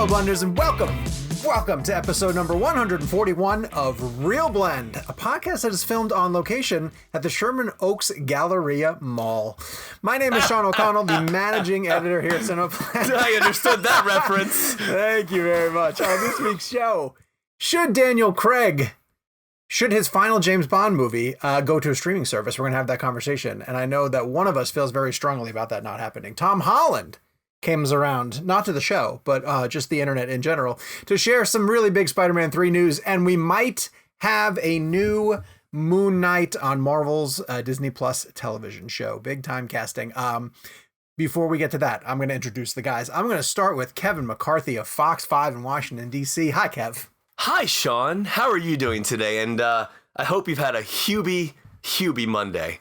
Hello, Blenders, and welcome to episode number 141 of ReelBlend, a podcast that is filmed on location at the Sherman Oaks Galleria Mall. My name is Sean O'Connell, the managing editor here at Cineplanet. I understood that reference. Thank you very much. On this week's show, should his final James Bond movie go to a streaming service? We're going to have that conversation, and I know that one of us feels very strongly about that not happening. Tom Holland comes around, not to the show, but just the internet in general, to share some really big Spider-Man 3 news, and we might have a new Moon Knight on Marvel's Disney Plus television show. Big time casting. Before we get to that, I'm going to introduce the guys. I'm going to start with Kevin McCarthy of Fox 5 in Washington, D.C. Hi, Kev. Hi, Sean. How are you doing today? And I hope you've had a Hubie Monday.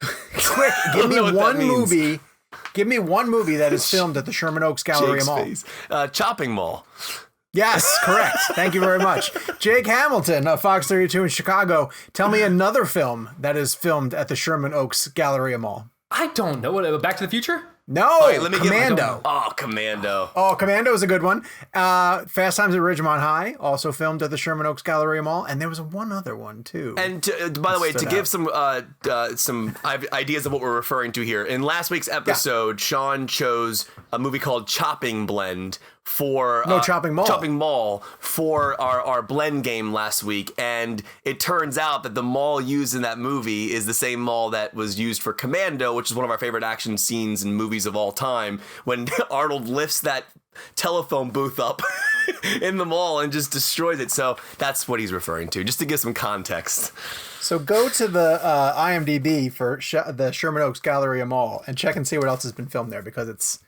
Quick, give me one movie. Give me one movie that is filmed at the Sherman Oaks Galleria Mall. Chopping Mall. Yes, correct. Thank you very much. Jake Hamilton of Fox 32 in Chicago. Tell me another film that is filmed at the Sherman Oaks Galleria Mall. I don't know. What, Back to the Future? No, Wait, let me Commando. Commando. Oh, Commando is a good one. Fast Times at Ridgemont High, also filmed at the Sherman Oaks Galleria Mall, and there was one other one too. And by the way, to give some ideas of what we're referring to here, in last week's episode, Sean chose a movie called Chopping Blend for Chopping Mall for our blend game last week, and it turns out that the mall used in that movie is the same mall that was used for Commando, which is one of our favorite action scenes in movies of all time, when Arnold lifts that telephone booth up in the mall and just destroys it. So that's what he's referring to, just to give some context. So go to the IMDb for the Sherman Oaks Galleria Mall and check and see what else has been filmed there, because it's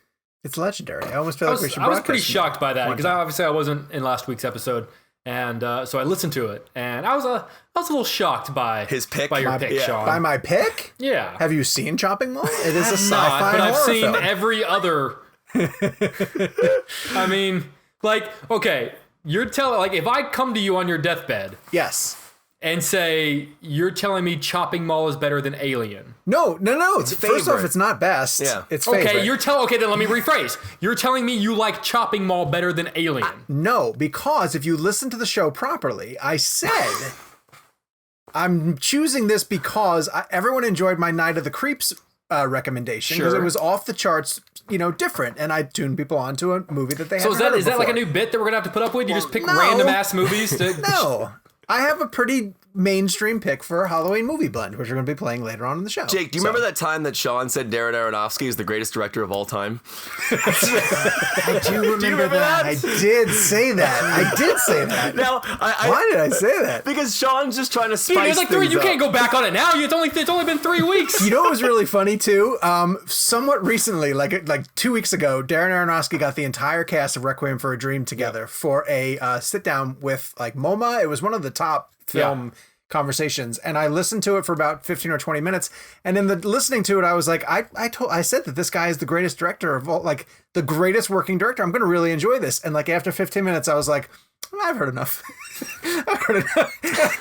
legendary. I almost feel like we should. I was pretty shocked by that, because obviously I wasn't in last week's episode, and so I listened to it, and I was a little shocked by his pick, by your pick, Sean. By my pick? Yeah. Have you seen Chopping Mall? It is a sci-fi but I've seen film. every other. I mean, like, okay, you're telling, like, if I come to you on your deathbed, yes, and say you're telling me Chopping Mall is better than Alien. No. First off, it's not best. Yeah. It's favorite. Okay, then let me rephrase. You're telling me you like Chopping Mall better than Alien. No, because if you listen to the show properly, I said I'm choosing this because everyone enjoyed my Night of the Creeps recommendation, because it was off the charts, different, and I tuned people on to a movie that they haven't heard of is that like a before. new bit that we're gonna have to put up with? You just pick random ass movies to No. I have a pretty mainstream pick for Halloween Movie Blend, which we're going to be playing later on in the show. Jake, do you remember that time that Sean said Darren Aronofsky is the greatest director of all time? I do remember that. I did say that. Now, why did I say that? Because Sean's just trying to spice like things you up. can't go back on it now. It's only been 3 weeks. You know what was really funny too? Somewhat recently, like 2 weeks ago, Darren Aronofsky got the entire cast of Requiem for a Dream together for a sit down with like MoMA. It was one of the top film conversations, and I listened to it for about 15 or 20 minutes, and in the listening to it I was like, I said that this guy is the greatest director of all, like the greatest working director. I'm going to really enjoy this. And like after 15 minutes I was like, I've heard enough. I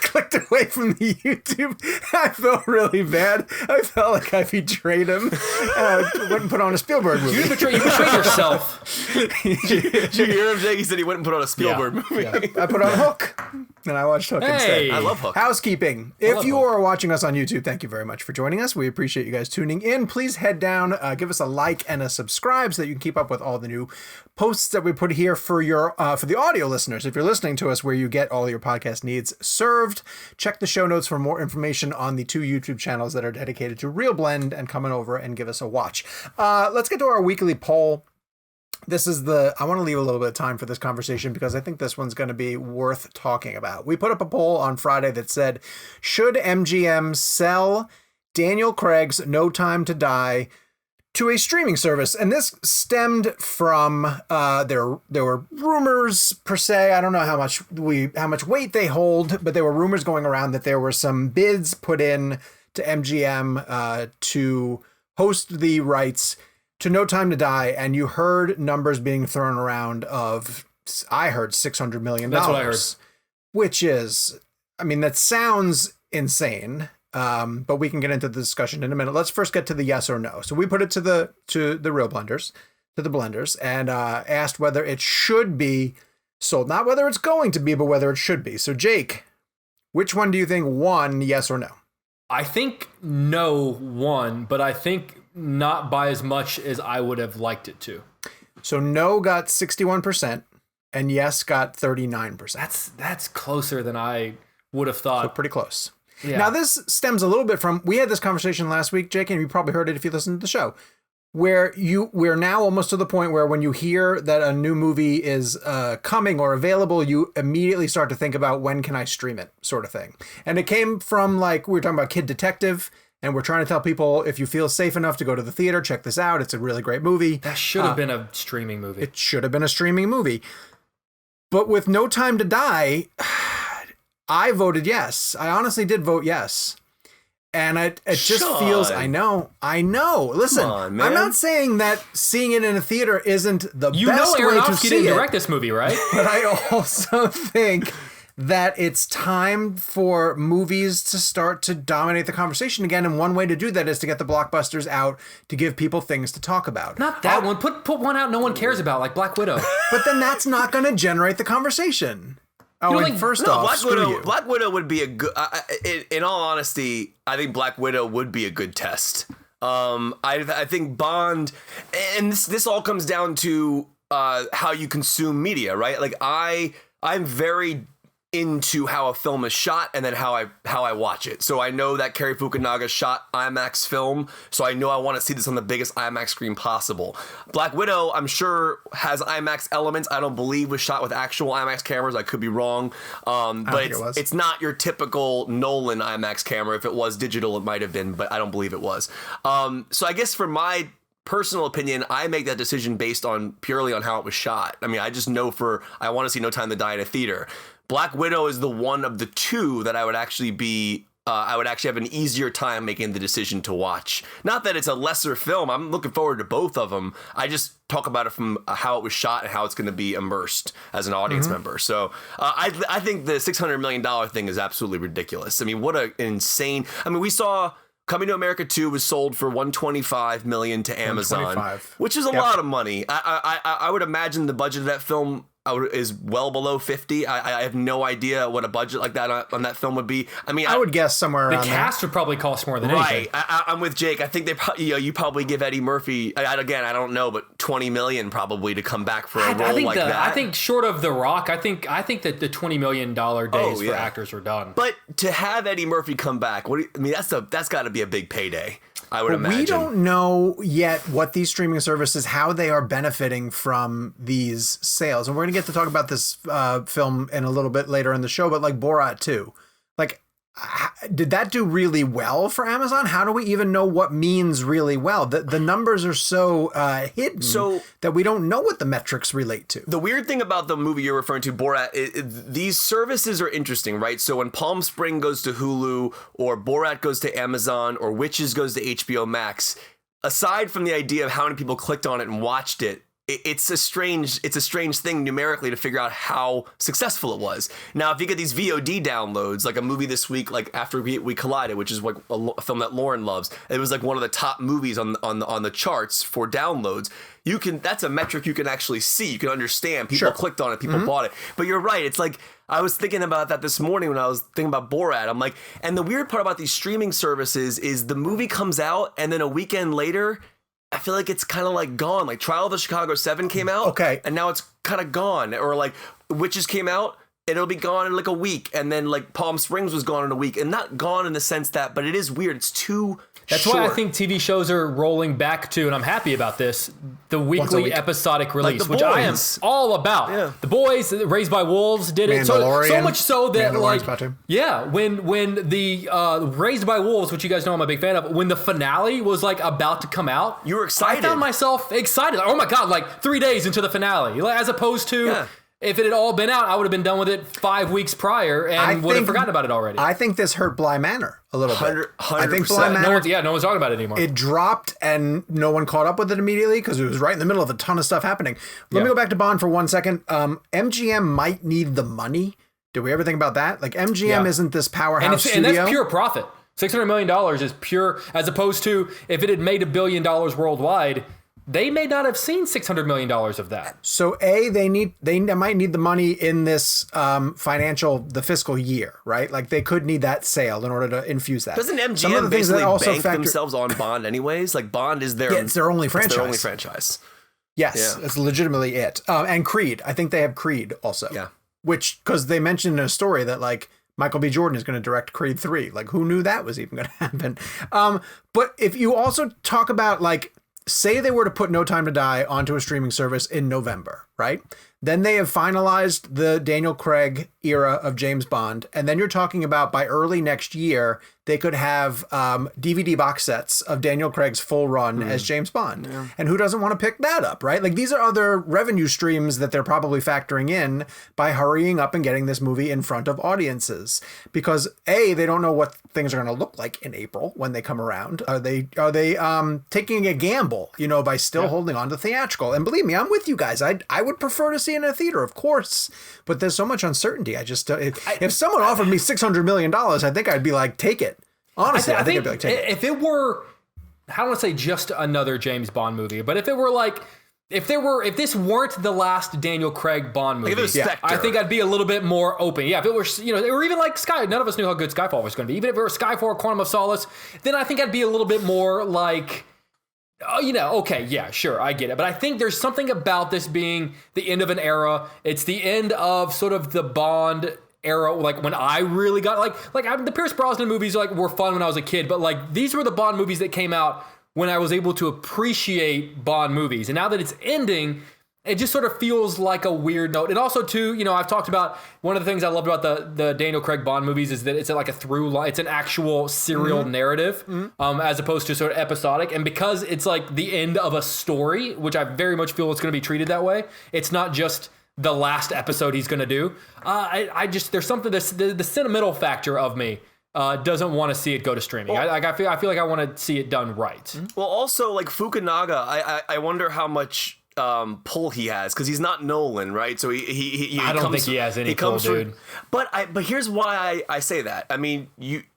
clicked away from the YouTube. I felt really bad. I felt like I betrayed him. I wouldn't put on a Spielberg movie. You betrayed yourself. Did you hear him, Jake? He said he went and put on a Spielberg movie. Yeah. I put on Hook, and I watched Hook instead. I love Hook. Housekeeping. If you are watching us on YouTube, thank you very much for joining us. We appreciate you guys tuning in. Please head down, give us a like and a subscribe so that you can keep up with all the new posts that we put here for your for the audio listeners. If you're listening to us where you get all your podcast needs served, check the show notes for more information on the 2 YouTube channels that are dedicated to ReelBlend, and come on over and give us a watch. Let's get to our weekly poll. This is I want to leave a little bit of time for this conversation because I think this one's going to be worth talking about. We put up a poll on Friday that said, should MGM sell Daniel Craig's No Time to Die to a streaming service? And this stemmed from there were rumors per se. I don't know how much weight they hold, but there were rumors going around that there were some bids put in to MGM to host the rights to No Time to Die, and you heard numbers being thrown around of, I heard $600 million. That's what I heard. Which is, I mean, that sounds insane. But we can get into the discussion in a minute. Let's first get to the yes or no. So we put it to the Real Blenders. to the blenders and asked whether it should be sold. Not whether it's going to be, but whether it should be. So, Jake, which one do you think won, yes or no? I think no won, but I think not by as much as I would have liked it to. So no got 61% and yes got 39%. That's closer than I would have thought. So pretty close. Yeah. Now this stems a little bit from, we had this conversation last week, Jake, and you probably heard it if you listened to the show, where we're now almost to the point where when you hear that a new movie is coming or available, you immediately start to think about when can I stream it, sort of thing. And it came from, like, we were talking about Kid Detective, and we're trying to tell people, if you feel safe enough to go to the theater, check this out. It's a really great movie. That should have been a streaming movie. It should have been a streaming movie. But with No Time to Die, I voted yes. I honestly did vote yes. And it just feels, I know. Listen, on, man. I'm not saying that seeing it in a theater isn't the best way to Aronofsky see didn't it. direct this movie, right? But I also think that it's time for movies to start to dominate the conversation again. And one way to do that is to get the blockbusters out to give people things to talk about. Not that one. Put one out no one cares about, like Black Widow. But then that's not going to generate the conversation. Oh, and first off, Black Widow would be a good. In all honesty, I think Black Widow would be a good test. I think Bond, and this all comes down to how you consume media, right? Like I'm very into how a film is shot and then how I watch it. So I know that Cary Fukunaga shot IMAX film, so I know I want to see this on the biggest IMAX screen possible. Black Widow, I'm sure, has IMAX elements. I don't believe was shot with actual IMAX cameras. I could be wrong. But it's not your typical Nolan IMAX camera. If it was digital, it might have been, but I don't believe it was. So I guess for my personal opinion, I make that decision based on purely on how it was shot. I mean, I just know I want to see No Time to Die in a theater. Black Widow is the one of the two that I would actually have an easier time making the decision to watch. Not that it's a lesser film. I'm looking forward to both of them. I just talk about it from how it was shot and how it's going to be immersed as an audience member. So I think the $600 million thing is absolutely ridiculous. I mean, what an insane... I mean, we saw... Coming to America 2 was sold for $125 million to Amazon, which is a lot of money. I would imagine the budget of that film is well below 50. I have no idea what a budget like that on that film would be. I mean, I would guess somewhere around the cast would probably cost more than anything. I'm with Jake. I think you probably give Eddie Murphy, again, I don't know, but $20 million probably to come back for a role like that. I think short of The Rock, I think that the $20 million days for actors are done. But to have Eddie Murphy come back, that's got to be a big payday, I would imagine. We don't know yet what these streaming services, how they are benefiting from these sales. And we're going to get to talk about this film in a little bit later in the show, but like Borat 2. Like, did that do really well for Amazon? How do we even know what means really well? The numbers are so hidden that we don't know what the metrics relate to. The weird thing about the movie you're referring to, Borat, these services are interesting, right? So when Palm Spring goes to Hulu or Borat goes to Amazon or Witches goes to HBO Max, aside from the idea of how many people clicked on it and watched it, it's a strange thing numerically to figure out how successful it was. Now, if you get these VOD downloads, like a movie this week, like After We Collided, which is like a film that Lauren loves, it was like one of the top movies on the charts for downloads. That's a metric you can actually see. You can understand. People clicked on it. People bought it. But you're right. It's like, I was thinking about that this morning when I was thinking about Borat. I'm like, and the weird part about these streaming services is the movie comes out and then a weekend later, I feel like it's kind of like gone. Like Trial of the Chicago 7 came out. Okay. And now it's kind of gone. Or like Witches came out and it'll be gone in like a week. And then like Palm Springs was gone in a week. And not gone in the sense that, but it is weird. It's too That's why I think TV shows are rolling back to, and I'm happy about this, the weekly episodic release, which I am all about. Yeah. The Boys, Raised by Wolves did it. So much so that like, when the Raised by Wolves, which you guys know I'm a big fan of, when the finale was like about to come out, you were excited. I found myself excited. Like, oh my God, like 3 days into the finale, as opposed to if it had all been out, I would have been done with it 5 weeks prior and would have forgotten about it already. I think this hurt Bly Manor a little bit. 100%. I think Bly Manor, no one's talking about it anymore. It dropped and no one caught up with it immediately because it was right in the middle of a ton of stuff happening. Let me go back to Bond for 1 second. MGM might need the money. Did we ever think about that? Like MGM isn't this powerhouse studio. And that's pure profit. $600 million is pure, as opposed to if it had made $1 billion worldwide, they may not have seen $600 million of that. So they might need the money in this the fiscal year, right? Like they could need that sale in order to infuse that. Doesn't MGM basically bank themselves on Bond anyways? Like Bond is it's their only franchise. It's their only franchise. Yes, it's legitimately it. And Creed. I think they have Creed also. Yeah. Which, because they mentioned in a story that like Michael B. Jordan is going to direct Creed 3. Like who knew that was even going to happen? But if you also talk about like, say they were to put No Time to Die onto a streaming service in November, right? Then they have finalized the Daniel Craig era of James Bond. And then you're talking about by early next year, they could have DVD box sets of Daniel Craig's full run as James Bond. Yeah. And who doesn't want to pick that up, right? Like these are other revenue streams that they're probably factoring in by hurrying up and getting this movie in front of audiences. Because they don't know what things are going to look like in April when they come around. Are they taking a gamble, by still holding on to theatrical? And believe me, I'm with you guys. I would prefer to see in a theater, of course, but there's so much uncertainty. If someone offered me $600 million, I think I'd be like, take it. Honestly, I think I'd be like, take it. If it were, I don't want to say just another James Bond movie, but if it were like, if this weren't the last Daniel Craig Bond movie, I think I'd be a little bit more open. Yeah, if it were, or even like Sky, none of us knew how good Skyfall was going to be. Even if it were Skyfall or Quantum of Solace, then I think I'd be a little bit more like, okay, yeah, sure, I get it. But I think there's something about this being the end of an era. It's the end of sort of the Bond era, like when I really got the Pierce Brosnan movies were fun when I was a kid, but like these were the Bond movies that came out when I was able to appreciate Bond movies. And now that it's ending, it just sort of feels like a weird note. And also too, I've talked about one of the things I loved about the Daniel Craig Bond movies is that it's like a through line. It's an actual serial narrative, as opposed to sort of episodic. And because it's like the end of a story, which I very much feel it's going to be treated that way. It's not just the last episode he's going to do. I just, there's something, the sentimental factor of me doesn't want to see it go to streaming. I feel like I want to see it done right. Well, also like Fukunaga, I wonder how much pull he has, because he's not Nolan, right? So he I don't think he has any pull, dude. But here's why I say that. I mean,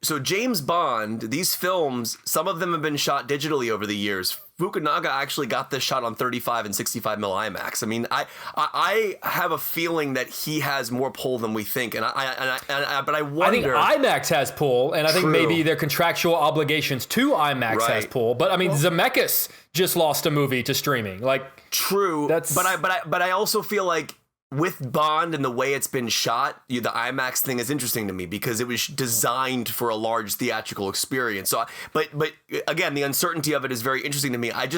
so James Bond, these films, some of them have been shot digitally over the years. Fukunaga actually got this shot on 35 and 65 mil IMAX. I mean, I have a feeling that he has more pull than we think, but I wonder. I think IMAX has pull, and I think maybe their contractual obligations to IMAX has pull. But I mean, Zemeckis just lost a movie to streaming. Like, true. But I also feel like with Bond and the way it's been shot, the IMAX thing is interesting to me because it was designed for a large theatrical experience. So, but again, the uncertainty of it is very interesting to me. I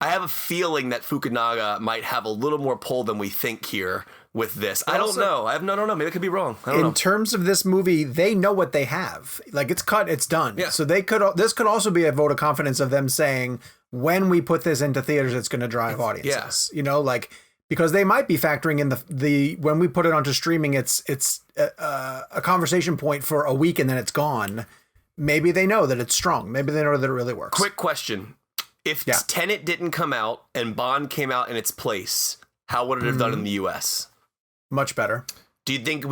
have a feeling that Fukunaga might have a little more pull than we think here with this. I don't know. I don't know. Maybe I could be wrong. I don't know. In terms of this movie, they know what they have. Like, it's cut, it's done. Yeah. So this could also be a vote of confidence of them saying, when we put this into theaters, it's going to drive audiences. Yeah. Because they might be factoring in the when we put it onto streaming, it's a conversation point for a week and then it's gone. Maybe they know that it's strong. Maybe they know that it really works. Quick question. If Tenet didn't come out and Bond came out in its place, how would it have done in the US? Much better. Do you think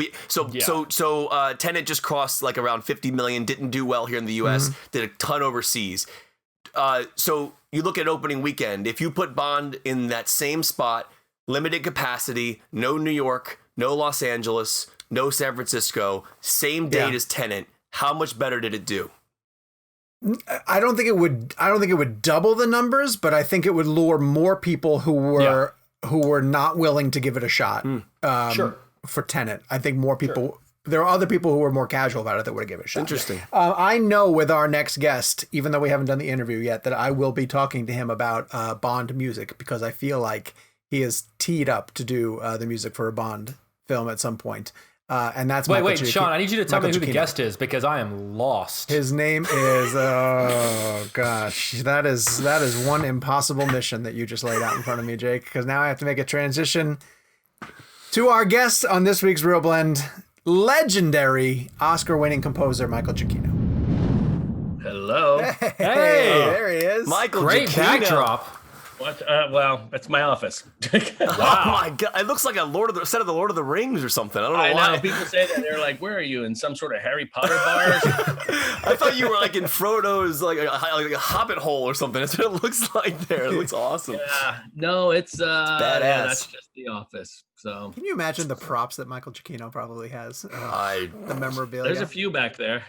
Tenet just crossed like around 50 million, didn't do well here in the US, did a ton overseas. So you look at opening weekend, if you put Bond in that same spot, limited capacity, no New York, no Los Angeles, no San Francisco, same date as Tenet, how much better did it do? I don't think it would double the numbers, but I think it would lure more people who were not willing to give it a shot. For Tenet. I think more people. Sure. There are other people who are more casual about it that would give it a shot. Interesting. I know with our next guest, even though we haven't done the interview yet, that I will be talking to him about Bond music, because I feel like he is teed up to do the music for a Bond film at some point. And that's wait, Sean, I need you to tell me who the guest is, because I am lost. His name is, oh gosh, that is one impossible mission that you just laid out in front of me, Jake, because now I have to make a transition to our guest on this week's ReelBlend, legendary Oscar-winning composer Michael Giacchino. Hello. Hey, there he is. Michael Great Giacchino. backdrop. What? Well, that's my office. Wow. Oh my God. It looks like a set of the Lord of the Rings or something. I don't know why. People say that. They're like, where are you? In some sort of Harry Potter bar? I thought you were like in Frodo's, like a hobbit hole or something. That's what it looks like there. It looks awesome. Yeah. No, it's badass. Yeah, that's just the office. So can you imagine the props that Michael Giacchino probably has? The memorabilia. There's a few back there.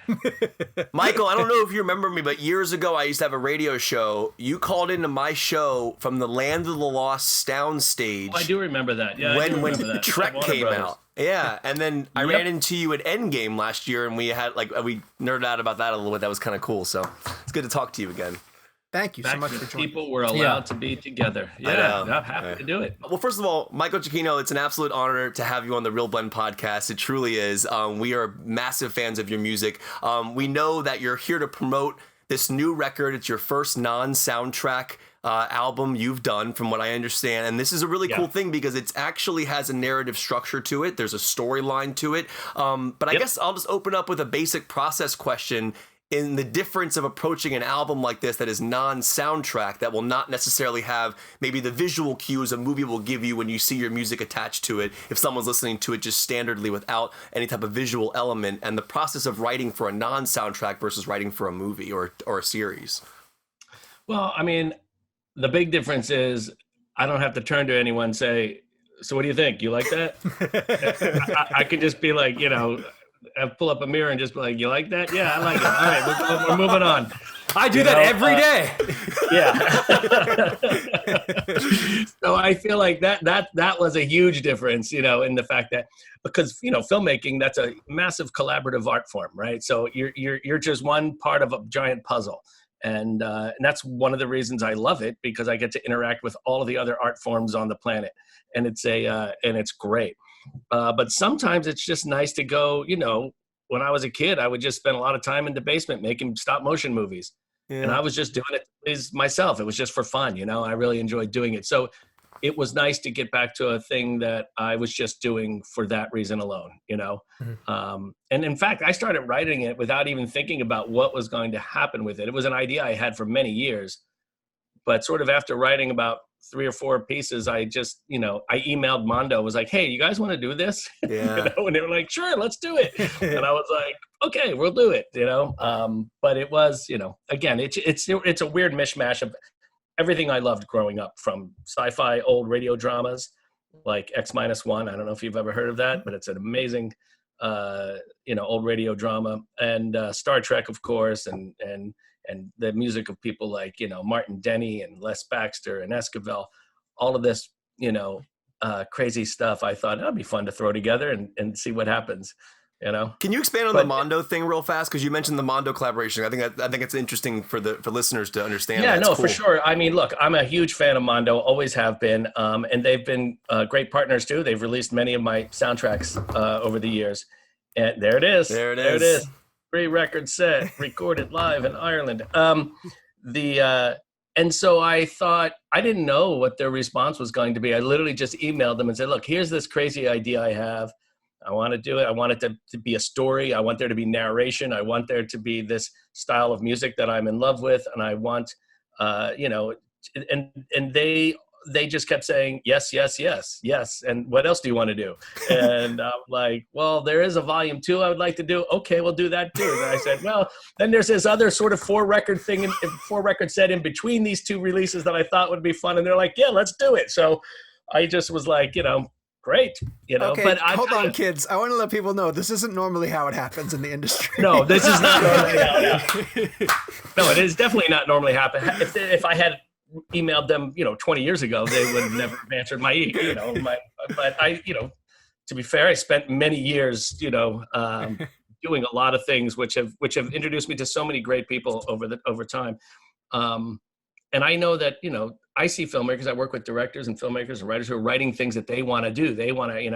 Michael, I don't know if you remember me, but years ago I used to have a radio show. You called into my show from the Land of the Lost soundstage. Oh, I do remember that. Yeah, when Trek came out. Yeah, and then I ran into you at Endgame last year, and we nerded out about that a little bit. That was kind of cool. So it's good to talk to you again. Thank you so much for joining. People were allowed to be together. Yeah, I'm happy to do it. Well, first of all, Michael Giacchino, it's an absolute honor to have you on the ReelBlend podcast. It truly is. We are massive fans of your music. We know that you're here to promote this new record. It's your first non-soundtrack album you've done, from what I understand. And this is a really cool thing because it actually has a narrative structure to it. There's a storyline to it. But I guess I'll just open up with a basic process question. In the difference of approaching an album like this that is non-soundtrack, that will not necessarily have maybe the visual cues a movie will give you when you see your music attached to it, if someone's listening to it just standardly without any type of visual element, and the process of writing for a non-soundtrack versus writing for a movie or a series. Well, I mean, the big difference is I don't have to turn to anyone and say, so what do you think? You like that? I could just be like, pull up a mirror and just be like, you like that? Yeah, I like it. All right, we're moving on. I do that every day. Yeah. So I feel like that was a huge difference, in the fact that, because, filmmaking, that's a massive collaborative art form, right? So you're just one part of a giant puzzle. And that's one of the reasons I love it, because I get to interact with all of the other art forms on the planet. And it's great. But sometimes it's just nice to go, when I was a kid, I would just spend a lot of time in the basement making stop motion movies. Yeah. And I was just doing it to please myself. It was just for fun, I really enjoyed doing it. So it was nice to get back to a thing that I was just doing for that reason alone, Mm-hmm. And in fact, I started writing it without even thinking about what was going to happen with it. It was an idea I had for many years, but sort of after writing about 3 or 4 pieces, I just, I emailed Mondo, was like, hey, you guys want to do this? Yeah. And they were like, sure, let's do it. And I was like, okay, we'll do it, but it was, again, it's a weird mishmash of everything I loved growing up, from sci-fi old radio dramas like X-1. I don't know if you've ever heard of that, but it's an amazing, old radio drama, and Star Trek, of course, and the music of people like, Martin Denny and Les Baxter and Esquivel, all of this, crazy stuff. I thought that'd be fun to throw together and see what happens. Can you expand on the Mondo thing real fast? Because you mentioned the Mondo collaboration. I think it's interesting for listeners to understand. Yeah, cool. For sure. I mean, look, I'm a huge fan of Mondo, always have been, and they've been great partners too. They've released many of my soundtracks over the years, and there it is. There it is. 3-record set, recorded live in Ireland. And so I thought, I didn't know what their response was going to be. I literally just emailed them and said, look, here's this crazy idea I have. I want to do it. I want it to be a story. I want there to be narration. I want there to be this style of music that I'm in love with. And I want, and they just kept saying, yes, yes, yes, yes. And what else do you want to do? And I'm like, well, there is a volume 2 I would like to do. Okay, we'll do that too. And I said, well, then there's this other sort of 4-record thing, 4-record set in between these 2 releases that I thought would be fun. And they're like, yeah, let's do it. So I just was like, great, Okay, but hold on, kids. I want to let people know this isn't normally how it happens in the industry. No, this is not normally how it happens. No, it is definitely not normally happen. If I had emailed them, 20 years ago, they would have never answered my, but I, to be fair, I spent many years, doing a lot of things which have introduced me to so many great people over time. And I know that, I see filmmakers, I work with directors and filmmakers and writers who are writing things that they want to do. They want to, and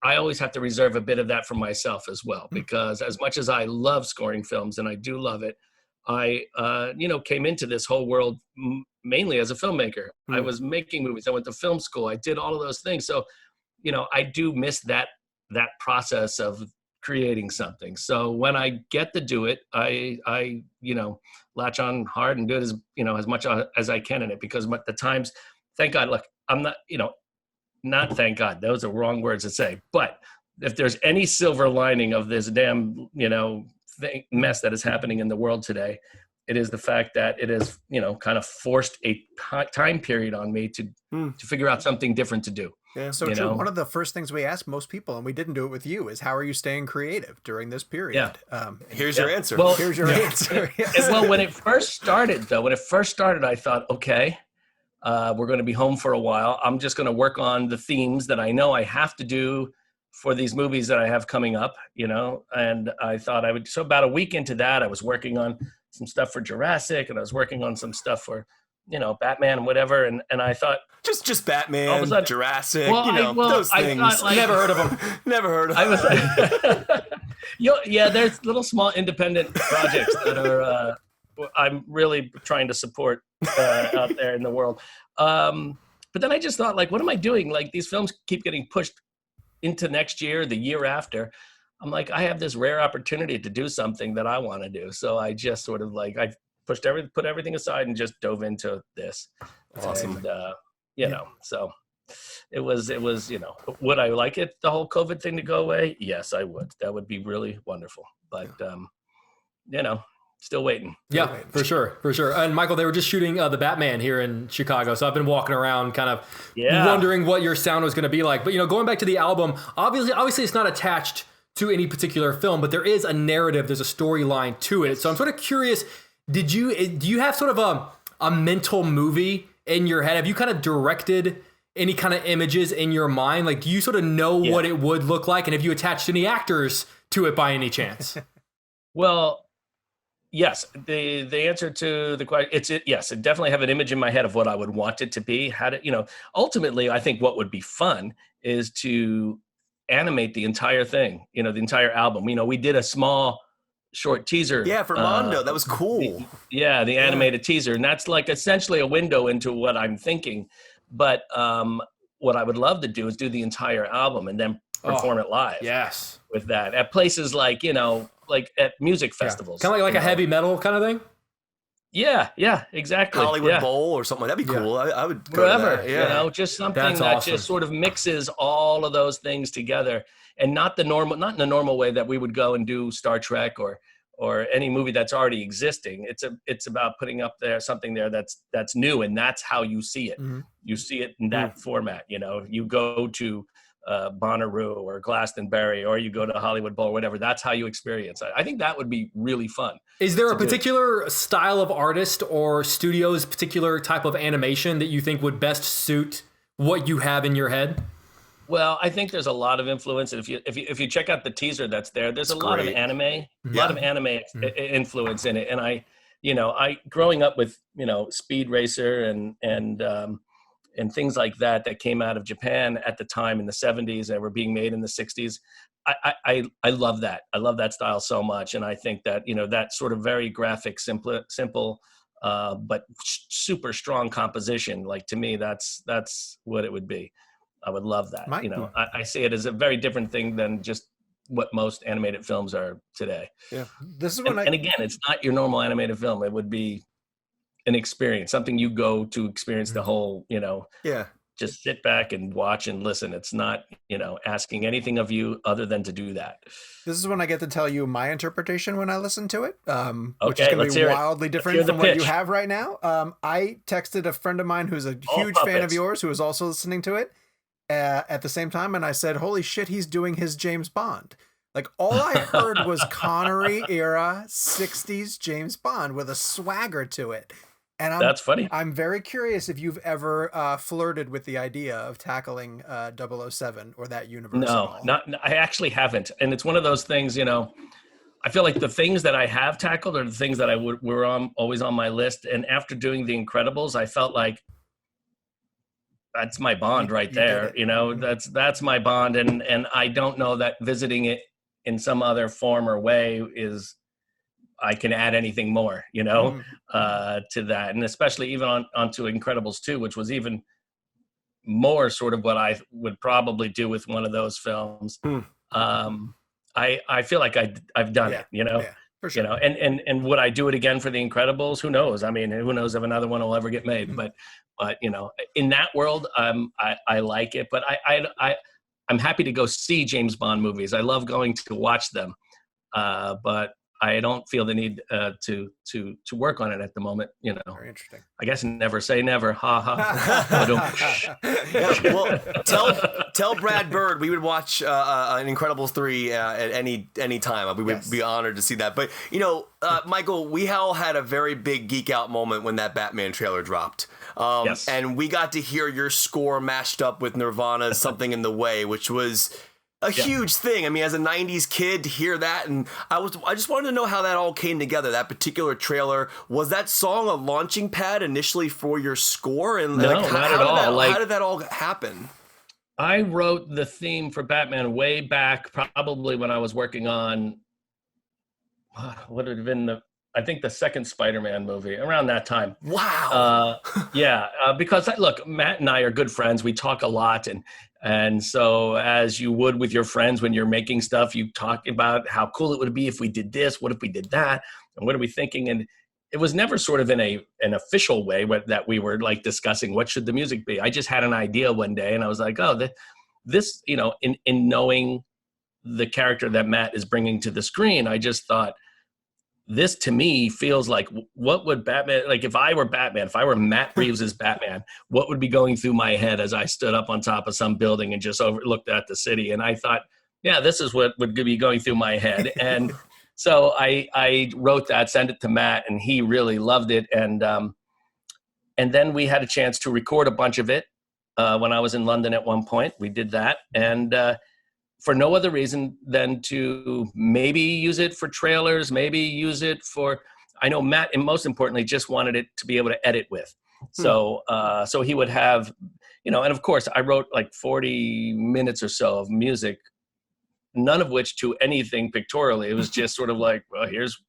I always have to reserve a bit of that for myself as well, because as much as I love scoring films, and I do love it, I, came into this whole world mainly as a filmmaker. I was making movies. I went to film school. I did all of those things. So, I do miss that process of creating something. So when I get to do it, I latch on hard and do it as much as I can in it, because the times, thank God, look, I'm not thank God, those are wrong words to say, but if there's any silver lining of this damn, mess that is happening in the world today, it is the fact that it has, kind of forced a time period on me to figure out something different to do. Yeah, so true. One of the first things we ask most people, and we didn't do it with you, is how are you staying creative during this period? Yeah. Here's your answer. Well, here's your answer. Yes. Well, when it first started, I thought, okay, we're going to be home for a while. I'm just going to work on the themes that I know I have to do for these movies that I have coming up, and I thought I would. So about a week into that, I was working on some stuff for Jurassic, and I was working on some stuff for, Batman and whatever. And I thought, just Batman, Jurassic, those things. Thought, never heard of them. Never heard of them. I was like, there's little small independent projects that are, I'm really trying to support out there in the world. But then I just thought, like, what am I doing? Like, these films keep getting pushed into next year, the year after. I'm like, I have this rare opportunity to do something that I want to do. So I just sort of I put everything aside and just dove into this. Awesome. And, so it was, would I like it, the whole COVID thing to go away? Yes, I would. That would be really wonderful. But, still waiting. Yeah, for sure. And Michael, they were just shooting the Batman here in Chicago. So I've been walking around kind of wondering what your sound was going to be like. But, going back to the album, obviously it's not attached to any particular film, but there is a narrative, there's a storyline to it. So I'm sort of curious, do you have sort of a mental movie in your head? Have you kind of directed any kind of images in your mind? Like, do you sort of know what it would look like? And have you attached any actors to it by any chance? Well, yes. The answer to the question, yes, I definitely have an image in my head of what I would want it to be. Ultimately, I think what would be fun is to animate the entire thing, the entire album. We did a small short teaser. Yeah, for Mondo. That was cool. The animated teaser. And that's like essentially a window into what I'm thinking. But what I would love to do is do the entire album and then perform it live. Yes. With that. At places like, like at music festivals. Kind of like a heavy metal kind of thing? Yeah, exactly. Hollywood Bowl or something. That'd be cool. I would go wherever, to that. Yeah. Just something that just sort of mixes all of those things together, and not in the normal way that we would go and do Star Trek or any movie that's already existing. It's about putting up there something there that's new, and that's how you see it. Mm-hmm. You see it in that format. You go to Bonnaroo or Glastonbury, or you go to Hollywood Bowl or whatever. That's how you experience it. I think that would be really fun. Is there a particular style of artist or studio's particular type of animation that you think would best suit what you have in your head? Well, I think there's a lot of influence. And if you check out the teaser that's there, there's a lot of anime, influence in it. And I growing up with, Speed Racer and things like that came out of Japan at the time in the 70s that were being made in the 60s. I love that. I love that style so much. And I think that, that sort of very graphic, simple, but super strong composition. Like, to me, that's what it would be. I would love that. I see it as a very different thing than just what most animated films are today. Yeah. This is and again, it's not your normal animated film. It would be an experience, something you go to experience the whole, just sit back and watch and listen. It's not, asking anything of you other than to do that. This is when I get to tell you my interpretation when I listen to it, which is going to be wildly different from what you have right now. I texted a friend of mine who's a huge fan of yours who is also listening to it at the same time. And I said, holy shit, he's doing his James Bond. Like, all I heard was Connery era 60s James Bond with a swagger to it. And that's funny. I'm very curious if you've ever flirted with the idea of tackling 007 or that universe. No, I actually haven't. And it's one of those things, I feel like the things that I have tackled are the things that were always on my list. And after doing The Incredibles, I felt like that's my Bond right there. That's my Bond. And I don't know that visiting it in some other form or way I can add anything more, to that. And especially even onto Incredibles 2, which was even more sort of what I would probably do with one of those films. I feel like I've done it, you know. Yeah, for sure. You know, and would I do it again for The Incredibles? Who knows? I mean, who knows if another one will ever get made? But you know, in that world, I like it. But I'm happy to go see James Bond movies. I love going to watch them. But I don't feel the need to work on it at the moment. You know, very interesting. I guess never say never. Ha ha. Well, tell Brad Bird we would watch an Incredibles 3 at any time. We would be honored to see that. But you know, Michael, we all had a very big geek out moment when that Batman trailer dropped. And we got to hear your score mashed up with Nirvana's "Something in the Way," which was a huge thing. I mean, as a 90s kid to hear that, and I just wanted to know how that all came together, that particular trailer. Was that song a launching pad initially for your score? And no, not at all. How did that all happen? I wrote the theme for Batman way back, probably when I was working on, what would have been I think the second Spider-Man movie, around that time. Wow. Because look, Matt and I are good friends. We talk a lot, and so as you would with your friends when you're making stuff, you talk about how cool it would be if we did this, what if we did that, and what are we thinking? And it was never sort of in an official way that we were like discussing what should the music be. I just had an idea one day, and I was like, oh, this, you know, in knowing the character that Matt is bringing to the screen, I just thought, this to me feels like, what would Batman, like if I were Batman, if I were Matt Reeves' Batman, what would be going through my head as I stood up on top of some building and just looked at the city? And I thought, yeah, this is what would be going through my head. And so I wrote that, sent it to Matt, and he really loved it. And then we had a chance to record a bunch of it when I was in London at one point. We did that. And for no other reason than to maybe use it for trailers, maybe use it for, I know Matt, and most importantly, just wanted it to be able to edit with. So so he would have, you know, and of course I wrote like 40 minutes or so of music, none of which to anything pictorially. It was just sort of like, well, here's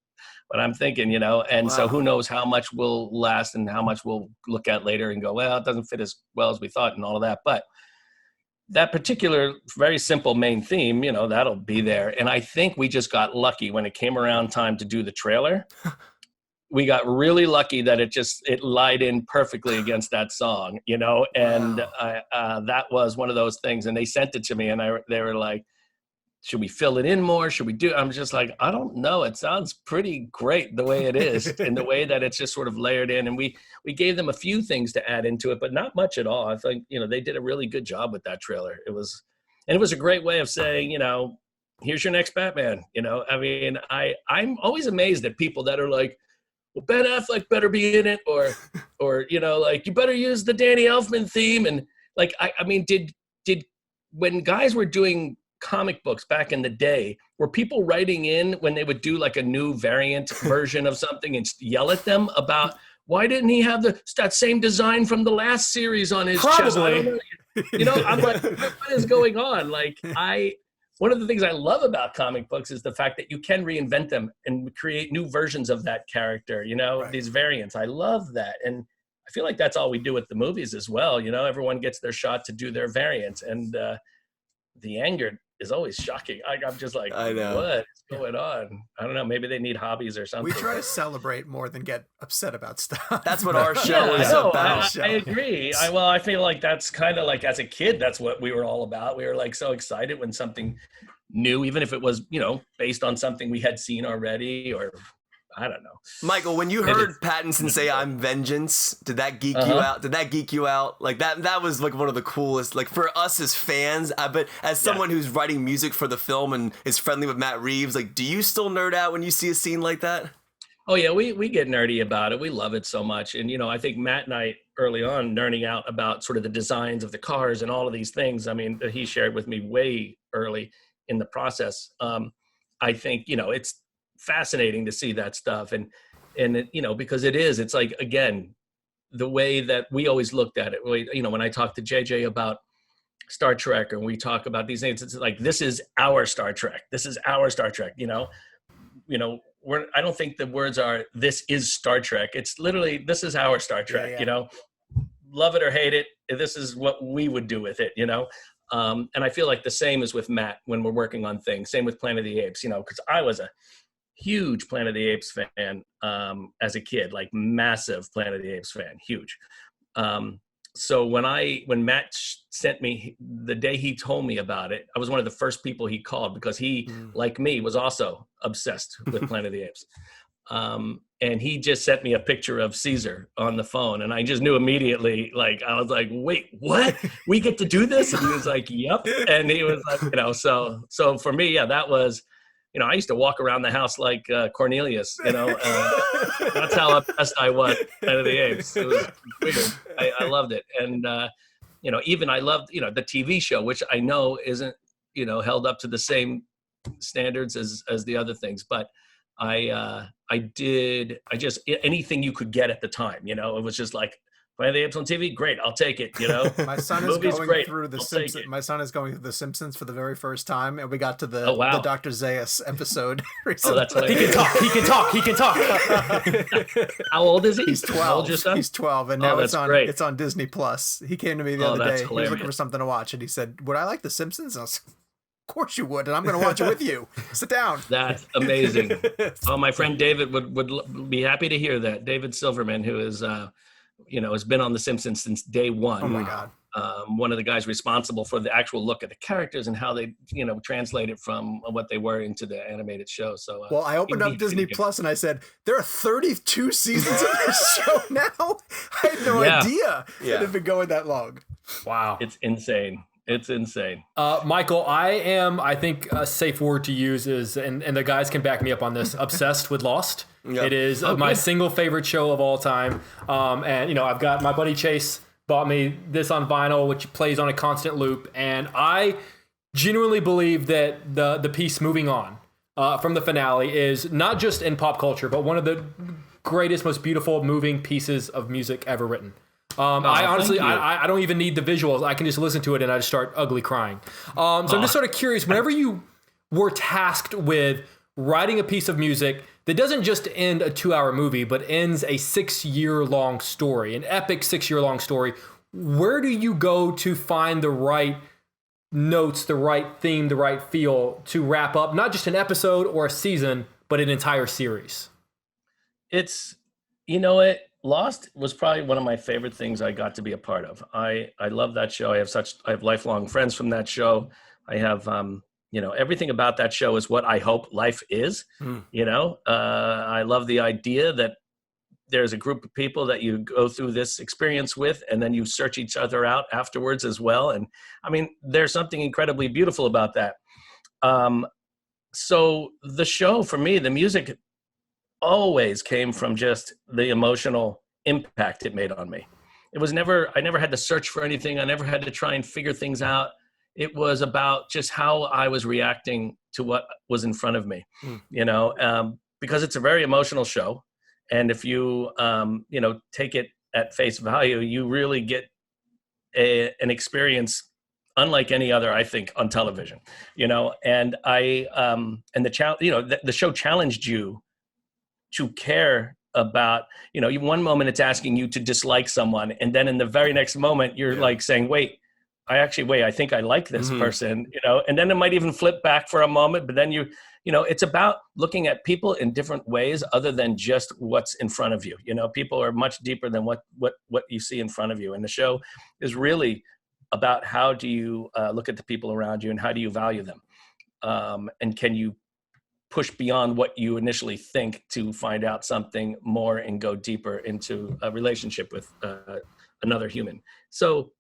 what I'm thinking, you know. And so who knows how much will last and how much we'll look at later and go, well, it doesn't fit as well as we thought and all of that. But that particular very simple main theme, you know, that'll be there. And I think we just got lucky when it came around time to do the trailer. We got really lucky that it lied in perfectly against that song, you know. And that was one of those things. And they sent it to me, and they were like, should we fill it in more? Should we do? I'm just like, I don't know. It sounds pretty great the way it is, and the way that it's just sort of layered in. And we gave them a few things to add into it, but not much at all. I think, you know, they did a really good job with that trailer. It was a great way of saying, you know, here's your next Batman. You know, I mean, I'm always amazed at people that are like, well, Ben Affleck better be in it, or you know, like, you better use the Danny Elfman theme. And like, I mean, did when guys were doing comic books back in the day, were people writing in when they would do like a new variant version of something and yell at them about, why didn't he have that same design from the last series on his chest? I don't know. You know, I'm like, what is going on? Like, one of the things I love about comic books is the fact that you can reinvent them and create new versions of that character, you know, these variants. I love that. And I feel like that's all we do with the movies as well. You know, everyone gets their shot to do their variants. And the anger is always shocking. I'm just like, I know. What is going on? I don't know. Maybe they need hobbies or something. We try to celebrate more than get upset about stuff. That's what our show is about. I agree. I feel like that's kind of like, as a kid, that's what we were all about. We were like so excited when something new, even if it was, you know, based on something we had seen already, or I don't know. Michael, when you heard Pattinson say "I'm vengeance," did that geek you out? Did that geek you out? Like that was like one of the coolest. Like for us as fans, but as someone who's writing music for the film and is friendly with Matt Reeves, like, do you still nerd out when you see a scene like that? Oh yeah, we get nerdy about it. We love it so much, and you know, I think Matt and I early on nerding out about sort of the designs of the cars and all of these things. I mean, that he shared with me way early in the process. I think, you know, it's fascinating to see that stuff, and it, you know, because it's like, again, the way that we always looked at it, you know, when I talk to JJ about Star Trek, and we talk about these things, it's like, this is our Star Trek, you know, I don't think the words are, this is Star Trek. It's literally, this is our Star Trek, you know, love it or hate it, this is what we would do with it, you know. And I feel like the same is with Matt when we're working on things. Same with Planet of the Apes, because I was a huge Planet of the Apes fan as a kid, like massive Planet of the Apes fan, huge. So when Matt sent me, the day he told me about it, I was one of the first people he called because he, like me, was also obsessed with Planet of the Apes. And he just sent me a picture of Caesar on the phone, and I just knew immediately, like, I was like, wait, what? We get to do this? And he was like, yep. And he was like, so for me, yeah, that was, I used to walk around the house like Cornelius, that's how obsessed I was out of the Apes. It was weird. I loved it. And, even I loved, the TV show, which I know isn't, held up to the same standards as the other things. But anything you could get at the time, it was just like, Planet of the Apes on TV, great, I'll take it. My son is going through the Simpsons. My son is going through the Simpsons for the very first time, and we got to the Dr. Zaius episode recently. Oh, that's hilarious. He can talk. How old is he? He's 12. How old is your son? He's 12, and now it's on Disney Plus. He came to me the other day. Hilarious. He was looking for something to watch, and he said, "Would I like the Simpsons?" And I was like, "Of course you would, and I'm going to watch it with you. Sit down." That's amazing. My friend David would be happy to hear that. David Silverman, who is has been on The Simpsons since day one. Oh my God. One of the guys responsible for the actual look at the characters and how they, translate it from what they were into the animated show. So, well, I opened up Disney Plus and I said, there are 32 seasons of this show now. I had no idea it had been going that long. Wow. It's insane. It's insane. Michael, I think a safe word to use is, and the guys can back me up on this, obsessed with Lost. Yep. It is my single favorite show of all time. And, I've got my buddy Chase bought me this on vinyl, which plays on a constant loop. And I genuinely believe that the piece Moving On from the finale is not just in pop culture, but one of the greatest, most beautiful, moving pieces of music ever written. I honestly, I don't even need the visuals. I can just listen to it and I just start ugly crying. So I'm just sort of curious, whenever you were tasked with writing a piece of music that doesn't just end a 2-hour movie, but ends a 6-year-long story, an epic 6-year-long story, where do you go to find the right notes, the right theme, the right feel to wrap up not just an episode or a season, but an entire series? It's, Lost was probably one of my favorite things I got to be a part of. I love that show. I have lifelong friends from that show. I have, everything about that show is what I hope life is. I love the idea that there's a group of people that you go through this experience with, and then you search each other out afterwards as well. And I mean, there's something incredibly beautiful about that. So the show, for me, the music always came from just the emotional impact it made on me. I never had to search for anything. I never had to try and figure things out. It was about just how I was reacting to what was in front of me, because it's a very emotional show. And if you, take it at face value, you really get an experience unlike any other, I think, on television, and the show challenged you to care about, one moment it's asking you to dislike someone. And then in the very next moment, you're like saying, I think I like this person, and then it might even flip back for a moment, but then it's about looking at people in different ways other than just what's in front of you. People are much deeper than what you see in front of you. And the show is really about how do you look at the people around you and how do you value them? And can you push beyond what you initially think to find out something more and go deeper into a relationship with another human? So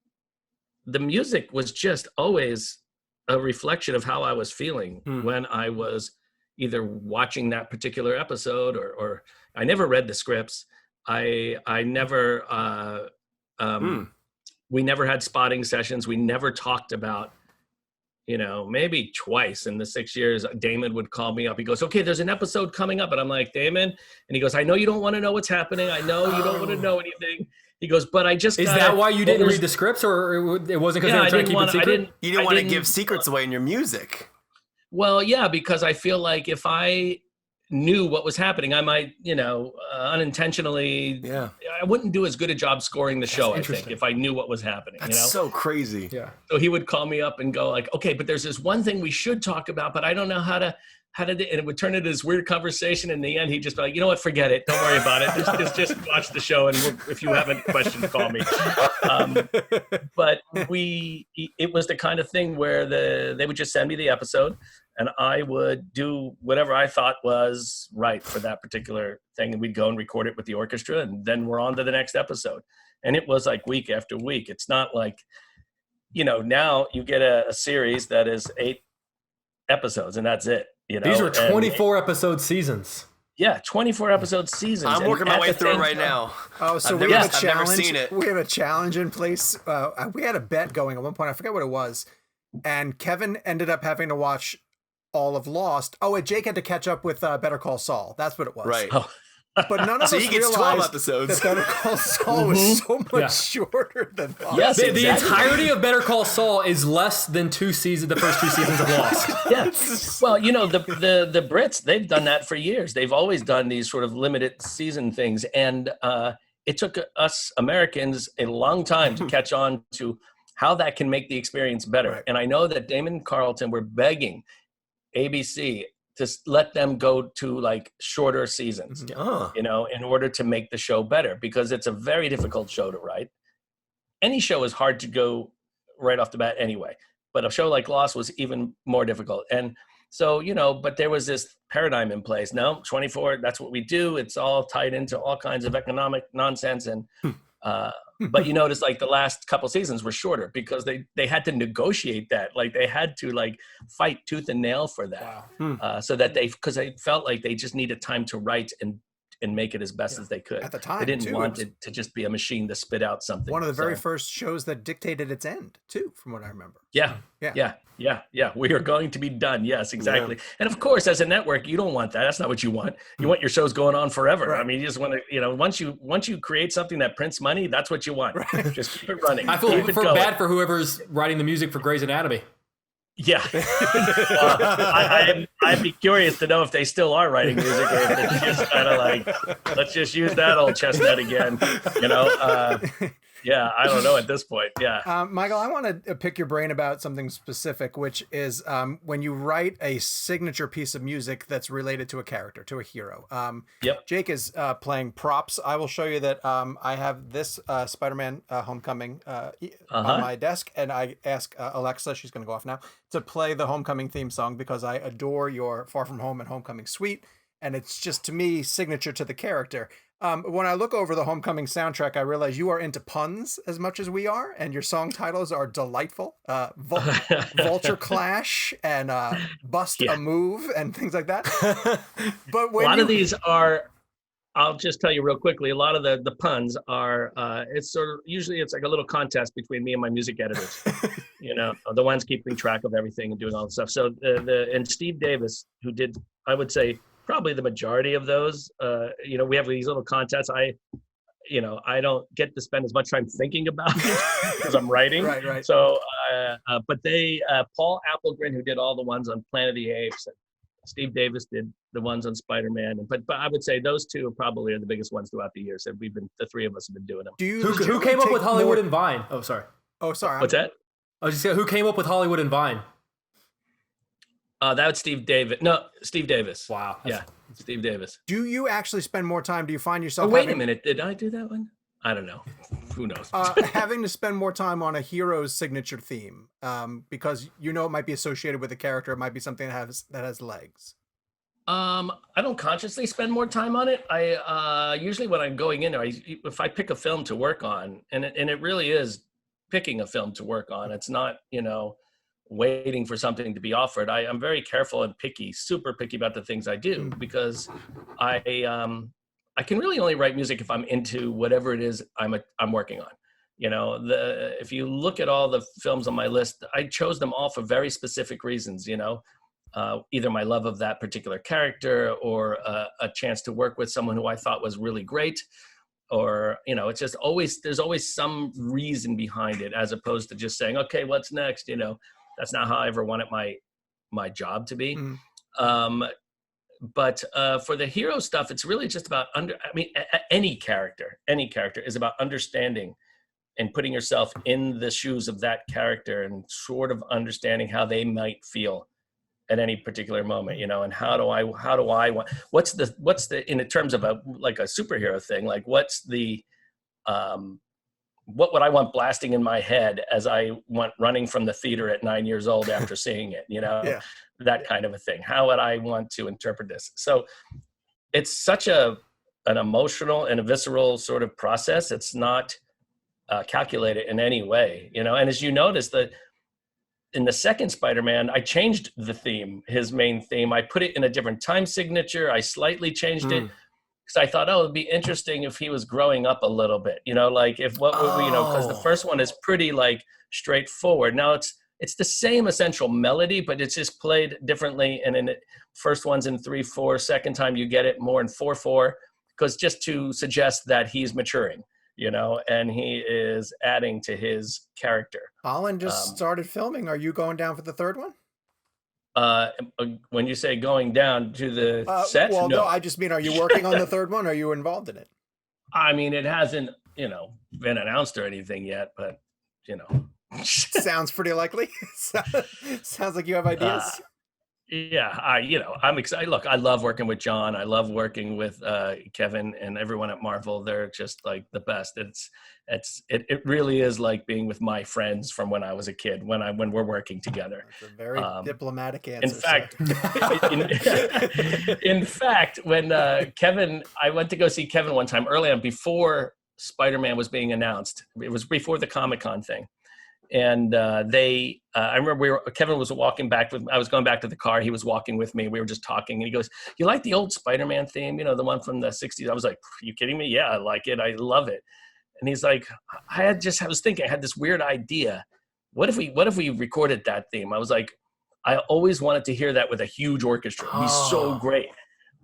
the music was just always a reflection of how I was feeling when I was either watching that particular episode or I never read the scripts. I never, we never had spotting sessions. We never talked about, maybe twice in the 6 years, Damon would call me up. He goes, okay, there's an episode coming up. And I'm like, Damon? And he goes, I know you don't want to know what's happening. I know you don't want to know anything. He goes, but I just... Is that why you didn't read the scripts, or it wasn't because they were trying to keep it secret? You didn't want to give secrets away in your music. Well, yeah, because I feel like if I knew what was happening, I might, unintentionally, I wouldn't do as good a job scoring the show, I think, if I knew what was happening. That's so crazy. Yeah. So he would call me up and go like, okay, but there's this one thing we should talk about, but I don't know how to and it would turn into this weird conversation. In the end, he'd just be like, you know what, forget it. Don't worry about it. Just watch the show. And if you have any questions, call me. But it was the kind of thing where they would just send me the episode and I would do whatever I thought was right for that particular thing. And we'd go and record it with the orchestra and then we're on to the next episode. And it was like week after week. It's not like, now you get a series that is 8 episodes and that's it. These were 24 episode seasons. Yeah, 24 episode seasons. I'm working my way through it right now. Oh, so we have a challenge. I've never seen it. We have a challenge in place. We had a bet going at one point. I forget what it was. And Kevin ended up having to watch all of Lost. Oh, and Jake had to catch up with Better Call Saul. That's what it was. Right. Oh. But none of us gets 12 realized episodes. that Better Call Saul was so much shorter than Lost. Yes, the entirety of Better Call Saul is less than the first 2 seasons of Lost. Yeah. Well, the Brits, they've done that for years. They've always done these sort of limited season things. And it took us Americans a long time to catch on to how that can make the experience better. Right. And I know that Damon and Carlton were begging ABC to let them go to like shorter seasons, in order to make the show better, because it's a very difficult show to write. Any show is hard to go right off the bat anyway, but a show like Lost was even more difficult. And so, but there was this paradigm in place. No, 24, that's what we do. It's all tied into all kinds of economic nonsense. And, but you notice like the last couple seasons were shorter because they had to negotiate that. Like they had to like fight tooth and nail for that. Wow. So that because they felt like they just needed time to write and make it as best as they could. At the time, they didn't want it to just be a machine to spit out something. One of the very first shows that dictated its end too, from what I remember. Yeah. We are going to be done. Yes, exactly. Yeah. And of course, as a network, you don't want that. That's not what you want. You want your shows going on forever. Right. I mean, you just want to, once you create something that prints money, that's what you want. Right. Just keep it running. I feel bad for whoever's writing the music for Grey's Anatomy. Yeah. I'd be curious to know if they still are writing music or if it's just kind of like, let's just use that old chestnut again, Yeah, I don't know at this point. Yeah. Michael, I want to pick your brain about something specific, which is when you write a signature piece of music that's related to a character, to a hero. Yep. Jake is playing props. I will show you that I have this Spider-Man Homecoming on my desk, and I ask Alexa, she's going to go off now, to play the Homecoming theme song because I adore your Far From Home and Homecoming suite, and it's just, to me, signature to the character. When I look over the Homecoming soundtrack, I realize you are into puns as much as we are, and your song titles are delightful. Vulture Clash and Bust a Move and things like that. But when a lot of these are, I'll just tell you real quickly, a lot of the puns are, it's sort of, usually it's like a little contest between me and my music editors, the ones keeping track of everything and doing all the stuff. So and Steve Davis, who did, I would say, probably the majority of those, we have these little contests. I don't get to spend as much time thinking about it because I'm writing. Right. So, but Paul Applegren, who did all the ones on Planet of the Apes, and Steve Davis did the ones on Spider-Man. But I would say those two probably are the biggest ones throughout the years. And the three of us have been doing them. Who came up with Hollywood and Vine? Oh, sorry. Oh, sorry. What's that? I was just saying, who came up with Hollywood and Vine? That was Steve Davis. No, Steve Davis. Wow. Yeah, Steve Davis. Do you actually spend more time? Do you find yourself? Wait a minute. Did I do that one? I don't know. Who knows? Having to spend more time on a hero's signature theme, because it might be associated with a character. It might be something that has legs. I don't consciously spend more time on it. I usually when I'm going in there, if I pick a film to work on, and it really is picking a film to work on. It's not waiting for something to be offered. I'm very careful and picky, super picky about the things I do, because I can really only write music if I'm into whatever it is I'm working on. If you look at all the films on my list, I chose them all for very specific reasons. Either my love of that particular character, or a chance to work with someone who I thought was really great, or it's just there's always some reason behind it, as opposed to just saying, okay, what's next? That's not how I ever wanted my job to be. But for the hero stuff, it's really just about any character is about understanding and putting yourself in the shoes of that character and sort of understanding how they might feel at any particular moment, and how do I want, what's the, in terms of a superhero thing, like what's the, what would I want blasting in my head as I want running from the theater at 9 years old after seeing it, Yeah. That kind of a thing. How would I want to interpret this? So it's such an emotional and a visceral sort of process. It's not calculated in any way, and as you notice that in the second Spider-Man, I changed the theme, his main theme. I put it in a different time signature. I slightly changed it because I thought, it'd be interesting if he was growing up a little bit, because the first one is pretty straightforward. Now it's the same essential melody, but it's just played differently. And in the first one's in 3/4, second time you get it more in 4/4, because just to suggest that he's maturing, and he is adding to his character. Holland just started filming. Are you going down for the third one? When you say going down to the set, well, no, I just mean, are you working on the third one? Are you involved in it? I mean, it hasn't, been announced or anything yet, but sounds pretty likely. Sounds like you have ideas. I'm excited. Look, I love working with John. I love working with Kevin and everyone at Marvel. They're just like the best. It really is like being with my friends from when I was a kid, when we're working together. That's a very diplomatic answer. In fact, when I went to go see Kevin one time early on before Spider-Man was being announced. It was before the Comic-Con thing. And I remember Kevin was walking back with, I was going back to the car. He was walking with me. We were just talking and he goes, "You like the old Spider-Man theme? The one from the 60s. I was like, "Are you kidding me? Yeah, I like it. I love it." And he's like, I was thinking, I had this weird idea. What if we recorded that theme? I was like, I always wanted to hear that with a huge orchestra. It'd be so great,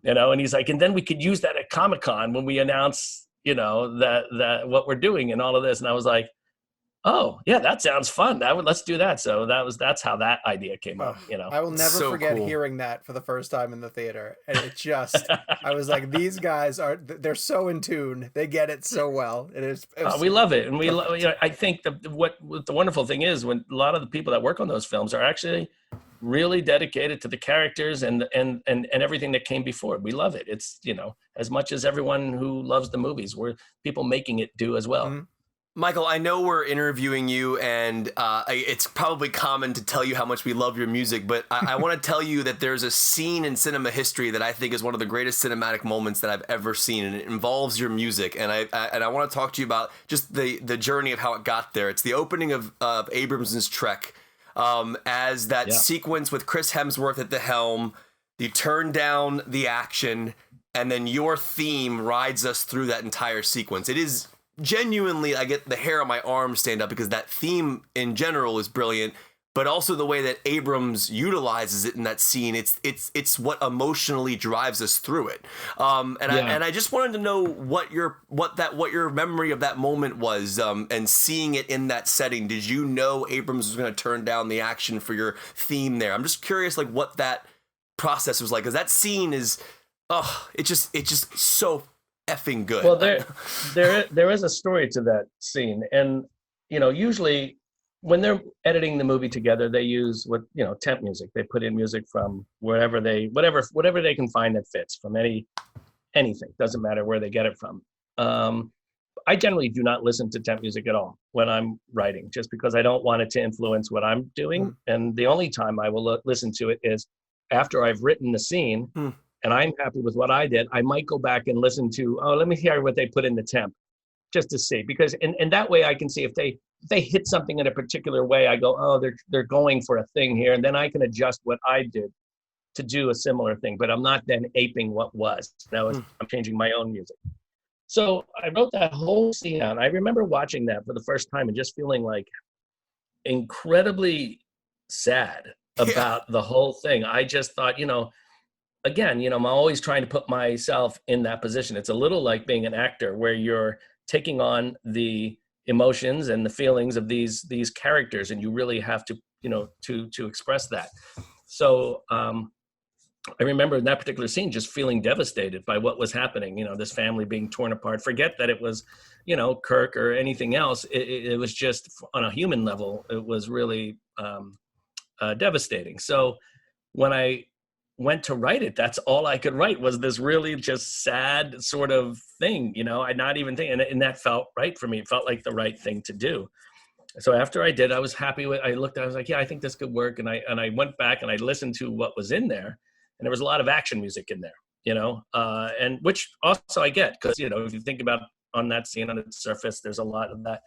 and he's like, and then we could use that at Comic-Con when we announce, that what we're doing and all of this. And I was like, oh yeah, that sounds fun. Let's do that. So that's how that idea came up. I will never forget hearing that for the first time in the theater, and it just, I was like, these guys they're so in tune. They get it so well. We love it, and I think what the wonderful thing is when a lot of the people that work on those films are actually really dedicated to the characters and everything that came before. We love it. It's as much as everyone who loves the movies, we're people making it do as well. Mm-hmm. Michael, I know we're interviewing you, and it's probably common to tell you how much we love your music, but I want to tell you that there's a scene in cinema history that I think is one of the greatest cinematic moments that I've ever seen, and it involves your music. And I want to talk to you about just the journey of how it got there. It's the opening of Abrams' Trek, as that sequence with Chris Hemsworth at the helm. You turn down the action, and then your theme rides us through that entire sequence. It is genuinely, I get the hair on my arm stand up because that theme in general is brilliant, but also the way that Abrams utilizes it in that scene, it's what emotionally drives us through it. I just wanted to know what your memory of that moment was, and seeing it in that setting. Did you know Abrams was going to turn down the action for your theme there? I'm just curious, like, what that process was like, because that scene is, it's just so effing good. Well, there is a story to that scene, and usually when they're editing the movie together, they use temp music. They put in music from whatever they can find that fits, from anything. Doesn't matter where they get it from. I generally do not listen to temp music at all when I'm writing, just because I don't want it to influence what I'm doing. And the only time I will listen to it is after I've written the scene. And I'm happy with what I did. I might go back and listen to, let me hear what they put in the temp, just to see, because and that way I can see if they hit something in a particular way. I go, they're going for a thing here, and then I can adjust what I did to do a similar thing. But I'm not then aping what was. Now I'm changing my own music. So I wrote that whole scene down. I remember watching that for the first time and just feeling like incredibly sad about the whole thing. I just thought, again, I'm always trying to put myself in that position. It's a little like being an actor where you're taking on the emotions and the feelings of these characters, and you really have to, to express that. So I remember in that particular scene just feeling devastated by what was happening, this family being torn apart. Forget that it was, Kirk or anything else. It was just on a human level, it was really devastating. So when I went to write it, that's all I could write was this really just sad sort of thing, I'd not even think, and that felt right for me. It felt like the right thing to do. So after I did, I was happy with, I looked, I was like, yeah, I think this could work. And I went back and I listened to what was in there. And there was a lot of action music in there, and which also I get, because, if you think about on that scene on its surface, there's a lot of that.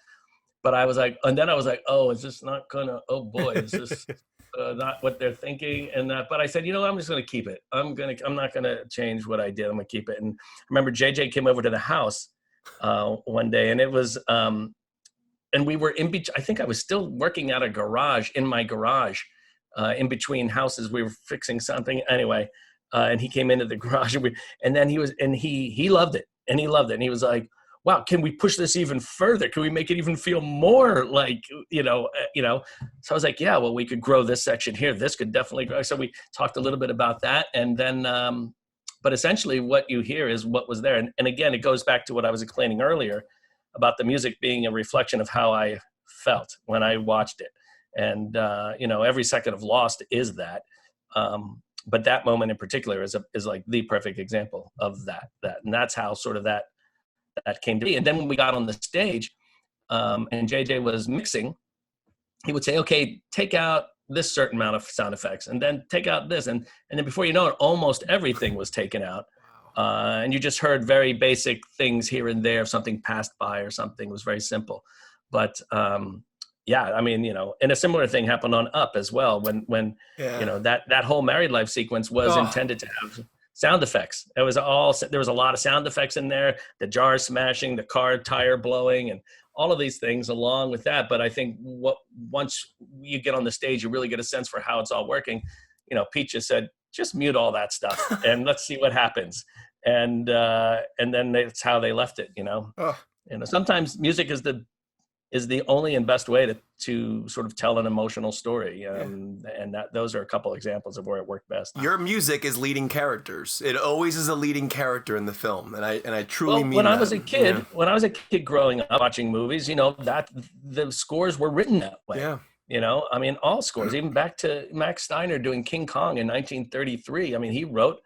But I was like, and then I was like, oh, is this not gonna, oh boy, is this not what they're thinking? And but I said, I'm just gonna keep it. I'm not gonna change what I did. I'm gonna keep it. And I remember JJ came over to the house one day, and it was, and we were in between, I think I was still working at a garage, in my garage. In between houses, we were fixing something anyway, and he came into the garage, and then he loved it, and he was like, "Wow, can we push this even further? Can we make it even feel more like So I was like, "Yeah, well, we could grow this section here. This could definitely grow." So we talked a little bit about that, and then, but essentially, what you hear is what was there, and again, it goes back to what I was explaining earlier about the music being a reflection of how I felt when I watched it. And, every second of Lost is that. But that moment in particular is like the perfect example of that. And that's how sort of that came to be. And then when we got on the stage and JJ was mixing, he would say, okay, take out this certain amount of sound effects and then take out this. And then before you know it, almost everything was taken out. And you just heard very basic things here and there. If something passed by or something, it was very simple. But, yeah, I mean, and a similar thing happened on Up as well when that whole married life sequence was intended to have sound effects. There was a lot of sound effects in there, the jar smashing, the car tire blowing, and all of these things along with that. But I think once you get on the stage, you really get a sense for how it's all working. Pete just said, just mute all that stuff and let's see what happens. And then that's how they left it, Sometimes music is the only and best way to sort of tell an emotional story. And those are a couple examples of where it worked best. Your music is leading characters. It always is a leading character in the film. And I truly mean when that. I was a kid, when I was a kid growing up watching movies, that the scores were written that way. Yeah. All scores, even back to Max Steiner doing King Kong in 1933. He wrote,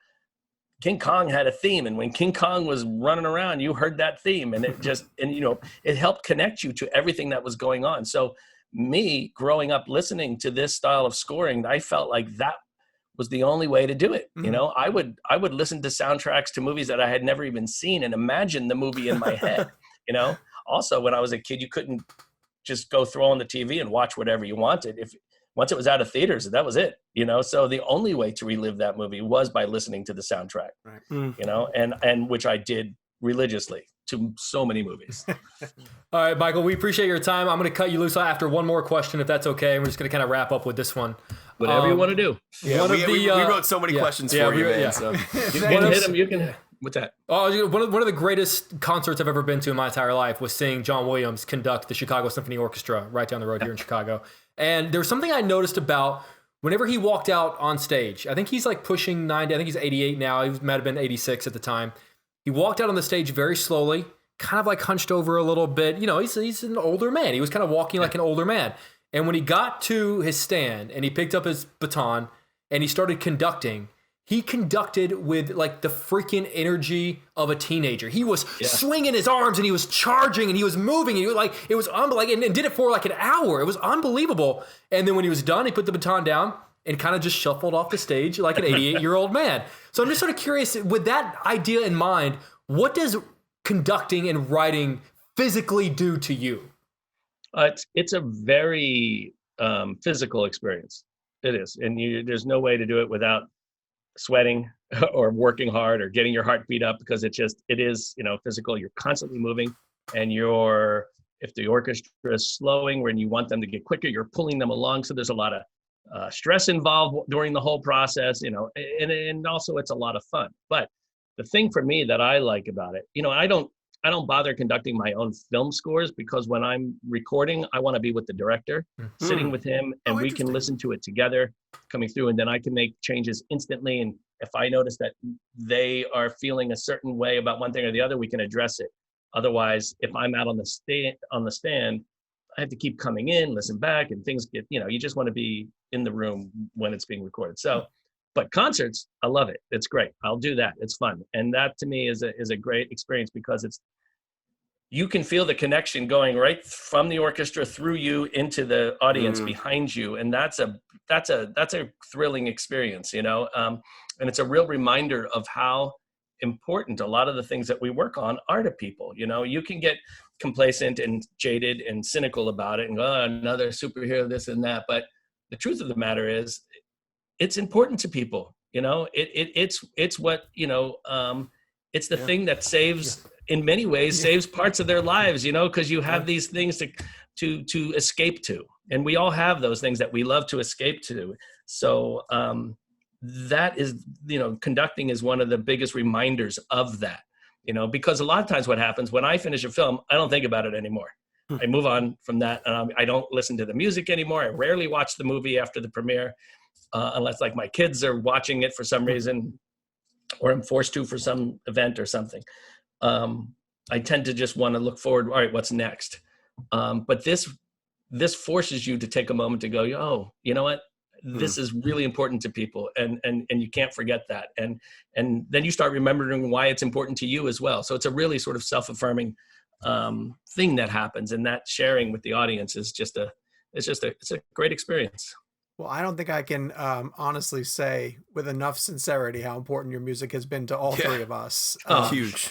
King Kong had a theme, and when King Kong was running around, you heard that theme, and it just, it helped connect you to everything that was going on. So me growing up listening to this style of scoring, I felt like that was the only way to do it. Mm-hmm. I would listen to soundtracks to movies that I had never even seen and imagine the movie in my head. Also when I was a kid, you couldn't just go throw on the TV and watch whatever you wanted. Once it was out of theaters, that was it, So the only way to relive that movie was by listening to the soundtrack, right. And which I did religiously to so many movies. All right, Michael, we appreciate your time. I'm going to cut you loose after one more question, if that's okay. We're just going to kind of wrap up with this one. Whatever you want to do. Yeah, we wrote so many questions for you, man. Yeah. So. You can hit them. You can. What's that? Oh, one of the greatest concerts I've ever been to in my entire life was seeing John Williams conduct the Chicago Symphony Orchestra right down the road here in Chicago. And there was something I noticed about whenever he walked out on stage. I think he's like pushing 90. I think he's 88 now. He might have been 86 at the time. He walked out on the stage very slowly, kind of like hunched over a little bit. He's an older man. He was kind of walking like an older man. And when he got to his stand and he picked up his baton and he started conducting, he conducted with like the freaking energy of a teenager. He was swinging his arms and he was charging and he was moving and it was unbelievable, and did it for like an hour. It was unbelievable. And then when he was done, he put the baton down and kind of just shuffled off the stage like an 88-year-old man. So I'm just sort of curious, with that idea in mind, what does conducting and writing physically do to you? It's a very physical experience. It is, and there's no way to do it without sweating or working hard or getting your heart beat up, because it is physical. You're constantly moving, and if the orchestra is slowing when you want them to get quicker, you're pulling them along. So there's a lot of stress involved during the whole process, and also it's a lot of fun. But the thing for me that I like about it, I don't bother conducting my own film scores, because when I'm recording, I want to be with the director, sitting with him, and we can listen to it together coming through, and then I can make changes instantly If I notice that they are feeling a certain way about one thing or the other, we can address it. Otherwise, if I'm out on the stand, I have to keep coming in, listen back, and things get, you just want to be in the room when it's being recorded. So, but concerts, I love it. It's great. I'll do that. It's fun. And that to me is a great experience because you can feel the connection going right from the orchestra through you into the audience behind you. And that's a thrilling experience, and it's a real reminder of how important a lot of the things that we work on are to people. You can get complacent and jaded and cynical about it and go, oh, another superhero, this and that. But the truth of the matter is it's important to people. It's what, it's the thing that saves, in many ways, saves parts of their lives, because you have these things to escape to. And we all have those things that we love to escape to. So that is, conducting is one of the biggest reminders of that, because a lot of times what happens when I finish a film, I don't think about it anymore. I move on from that. I don't listen to the music anymore. I rarely watch the movie after the premiere, unless like my kids are watching it for some reason, or I'm forced to for some event or something. I tend to just want to look forward. All right, what's next? But this forces you to take a moment to go, oh, you know what? This is really important to people, and you can't forget that. And then you start remembering why it's important to you as well. So it's a really sort of self-affirming thing that happens, and that sharing with the audience is it's a great experience. Well, I don't think I can honestly say with enough sincerity how important your music has been to all three of us. Huge.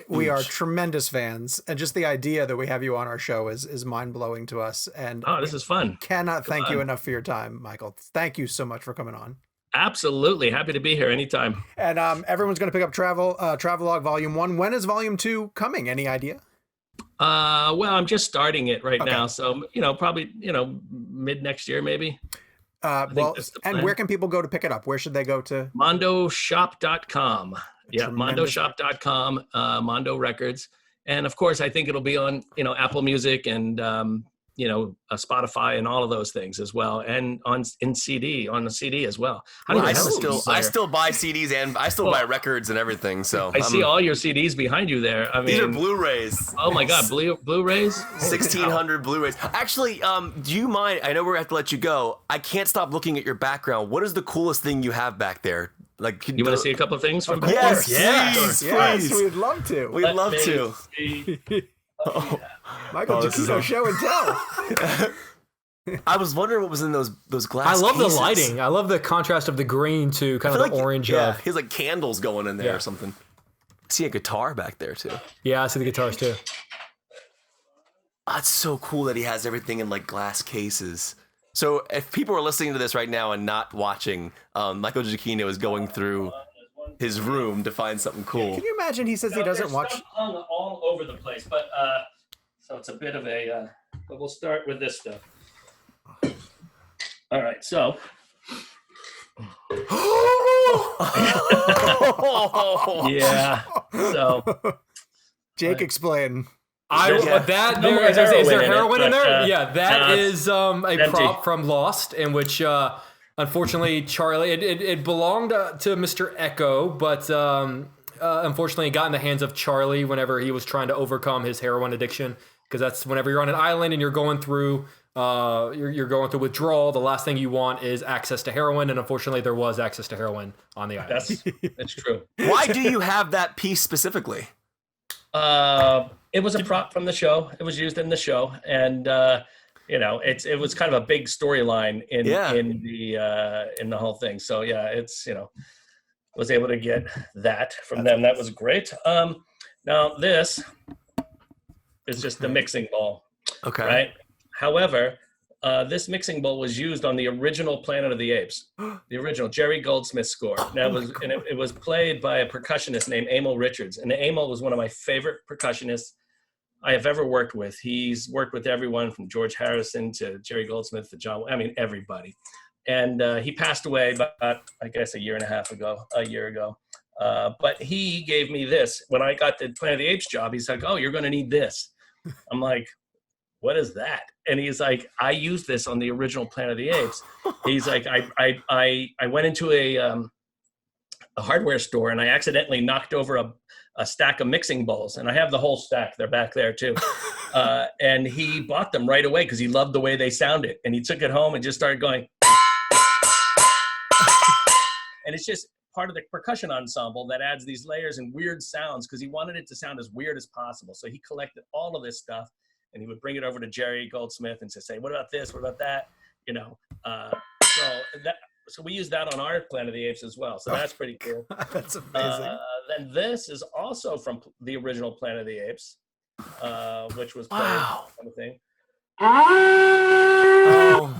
We are tremendous fans, and just the idea that we have you on our show is mind-blowing to us. And this is fun. Cannot thank you enough for your time, Michael. Thank you so much for coming on. Absolutely. Happy to be here anytime. And everyone's going to pick up Travelogue Volume 1. When is Volume 2 coming? Any idea? Well, I'm just starting it right now. So, probably, mid next year, maybe. And where can people go to pick it up? Where should they go to? MondoShop.com. Yeah, MondoShop.com, Mondo Records. And of course, I think it'll be on, Apple Music and, Spotify and all of those things as well. And on the CD as well. I still buy CDs and I still buy records and everything. So I see all your CDs behind you there. I mean, these are Blu-rays. Oh my God, Blu-rays? 1,600 Blu-rays. Actually, do you mind? I know we're going to have to let you go. I can't stop looking at your background. What is the coolest thing you have back there? Like, you want to see a couple of things from back there? Yes, we'd love to. We'd love to. Michael Giacchino show and tell. I was wondering what was in those glass I love cases. the lighting. I love the contrast of the green to kind of the orange. He has like candles going in there or something. I see a guitar back there too. Yeah, I see the guitars too. It's so cool that he has everything in like glass cases. So if people are listening to this right now and not watching, Michael Giacchino is going through his room to find something cool. Can you imagine? He says he doesn't watch. Hung all over the place, but so it's a bit of a. But we'll start with this stuff. All right, so. Yeah. So. Jake, explain. Is there heroin in there? Yeah, that is a prop from Lost, in which unfortunately Charlie it belonged to Mr. Echo, but unfortunately it got in the hands of Charlie whenever he was trying to overcome his heroin addiction. Because that's whenever you're on an island and you're going through withdrawal, the last thing you want is access to heroin, and unfortunately there was access to heroin on the island. That's true. Why do you have that piece specifically? It was a prop from the show. It was used in the show, and it was kind of a big storyline in the whole thing. So yeah, it's was able to get that from them. That was great. Now this is just the mixing bowl. Okay. Right. However, this mixing bowl was used on the original Planet of the Apes, the original Jerry Goldsmith score. Now it was played by a percussionist named Emil Richards, and Emil was one of my favorite percussionists I have ever worked with. He's worked with everyone from George Harrison to Jerry Goldsmith to everybody. And he passed away about, I guess, a year ago. But he gave me this. When I got the Planet of the Apes job, he's like, oh, you're going to need this. I'm like, what is that? And he's like, I used this on the original Planet of the Apes. He's like, I went into a hardware store, and I accidentally knocked over a stack of mixing bowls, and I have the whole stack. They're back there too. And he bought them right away because he loved the way they sounded. And he took it home and just started going. And it's just part of the percussion ensemble that adds these layers and weird sounds because he wanted it to sound as weird as possible. So he collected all of this stuff, and he would bring it over to Jerry Goldsmith and say, what about this? What about that? You know, so we use that on our Planet of the Apes as well. So that's pretty cool. That's amazing. Then this is also from the original Planet of the Apes, which was played kind of thing. Oh.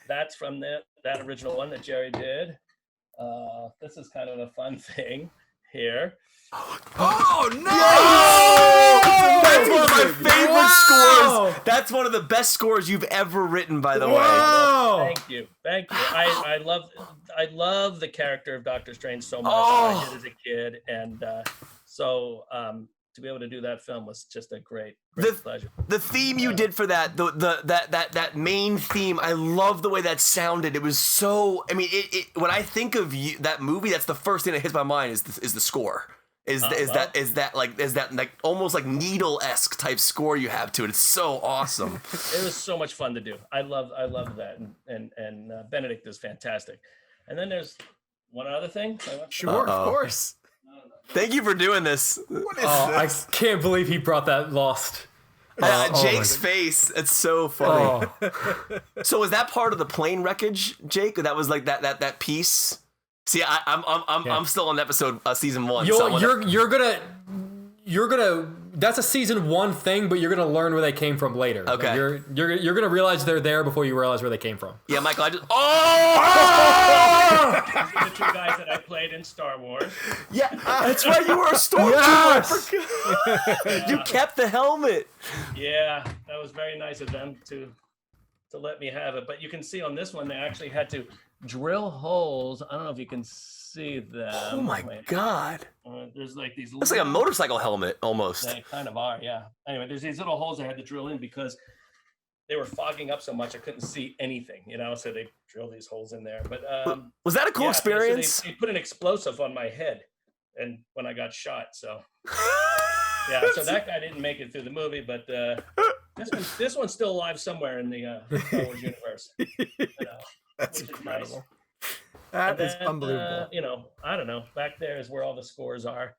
That's from that original one that Jerry did. This is kind of a fun thing here. Oh no! That's one of my favorite scores. That's one of the best scores you've ever written, by the way. Thank you. I love the character of Doctor Strange so much. I did as a kid, and so to be able to do that film was just a great pleasure. The theme you did for that, that main theme, I love the way that sounded. It was so. I mean, when I think of that movie, that's the first thing that hits my mind is the score. Is that like almost like Needle-esque type score you have to it? It's so awesome. It was so much fun to do. I love that, and Benedict is fantastic. And then there's one other thing. Sure, of course. Thank you for doing this. What is this? I can't believe he brought that Lost. Jake's face. It's so funny. So was that part of the plane wreckage, Jake? That was like that piece. See, I'm still on episode season 1. You're gonna. That's a season 1 thing, but you're gonna learn where they came from later. Okay. Like you're gonna realize they're there before you realize where they came from. Yeah, Michael. These are the 2 guys that I played in Star Wars. Yeah, that's right. You were a stormtrooper. Yes. You kept the helmet. Yeah, that was very nice of them to let me have it. But you can see on this one, they actually had to drill holes. I don't know if you can see them. Oh my God. There's like these. It's like a motorcycle helmet almost. They kind of are, yeah. Anyway, there's these little holes I had to drill in because they were fogging up so much I couldn't see anything, you know. So they drilled these holes in there. But was that a cool experience? So they put an explosive on my head, and when I got shot, so yeah. So that guy didn't make it through the movie, but this one's still alive somewhere in the Star Wars universe. You know, that's incredible. Nice. That is unbelievable. You know, I don't know. Back there is where all the scores are.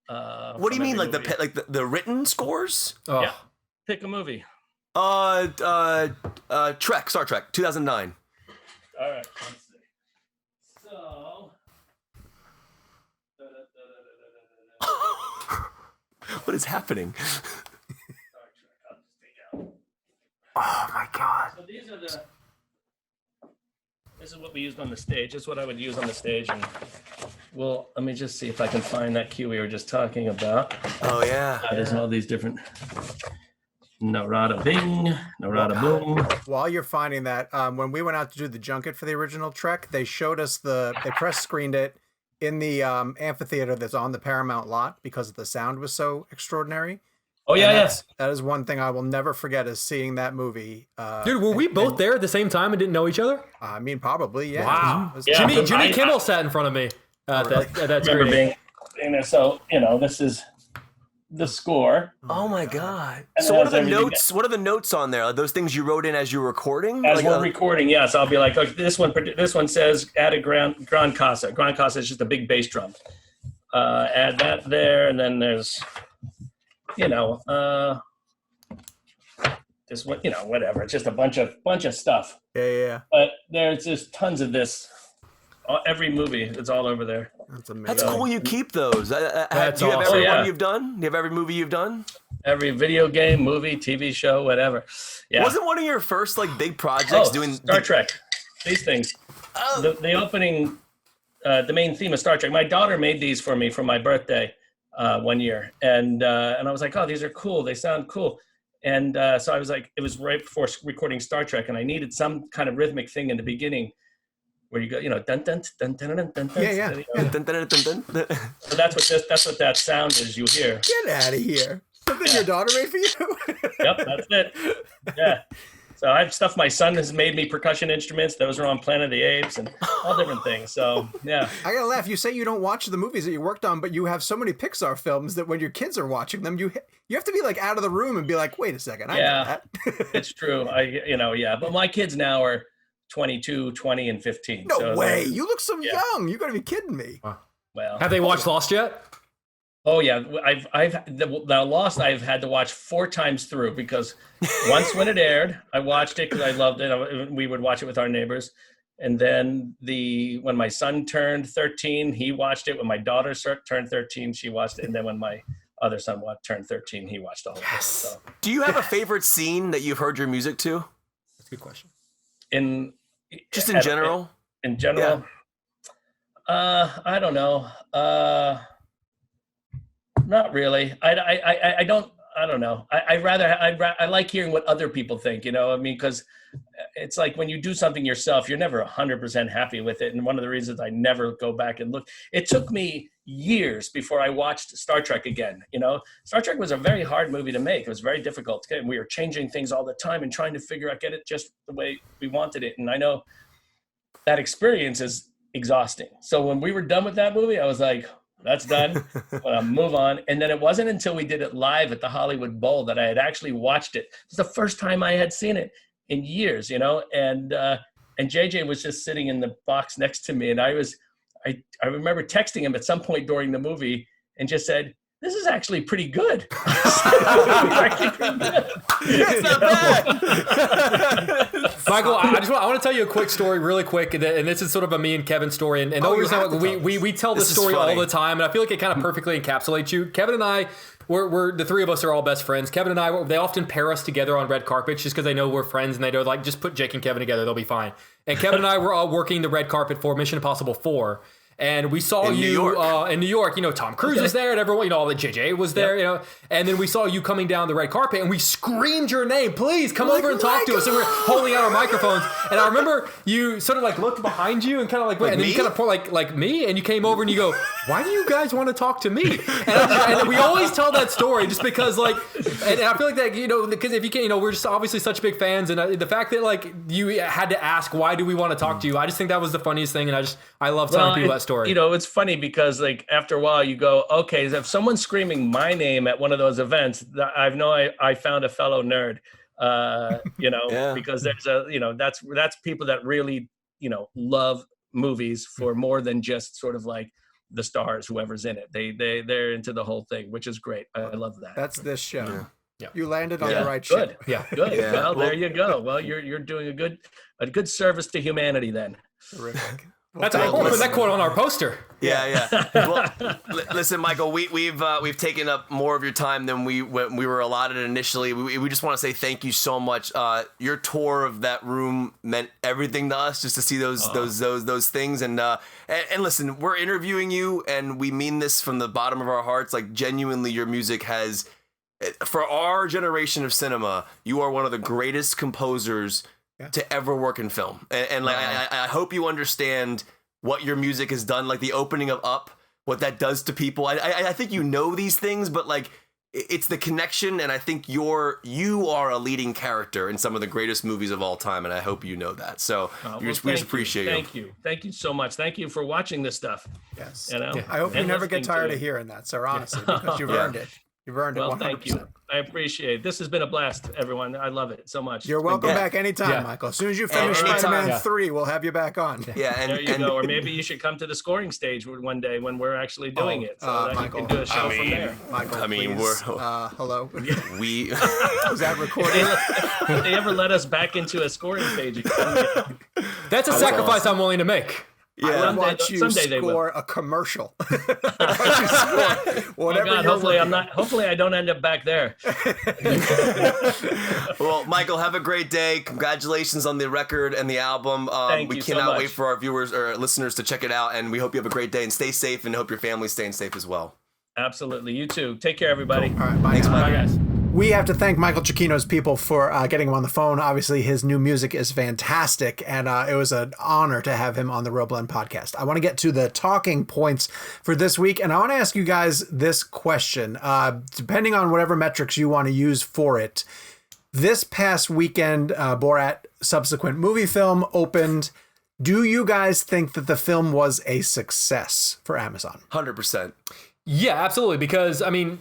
What do you mean, like the written scores? Oh. Yeah. Pick a movie. Trek, Star Trek, 2009. All right. Let's see. So. What is happening? Star Trek. I'll just take out. Oh my God. So these are the. This is what we used on the stage. This is what I would use on the stage. And well, let me just see if I can find that cue we were just talking about. Oh yeah. There's all these different. Narada bing, Narada boom. While you're finding that, when we went out to do the junket for the original Trek, they showed us they press screened it in the amphitheater that's on the Paramount lot because the sound was so extraordinary. Oh yeah, yes. That is one thing I will never forget is seeing that movie. Dude, were we both there at the same time and didn't know each other? I mean, probably, yeah. Wow. Yeah, Jimmy Kimmel sat in front of me at that screening. Being there. So, you know, this is the score. Oh my God. So what are the notes? What are the notes on there? Are those things you wrote in as you were recording? As we're recording, yes. I'll be like, okay, this one says add a Grand Casa. Grand Casa is just a big bass drum. Add that there, and then there's, you know, this one, you know, whatever. It's just a bunch of stuff. Yeah. But there's just tons of this. Every movie, it's all over there. That's amazing. That's cool. You keep those. Do you have every one you've done? Do you have every movie you've done? Every video game, movie, TV show, whatever. Yeah. Wasn't one of your first like big projects doing Star Trek? These things. The opening, the main theme of Star Trek. My daughter made these for me for my birthday one year, and I was like, oh, these are cool. They sound cool. And so I was like, it was right before recording Star Trek, and I needed some kind of rhythmic thing in the beginning. Where you go, you know, dun dun dun dun dun dun dun. Yeah. Dun, dun, dun, dun, dun. So that's what that sound is. You hear. Get out of here! Something your daughter made for you? Yep, that's it. Yeah. So I have stuff. My son has made me percussion instruments. Those are on Planet of the Apes and all different things. So yeah. I gotta laugh. You say you don't watch the movies that you worked on, but you have so many Pixar films that when your kids are watching them, you have to be like out of the room and be like, wait a second. I know that. It's true. But my kids now are 22, 20, and 15. No way. You look so young. You gotta be kidding me. Wow. Well, have they watched Lost yet? Oh yeah, the Lost I've had to watch 4 times through, because once when it aired, I watched it because I loved it. We would watch it with our neighbors, and then when my son turned 13, he watched it. When my daughter turned 13, she watched it, and then when my other son turned 13, he watched all of it. So. Do you have a favorite scene that you've heard your music to? That's a good question. In general? In general, I don't know. Not really. I don't know. I like hearing what other people think, because it's like when you do something yourself, you're never 100% happy with it. And one of the reasons I never go back and look, it took me years before I watched Star Trek again. Star Trek was a very hard movie to make. It was very difficult. And we were changing things all the time and trying to get it just the way we wanted it. And I know that experience is exhausting. So when we were done with that movie, I was like, that's done. I'll move on. And then it wasn't until we did it live at the Hollywood Bowl that I had actually watched it. It was the first time I had seen it in years, and JJ was just sitting in the box next to me. And I remember texting him at some point during the movie and just said, this is actually pretty good. It's not bad. Michael, I want to tell you a quick story really quick, and this is sort of a me and Kevin story. And we tell this story all the time, and I feel like it kind of perfectly encapsulates you. Kevin and I, we're the three of us are all best friends. Kevin and I, they often pair us together on red carpets just because they know we're friends, and they know, like, just put Jake and Kevin together, they'll be fine. And Kevin and I were all working the red carpet for Mission Impossible 4. And we saw you in New York. Tom Cruise was there, and everyone, all the JJ was there, And then we saw you coming down the red carpet, and we screamed your name. Please come over and talk to us. And we're holding out our microphones. And I remember you sort of like looked behind you and kind of like went, and then you kind of pour like me, and you came over and you go, "Why do you guys want to talk to me?" And we always tell that story just because, like, and I feel like that, because if you can't, we're just obviously such big fans, and the fact that, like, you had to ask, why do we want to talk to you? I just think that was the funniest thing, and I love telling people that story. It's funny because, like, after a while you go, okay, if someone's screaming my name at one of those events, I found a fellow nerd, because there's that's people that really, love movies for more than just sort of like the stars, whoever's in it. They're into the whole thing, which is great. I love that. That's this show. Yeah. Yeah. You landed on the right ship. Yeah. Good. Yeah. Well, there you go. Well, you're doing a good service to humanity then. Terrific. That's we'll put that quote on our poster. Yeah. Well, listen, Michael, we've taken up more of your time than we were allotted initially. We just want to say thank you so much. Your tour of that room meant everything to us, just to see those things. And listen, we're interviewing you, and we mean this from the bottom of our hearts. Like, genuinely, your music has, for our generation of cinema, you are one of the greatest composers to ever work in film. And like, I hope you understand what your music has done, like the opening of Up, what that does to people. I think these things, but like, it's the connection, and I think you are a leading character in some of the greatest movies of all time, and I hope you know that. So we just appreciate you. Thank you so much. Thank you for watching this stuff. Yes. I hope you never get tired of hearing that, sir, honestly, because you've earned it. You've earned it 100%. Thank you. I appreciate it. This has been a blast, everyone. I love it so much. You're welcome back anytime, Michael. As soon as you finish Spider-Man 3, we'll have you back on. Yeah, there you go. Or maybe you should come to the scoring stage one day when we're actually doing it, so that Michael, you can do a show from there. Michael, hello. We is that recording? If they ever let us back into a scoring stage again, that's a sacrifice I'm willing to make. Yeah, I want you to score a commercial. Whatever. Hopefully, I don't end up back there. Well, Michael, have a great day. Congratulations on the record and the album. We cannot wait for our viewers or listeners to check it out, and we hope you have a great day and stay safe, and hope your family's staying safe as well. Absolutely. You too. Take care, everybody. All right. Bye. Thanks, Bye, guys. We have to thank Michael Giacchino's people for getting him on the phone. Obviously, his new music is fantastic, and it was an honor to have him on the ReelBlend podcast. I want to get to the talking points for this week, and I want to ask you guys this question. Depending on whatever metrics you want to use for it, This past weekend, Borat subsequent Moviefilm opened. Do you guys think that the film was a success for Amazon? 100%. Yeah, absolutely. Because, I mean,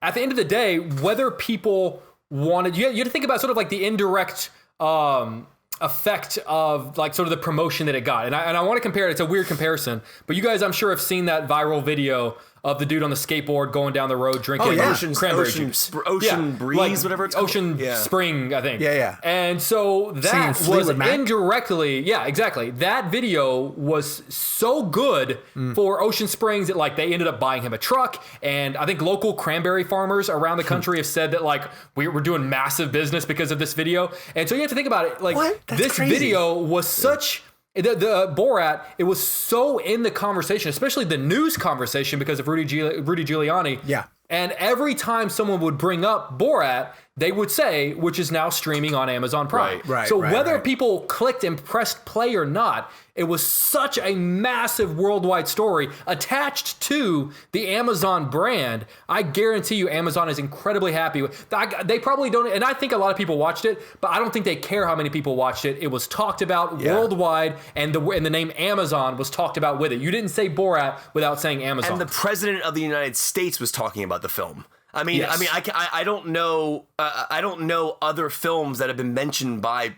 at the end of the day, whether people wanted... You had to think about sort of like the indirect effect of like sort of the promotion that it got. And I want to compare it. It's a weird comparison. But you guys, I'm sure, have seen that viral video of the dude on the skateboard going down the road drinking cranberry juice. Ocean Breeze, like whatever it's called. Ocean Spring, I think. Yeah. And so that was indirectly, exactly. That video was so good for Ocean Springs that like they ended up buying him a truck. And I think local cranberry farmers around the country have said that like we're doing massive business because of this video. And so you have to think about it. Like this video was such... The Borat, it was so in the conversation, especially the news conversation because of Rudy Giuliani. Yeah. And every time someone would bring up Borat, they would say, which is now streaming on Amazon Prime. So whether people clicked and pressed play or not, it was such a massive worldwide story attached to the Amazon brand. I guarantee you Amazon is incredibly happy with they probably don't, and I think a lot of people watched it, but I don't think they care how many people watched it. It was talked about worldwide, and the name Amazon was talked about with it. You didn't say Borat without saying Amazon. And the president of the United States was talking about the film. I don't know. I don't know other films that have been mentioned by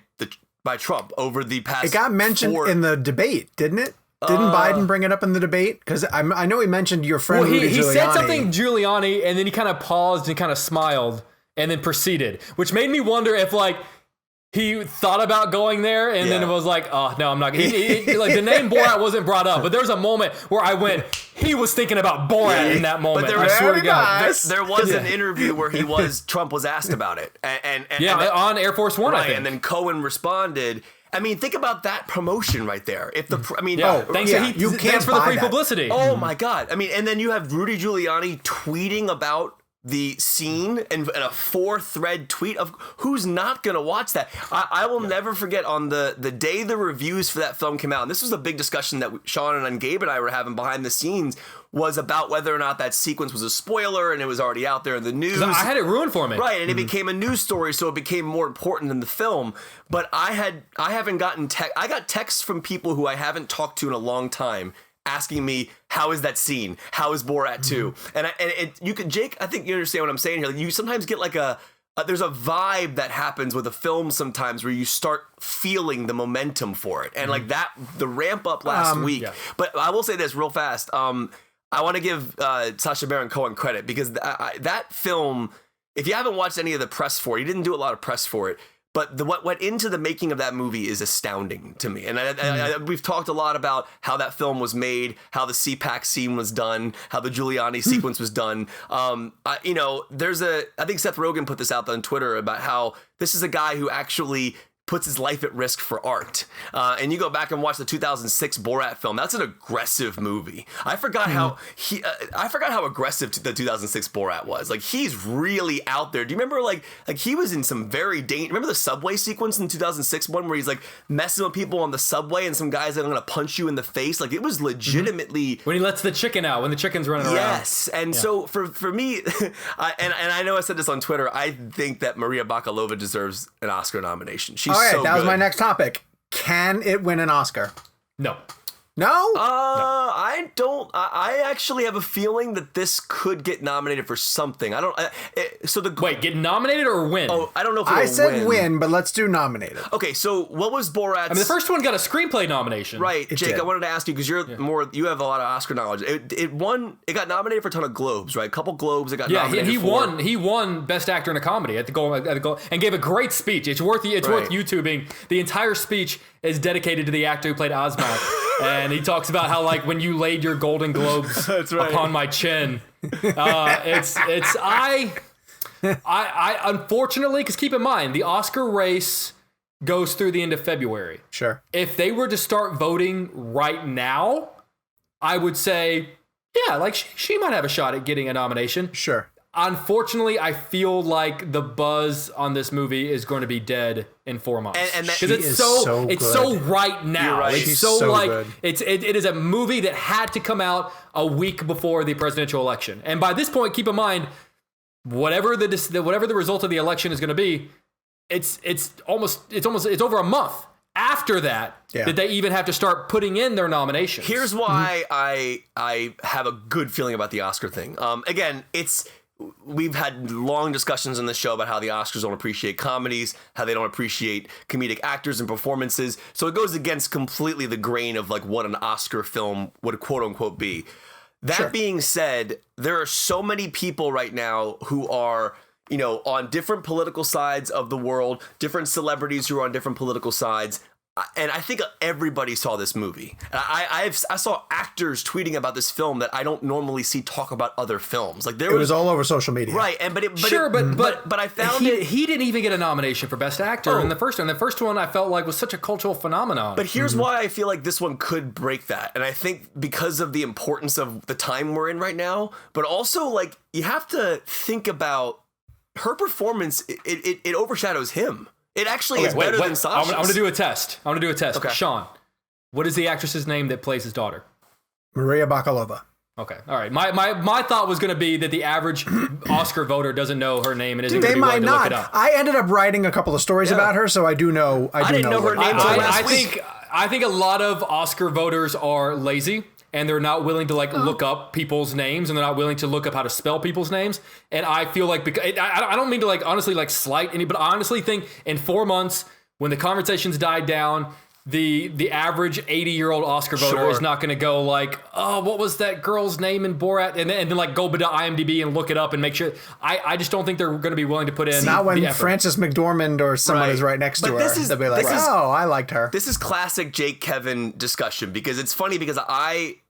Trump over the past. It got mentioned in the debate, didn't it? Didn't Biden bring it up in the debate? Because I know he mentioned your friend Rudy Giuliani. He said something Giuliani, and then he kind of paused and kind of smiled, and then proceeded, which made me wonder if like he thought about going there, and then it was like, oh no, I'm not. Like the name Borat wasn't brought up, but there was a moment where I went, he was thinking about Borat in that moment. But I swear to God, there was an interview where Trump was asked about it, and on Air Force One, I think. And then Cohen responded. I mean, think about that promotion right there. If thanks for the free publicity. Oh my God! I mean, and then you have Rudy Giuliani tweeting about the scene and a 4-thread tweet of who's not going to watch that. I will never forget on the day the reviews for that film came out, and this was a big discussion that Sean and Gabe and I were having behind the scenes, was about whether or not that sequence was a spoiler, and it was already out there in the news. I had it ruined for me. Right, and it became a news story, so it became more important than the film. But I haven't gotten I got texts from people who I haven't talked to in a long time asking me, how is that scene? How is Borat 2? And you could, Jake, I think you understand what I'm saying here. You sometimes get like there's a vibe that happens with a film sometimes where you start feeling the momentum for it. And like that, the ramp up last week. Yeah. But I will say this real fast. I want to give Sacha Baron Cohen credit because that film, if you haven't watched any of the press for it, he didn't do a lot of press for it. But what went into the making of that movie is astounding to me. And we've talked a lot about how that film was made, how the CPAC scene was done, how the Giuliani sequence was done. I think Seth Rogen put this out on Twitter about how this is a guy who actually puts his life at risk for art. And you go back and watch the 2006 Borat film. That's an aggressive movie. I forgot how aggressive the 2006 Borat was. Like, he's really out there. Do you remember like he was in some very remember the subway sequence in the 2006 one where he's like messing with people on the subway and some guys that are going to punch you in the face? Like, it was legitimately when he lets the chicken out, when the chicken's running around. Yes. And so for me, I know I said this on Twitter, I think that Maria Bakalova deserves an Oscar nomination. She's all right, so that was good. my next topic. Can it win an Oscar? No. No? I don't. I actually have a feeling that this could get nominated for something. I don't. Wait, get nominated or win? Oh, I don't know if I said win, but let's do nominated. Okay, so what was Borat's? I mean, the first one got a screenplay nomination. Right, Jake. I wanted to ask you because you have a lot of Oscar knowledge. It won. It got nominated for a ton of Globes, right? A couple Globes. It got nominated. Yeah, he won Best Actor in a Comedy at the goal, and gave a great speech. It's worth YouTubing. The entire speech is dedicated to the actor who played Ozma. And he talks about how, like, when you laid your Golden Globes upon my chin, I unfortunately, because keep in mind, the Oscar race goes through the end of February. Sure. If they were to start voting right now, I would say, yeah, like she might have a shot at getting a nomination. Sure. Unfortunately, I feel like the buzz on this movie is going to be dead in 4 months. Because it's so right now. Right. It's She's so like good. it is a movie that had to come out a week before the presidential election. And by this point, keep in mind, whatever the result of the election is going to be, it's over a month after that that they even have to start putting in their nominations. Here's why I have a good feeling about the Oscar thing. Again, we've had long discussions on this show about how the Oscars don't appreciate comedies, how they don't appreciate comedic actors and performances. So it goes against completely the grain of like what an Oscar film would quote unquote be. That being said, there are so many people right now who are, on different political sides of the world, different celebrities who are on different political sides. And I think everybody saw this movie. I saw actors tweeting about this film that I don't normally see talk about other films. Like it was all over social media, right? And but I found he didn't even get a nomination for Best Actor in the first one. The first one I felt like was such a cultural phenomenon. But here's why I feel like this one could break that, and I think because of the importance of the time we're in right now, but also like you have to think about her performance. It overshadows him. It actually is better than Sasha's. I'm going to do a test. Okay. Sean, what is the actress's name that plays his daughter? Maria Bakalova. Okay. All right. My thought was going to be that the average Oscar voter doesn't know her name and isn't going to be willing to look it up. I ended up writing a couple of stories about her, so I do know. I didn't know her name until last week. I think a lot of Oscar voters are lazy. And they're not willing to look up people's names, and they're not willing to look up how to spell people's names. And I feel like I don't mean to honestly slight any, but I honestly think in 4 months when the conversations died down, the average 80-year-old Oscar voter is not going to go what was that girl's name in Borat, and then go to IMDb and look it up and make sure. I just don't think they're going to be willing to put in. It's not when Frances McDormand or someone is right next to her. They'll be like, I liked her. This is classic Jake Kevin discussion because it's funny because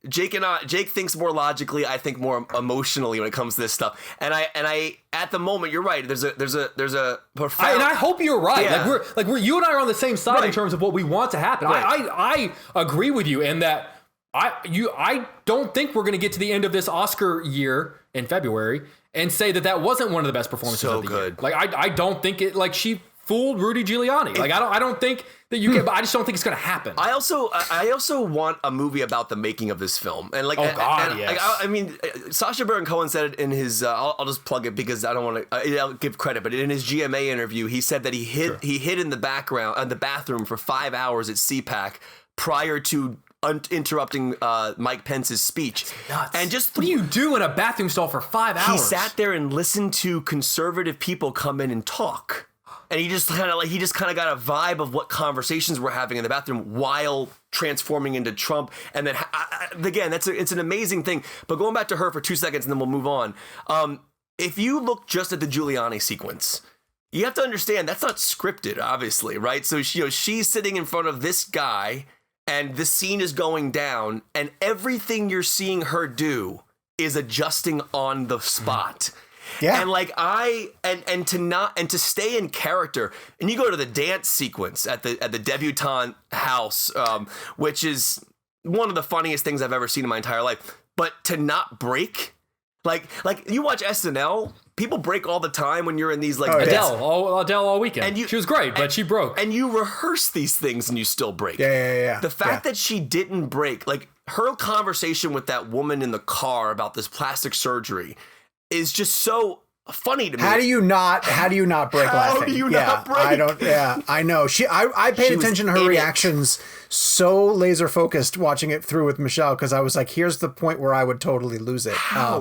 Jake thinks more logically. I think more emotionally when it comes to this stuff. And I at the moment you're right. There's a profound. And I hope you're right. Yeah. We're you and I are on the same side in terms of what we want to happen. Right. I agree with you in that I don't think we're going to get to the end of this Oscar year in February and say that wasn't one of the best performances of the year. I don't think it she fooled Rudy Giuliani. I don't think that you can. I just don't think it's going to happen. I also want a movie about the making of this film. And yes. I mean, Sacha Baron Cohen said it in his. I'll just plug it because I don't want to. I'll give credit, but in his GMA interview, he said that he hid in the bathroom for 5 hours at CPAC prior to interrupting Mike Pence's speech. Nuts. And just what do you do in a bathroom stall for 5 hours? He sat there and listened to conservative people come in and talk. And he just kind of got a vibe of what conversations we're having in the bathroom while transforming into Trump. And then again, it's an amazing thing. But going back to her for 2 seconds, and then we'll move on. If you look just at the Giuliani sequence, you have to understand that's not scripted, obviously, right? So she's sitting in front of this guy, and the scene is going down, and everything you're seeing her do is adjusting on the spot. Yeah. And to stay in character, and you go to the dance sequence at the debutante house, which is one of the funniest things I've ever seen in my entire life. But to not break, like you watch SNL, people break all the time when you're in these Adele all weekend. And she was great, but she broke. And you rehearse these things and you still break. Yeah. The fact that she didn't break, her conversation with that woman in the car about this plastic surgery is just so funny to me. How do you not break laughing? How do you not break? I know. I paid attention to her reactions so laser focused watching it through with Michelle because I was like, here's the point where I would totally lose it.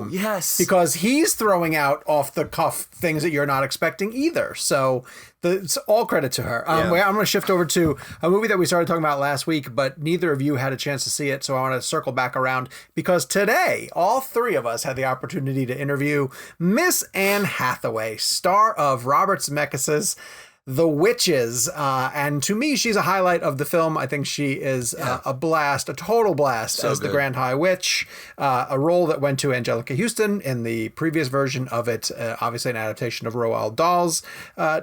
Yes. Because he's throwing out off the cuff things that you're not expecting either. So it's all credit to her. I'm going to shift over to a movie that we started talking about last week, but neither of you had a chance to see it. So I want to circle back around because today, all three of us had the opportunity to interview Miss Anne Hathaway, star of Robert Zemeckis' The Witches. And to me, she's a highlight of the film. I think she is a total blast as the Grand High Witch, a role that went to Angelica Houston in the previous version of it, obviously an adaptation of Roald Dahl's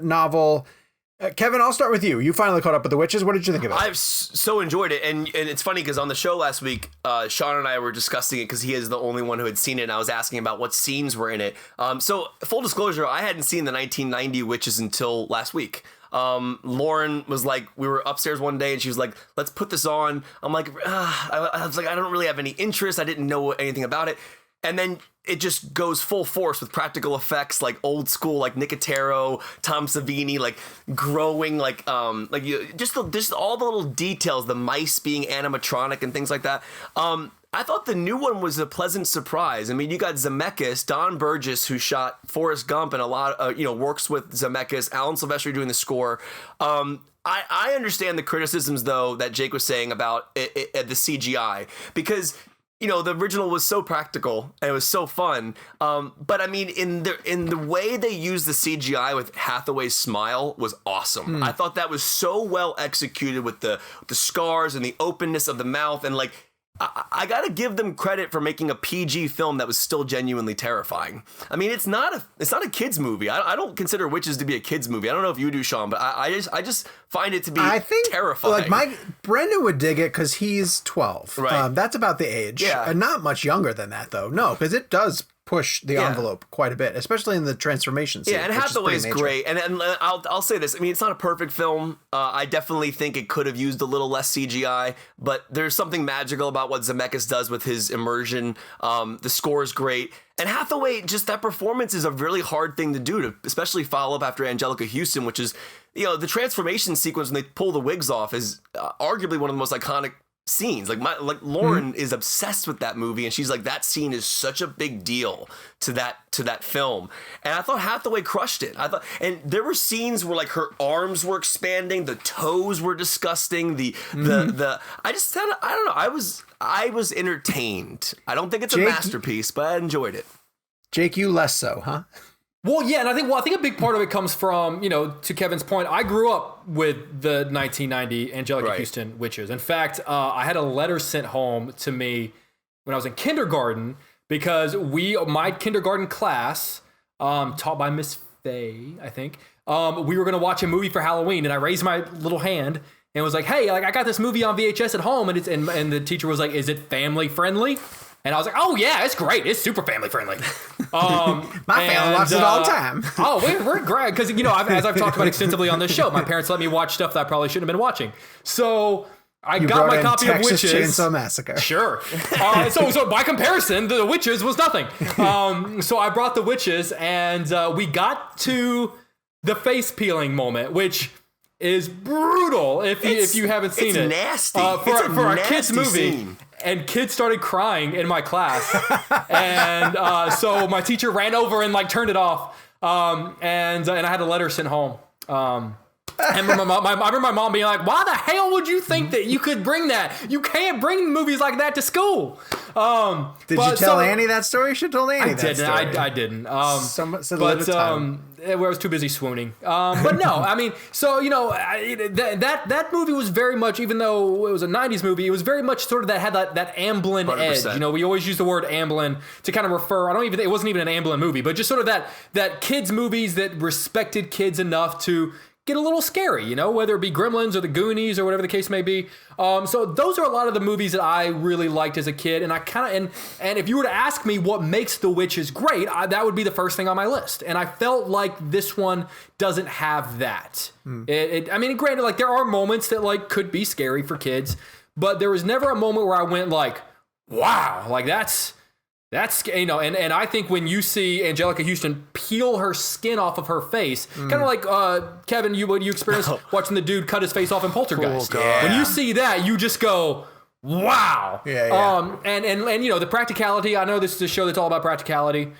novel. Kevin, I'll start with you. You finally caught up with The Witches. What did you think of it? I've so enjoyed it. And it's funny because on the show last week, Sean and I were discussing it because he is the only one who had seen it. And I was asking about what scenes were in it. So full disclosure, I hadn't seen the 1990 Witches until last week. Lauren was like, we were upstairs one day and she was like, let's put this on. I'm like, I was like, I don't really have any interest. I didn't know anything about it. And then it just goes full force with practical effects, like old school, like Nicotero, Tom Savini, like growing, just all the little details, the mice being animatronic and things like that. I thought the new one was a pleasant surprise. I mean, you got Zemeckis, Don Burgess, who shot Forrest Gump and a lot, works with Zemeckis, Alan Silvestri doing the score. I understand the criticisms, though, that Jake was saying about the CGI, because the original was so practical and it was so fun. But I mean, in the way they used the CGI with Hathaway's smile was awesome. I thought that was so well executed with the scars and the openness of the mouth, and like, I gotta give them credit for making a PG film that was still genuinely terrifying. I mean, it's not a kids movie. I don't consider Witches to be a kids movie. I don't know if you do, Sean, but I just find it to be terrifying. Like Brendan would dig it because he's 12. Right. That's about the age. Yeah. Not much younger than that, though. No, because it does push the envelope quite a bit, especially in the transformation scene. Yeah, and Hathaway's great. And I'll say this. I mean, it's not a perfect film. I definitely think it could have used a little less CGI, but there's something magical about what Zemeckis does with his immersion. The score is great. And Hathaway, just that performance is a really hard thing to do, to especially follow up after Angelica Houston, which is, the transformation sequence when they pull the wigs off is arguably one of the most iconic scenes. Like Lauren is obsessed with that movie, and she's like, that scene is such a big deal to that film. And I thought Hathaway crushed it. And there were scenes where like her arms were expanding, the toes were disgusting, I don't know, I was entertained. I don't think it's a masterpiece, but I enjoyed it. Jake, you less so, huh? Well, yeah, and I think a big part of it comes from, to Kevin's point, I grew up with the 1990 Angelica Houston Witches. In fact, I had a letter sent home to me when I was in kindergarten, because my kindergarten class, taught by Miss Faye, I think, we were going to watch a movie for Halloween, and I raised my little hand and was like, hey, I got this movie on VHS at home, and the teacher was like, is it family friendly? And I was like, oh, yeah, it's great. It's super family friendly. My family watches it all the time. We're great. Because, as I've talked about extensively on this show, my parents let me watch stuff that I probably shouldn't have been watching. So I got my copy of Witches. Chainsaw Massacre. Sure. So by comparison, the Witches was nothing. So I brought the Witches, and we got to the face peeling moment, which is brutal if you haven't seen it. It's nasty. For a kids movie. Scene. And kids started crying in my class. And so my teacher ran over and turned it off. And I had a letter sent home. I remember my mom being like, why the hell would you think that you could bring that? You can't bring movies like that to school. Did you tell Annie that story? You should have told Annie that story. I didn't. I was too busy swooning. But no, I mean, so, that movie was very much, even though it was a 90s movie, it was very much sort of had that Amblin 100%. Edge. We always use the word Amblin to kind of refer, it wasn't even an Amblin movie, but just sort of that kids movies that respected kids enough to get a little scary, whether it be Gremlins or the Goonies or whatever the case may be. So those are a lot of the movies that I really liked as a kid. And I and if you were to ask me what makes The Witches great, that would be the first thing on my list. And I felt like this one doesn't have that. Granted, there are moments that could be scary for kids, but there was never a moment where I went wow, that's, and I think when you see Angelica Houston peel her skin off of her face, kind of like, Kevin, what you experienced watching the dude cut his face off in Poltergeist. Cool, yeah. When you see that, you just go, wow. Yeah. And the practicality, I know this is a show that's all about practicality.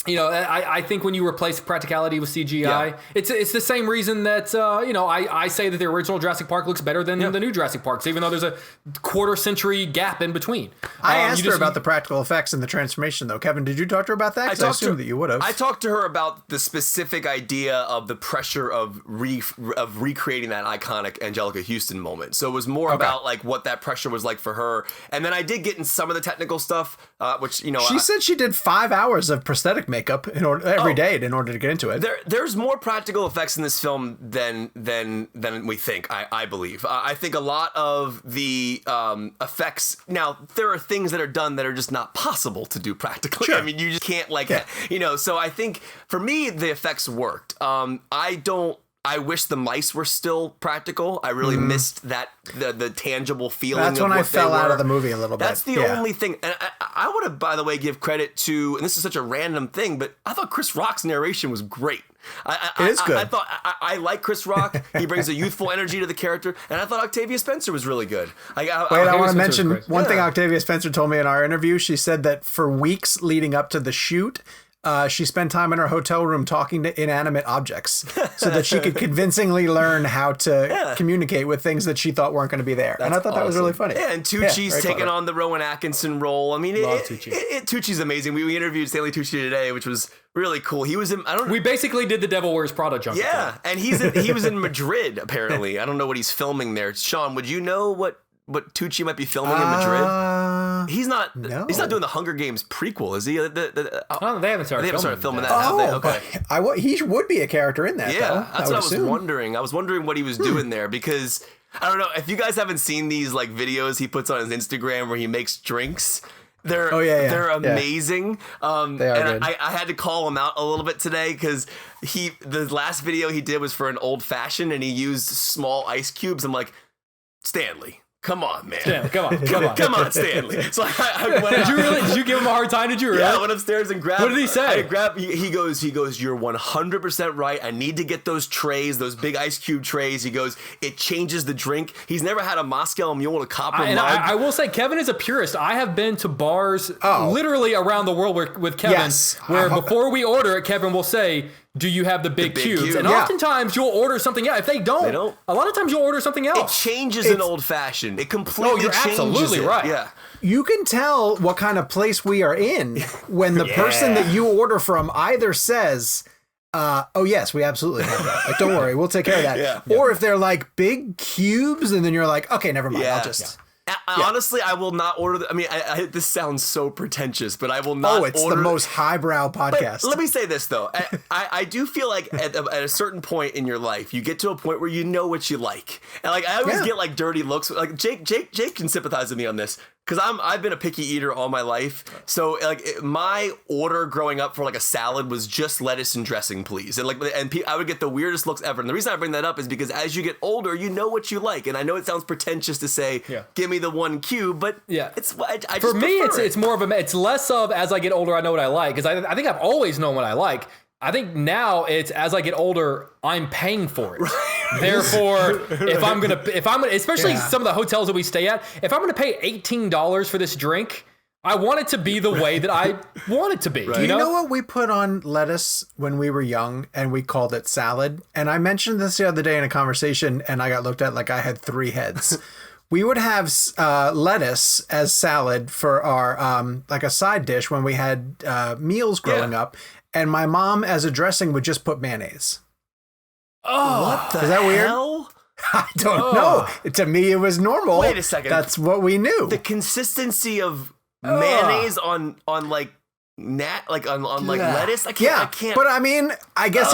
I think when you replace practicality with CGI, it's the same reason that, I say that the original Jurassic Park looks better than the new Jurassic Parks, even though there's a quarter-century gap in between. I asked her about the practical effects and the transformation, though. Kevin, did you talk to her about that? I assumed that you would have. I talked to her about the specific idea of the pressure of recreating that iconic Angelica Houston moment. So it was more about what that pressure was like for her. And then I did get in some of the technical stuff, which, She said she did 5 hours of prosthetic makeup every day in order to get into it. There's more practical effects in this film than we think. I believe. I think a lot of the effects. Now there are things that are done that are just not possible to do practically. Sure. I mean, you just can't So I think for me the effects worked. I don't I wish the mice were still practical. I really missed that the tangible feeling. That's when I fell out of the movie a little bit. That's the only thing. And I want to, by the way, give credit to, and this is such a random thing, but I thought Chris Rock's narration was great. It is good. I thought I like Chris Rock. He brings a youthful energy to the character, and I thought Octavia Spencer was really good. I want to mention one thing Octavia Spencer told me in our interview. She said that for weeks leading up to the shoot, she spent time in her hotel room talking to inanimate objects so that she could convincingly learn how to communicate with things that she thought weren't going to be there. And I thought that was really funny. Yeah, and Tucci's taking on the Rowan Atkinson role. I mean, Tucci's amazing. We interviewed Stanley Tucci today, which was really cool. He was in, we basically did the Devil Wears Prada junket. Yeah, and he was in Madrid, apparently. I don't know what he's filming there. Sean, would you know what Tucci might be filming in Madrid? He's not doing the Hunger Games prequel, is he? They haven't started filming that. Have they? Okay. He would be a character in that. Yeah, though, that's what I was wondering. I was wondering what he was doing there, because I don't know if you guys haven't seen these like videos he puts on his Instagram where he makes drinks. They're amazing. They are and good. I had to call him out a little bit today because the last video he did was for an old fashioned and he used small ice cubes. I'm like, Stanley, come on, man. Stanley, come on, Stanley. So I went Did you give him a hard time? Did you really? Yeah, I went upstairs and grabbed. What did he say? He goes, you're 100% right. I need to get those trays, those big ice cube trays. He goes, it changes the drink. He's never had a Moscow Mule with a copper mug. I will say, Kevin is a purist. I have been to bars literally around the world with Kevin, where before we order it, Kevin will say, do you have the big cubes? And oftentimes you'll order something else. If they don't, a lot of times you'll order something else. It changes an old fashioned. It completely changes absolutely it. Right. Yeah. You can tell what kind of place we are in when the person that you order from either says, oh yes, we absolutely have that. Like, don't worry, we'll take care of that. Or if they're like big cubes and then you're like, okay, never mind. I'll just... Honestly, I will not order. This sounds so pretentious, but I will not. Oh, it's the most highbrow podcast. But let me say this though, I do feel like at a certain point in your life, you get to a point where you know what you like, and like I always get like dirty looks. Like Jake can sympathize with me on this. Because I've been a picky eater all my life, so like my order growing up for like a salad was just lettuce and dressing, please, and I would get the weirdest looks ever. And the reason I bring that up is because as you get older, you know what you like, and I know it sounds pretentious to say, give me the one cube, but it's for me, it's more of it's less of as I get older, I know what I like, because I think I've always known what I like. I think now it's as I get older, I'm paying for it. Right. Therefore, if I'm gonna, especially some of the hotels that we stay at, if I'm gonna pay $18 for this drink, I want it to be the way that I want it to be. Right. You know what we put on lettuce when we were young, and we called it salad? And I mentioned this the other day in a conversation, and I got looked at like I had 3 heads. We would have lettuce as salad for our like a side dish when we had meals growing up. And my mom, as a dressing, would just put mayonnaise. Oh, what the hell? Is that weird? I don't know. To me, it was normal. Wait a second. That's what we knew. The consistency of mayonnaise on like lettuce. I can't. But I mean, I guess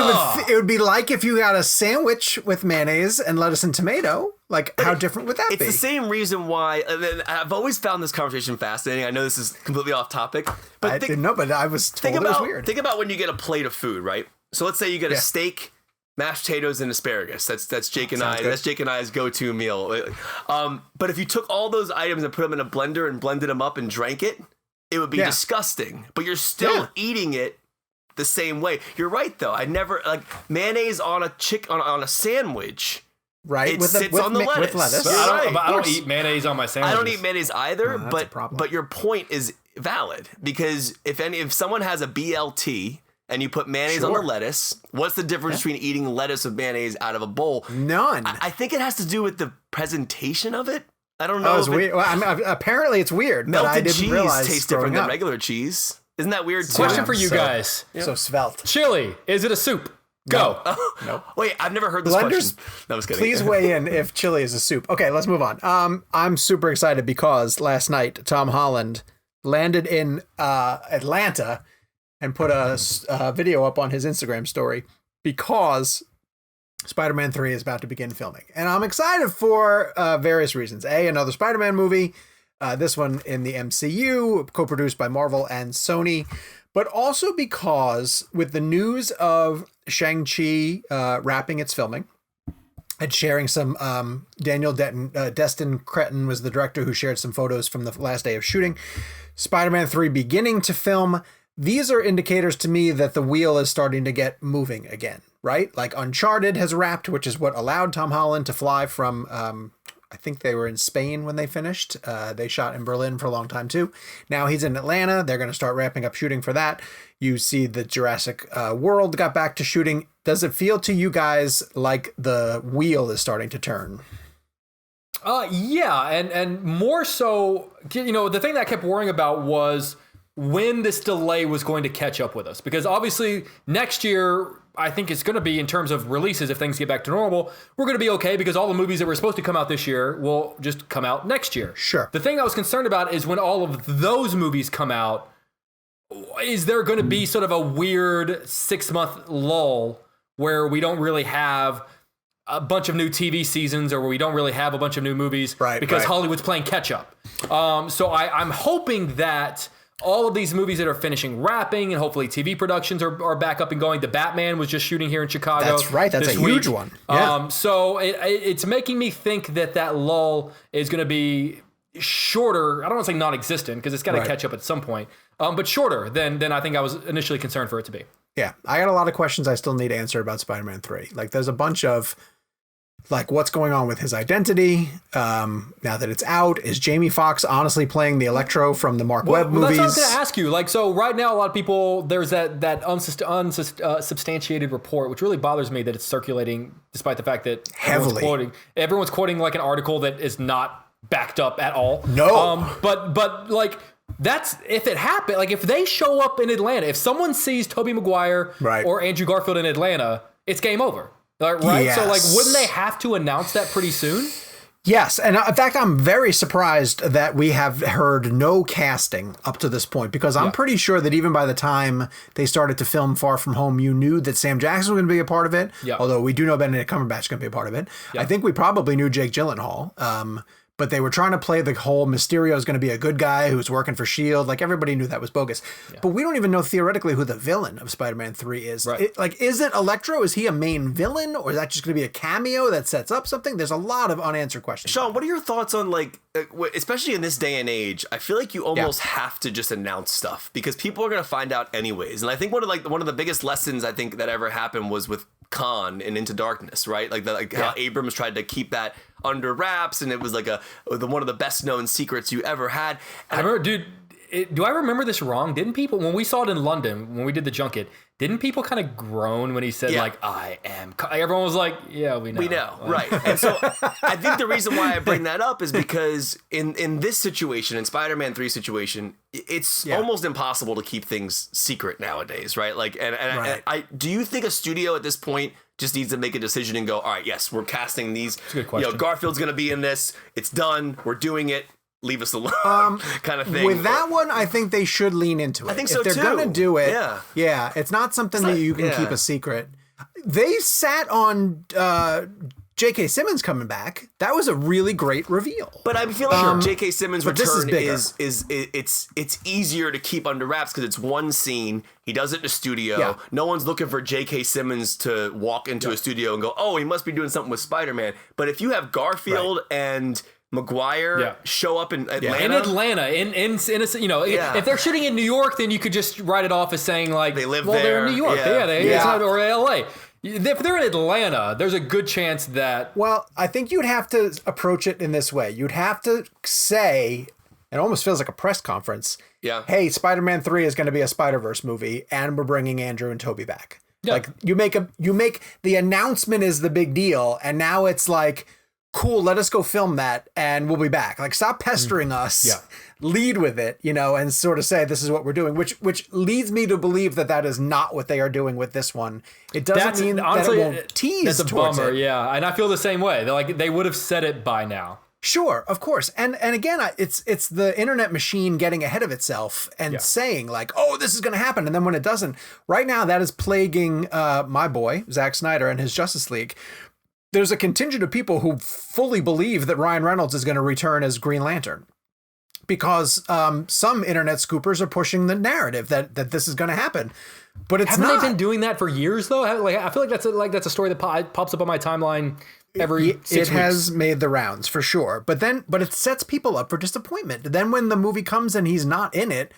it would be like if you got a sandwich with mayonnaise and lettuce and tomato. Like, how different would that be? It's the same reason why I've always found this conversation fascinating. I know this is completely off topic, but I didn't know, but I was told it was weird. Think about when you get a plate of food, right? So let's say you get a steak, mashed potatoes, and asparagus. That's Jake and I. Good. That's Jake and I's go-to meal. But if you took all those items and put them in a blender and blended them up and drank it, it would be disgusting. But you're still eating it the same way. You're right, though. I never like mayonnaise on a sandwich. Right, it sits on the lettuce. With lettuce. I don't eat mayonnaise on my sandwiches. I don't eat mayonnaise either, but your point is valid, because if someone has a BLT and you put mayonnaise on the lettuce, what's the difference between eating lettuce with mayonnaise out of a bowl? None. I think it has to do with the presentation of it. I don't know. Oh, it's weird. Well, apparently it's weird. Melted but I didn't cheese realize tastes different than regular cheese. Isn't that weird? Question for you guys. So svelte. Chili, is it a soup? Go. No. Wait, I've never heard this question. No, I was kidding. Please weigh in if chili is a soup. Okay, let's move on. I'm super excited because last night Tom Holland landed in Atlanta and put a video up on his Instagram story because Spider-Man 3 is about to begin filming. And I'm excited for various reasons. Another Spider-Man movie. This one in the MCU, co-produced by Marvel and Sony. but also because with the news of Shang-Chi wrapping its filming and sharing some Daniel Destin Cretton was the director who shared some photos from the last day of shooting. Spider-Man 3 beginning to film. These are indicators to me that the wheel is starting to get moving again, right? Like Uncharted has wrapped, which is what allowed Tom Holland to fly from, I think they were in Spain when they finished. They shot in Berlin for a long time too. Now he's in Atlanta. They're going to start ramping up shooting for that. You see the Jurassic World got back to shooting. Does it feel to you guys like the wheel is starting to turn? Yeah, and more so, the thing that I kept worrying about was when this delay was going to catch up with us. Because obviously next year, I think it's going to be, in terms of releases, if things get back to normal, we're going to be okay because all the movies that were supposed to come out this year will just come out next year. Sure. The thing I was concerned about is when all of those movies come out, is there going to be sort of a weird 6-month lull where we don't really have a bunch of new TV seasons or where we don't really have a bunch of new movies because Hollywood's playing catch up. So I'm hoping that all of these movies that are finishing wrapping and hopefully TV productions are back up and going. The Batman was just shooting here in Chicago. That's right. That's a huge one. Yeah. So it's making me think that lull is going to be shorter. I don't want to say non-existent because it's got to catch up at some point, but shorter than I think I was initially concerned for it to be. Yeah. I got a lot of questions I still need answered about Spider-Man 3. Like there's a bunch of like what's going on with his identity now that it's out. Is Jamie Foxx honestly playing the Electro from the Mark Webb movies? That's what I was going to ask you. Like, so right now, a lot of people, there's that unsubstantiated report, which really bothers me that it's circulating, despite the fact that everyone's quoting like an article that is not backed up at all. No. But like, that's if it happened. Like, if they show up in Atlanta, if someone sees Tobey Maguire or Andrew Garfield in Atlanta, it's game over. Right? Yes. So, like, wouldn't they have to announce that pretty soon? Yes. And in fact, I'm very surprised that we have heard no casting up to this point, because I'm pretty sure that even by the time they started to film Far From Home, you knew that Sam Jackson was going to be a part of it. Although we do know Benedict Cumberbatch is going to be a part of it. I think we probably knew Jake Gyllenhaal. But they were trying to play the whole Mysterio is going to be a good guy who's working for S.H.I.E.L.D. Like, everybody knew that was bogus. But we don't even know theoretically who the villain of Spider-Man 3 is. Right. Is it Electro? Is he a main villain? Or is that just going to be a cameo that sets up something? There's a lot of unanswered questions. Sean, what are your thoughts on, like, especially in this day and age, I feel like you almost have to just announce stuff because people are going to find out anyways. And I think one of the biggest lessons I think that ever happened was with Khan and Into Darkness, right? How Abrams tried to keep that under wraps, and it was like one of the best known secrets you ever had. And I remember, dude. Do I remember this wrong? Didn't people, when we saw it in London, when we did the junket, didn't people kind of groan when he said like, I am? Everyone was like, yeah, we know. We know, right. And so I think the reason why I bring that up is because in this situation, in Spider-Man 3 situation, it's almost impossible to keep things secret nowadays, right? Like, and I do you think a studio at this point just needs to make a decision and go, all right, yes, we're casting these. That's a good question. Garfield's going to be in this. It's done. We're doing it. Leave us alone, kind of thing. With that one, I think they should lean into it. I think so, too. If they're going to do it, it's not something that you can keep a secret. They sat on J.K. Simmons coming back. That was a really great reveal. But I feel like J.K. Simmons' return is it's easier to keep under wraps because it's one scene. He does it in a studio. Yeah. No one's looking for J.K. Simmons to walk into a studio and go, oh, he must be doing something with Spider-Man. But if you have Garfield and Maguire show up in Atlanta. If they're shooting in New York, then you could just write it off as saying like they live there. They're in New York. Or LA. If they're in Atlanta, there's a good chance that. Well, I think you'd have to approach it in this way. You'd have to say, it almost feels like a press conference. Yeah. Hey, Spider-Man 3 is going to be a Spider-Verse movie, and we're bringing Andrew and Tobey back. Yeah. Like you make the announcement is the big deal, and now it's like, cool, let us go film that and we'll be back. Like, stop pestering us. Yeah. Lead with it, and sort of say this is what we're doing, which leads me to believe that is not what they are doing with this one. It doesn't mean honestly, that it won't tease. That's a bummer, yeah. And I feel the same way. They would have said it by now. Sure, of course. And again, it's the internet machine getting ahead of itself and saying like, oh, this is going to happen. And then when it doesn't, right now that is plaguing my boy, Zack Snyder, and his Justice League. There's a contingent of people who fully believe that Ryan Reynolds is going to return as Green Lantern. because some internet scoopers are pushing the narrative that this is going to happen. But it's Haven't not. they been doing that for years though? Like I feel like that's a story that pops up on my timeline every 6 weeks. It has made the rounds for sure. But it sets people up for disappointment. Then when the movie comes and he's not in it,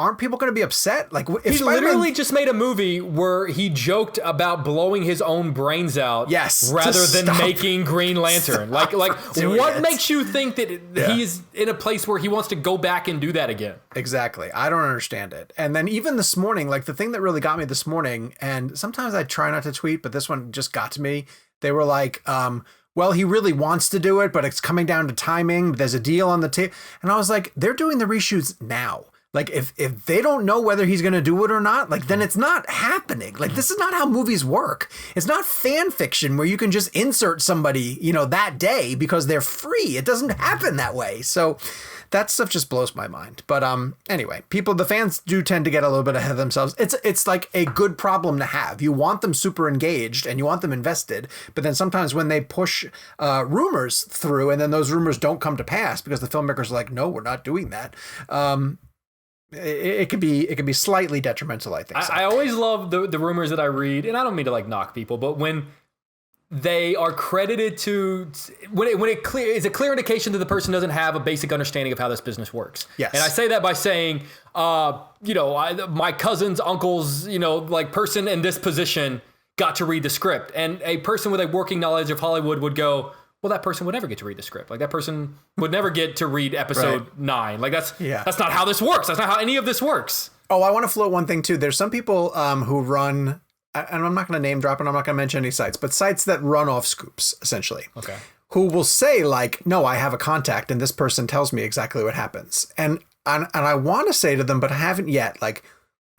aren't people going to be upset? Like if he literally just made a movie where he joked about blowing his own brains out, rather than making Green Lantern. Like what makes you think that he's in a place where he wants to go back and do that again? Exactly. I don't understand it. And then even this morning, like the thing that really got me this morning, and sometimes I try not to tweet, but this one just got to me. They were like, well, he really wants to do it, but it's coming down to timing. There's a deal on the table. And I was like, they're doing the reshoots now. Like if they don't know whether he's going to do it or not, like then it's not happening. Like this is not how movies work. It's not fan fiction where you can just insert somebody, that day because they're free. It doesn't happen that way. So that stuff just blows my mind. But anyway, the fans do tend to get a little bit ahead of themselves. It's like a good problem to have. You want them super engaged and you want them invested. But then sometimes when they push rumors through and then those rumors don't come to pass because the filmmakers are like, no, we're not doing that. It could be slightly detrimental, I think. I always love the rumors that I read, and I don't mean to like knock people, but when they are credited to when it is a clear indication that the person doesn't have a basic understanding of how this business works. Yes. And I say that by saying, my cousin's uncle's, like person in this position got to read the script, and a person with a working knowledge of Hollywood would go, well, that person would never get to read the script. Like that person would never get to read episode 9. Like that's not how this works. That's not how any of this works. Oh, I want to float one thing too. There's some people who run, and I'm not going to name drop and I'm not going to mention any sites, but sites that run off scoops essentially. Okay. Who will say like, no, I have a contact and this person tells me exactly what happens. And I want to say to them, but I haven't yet, like,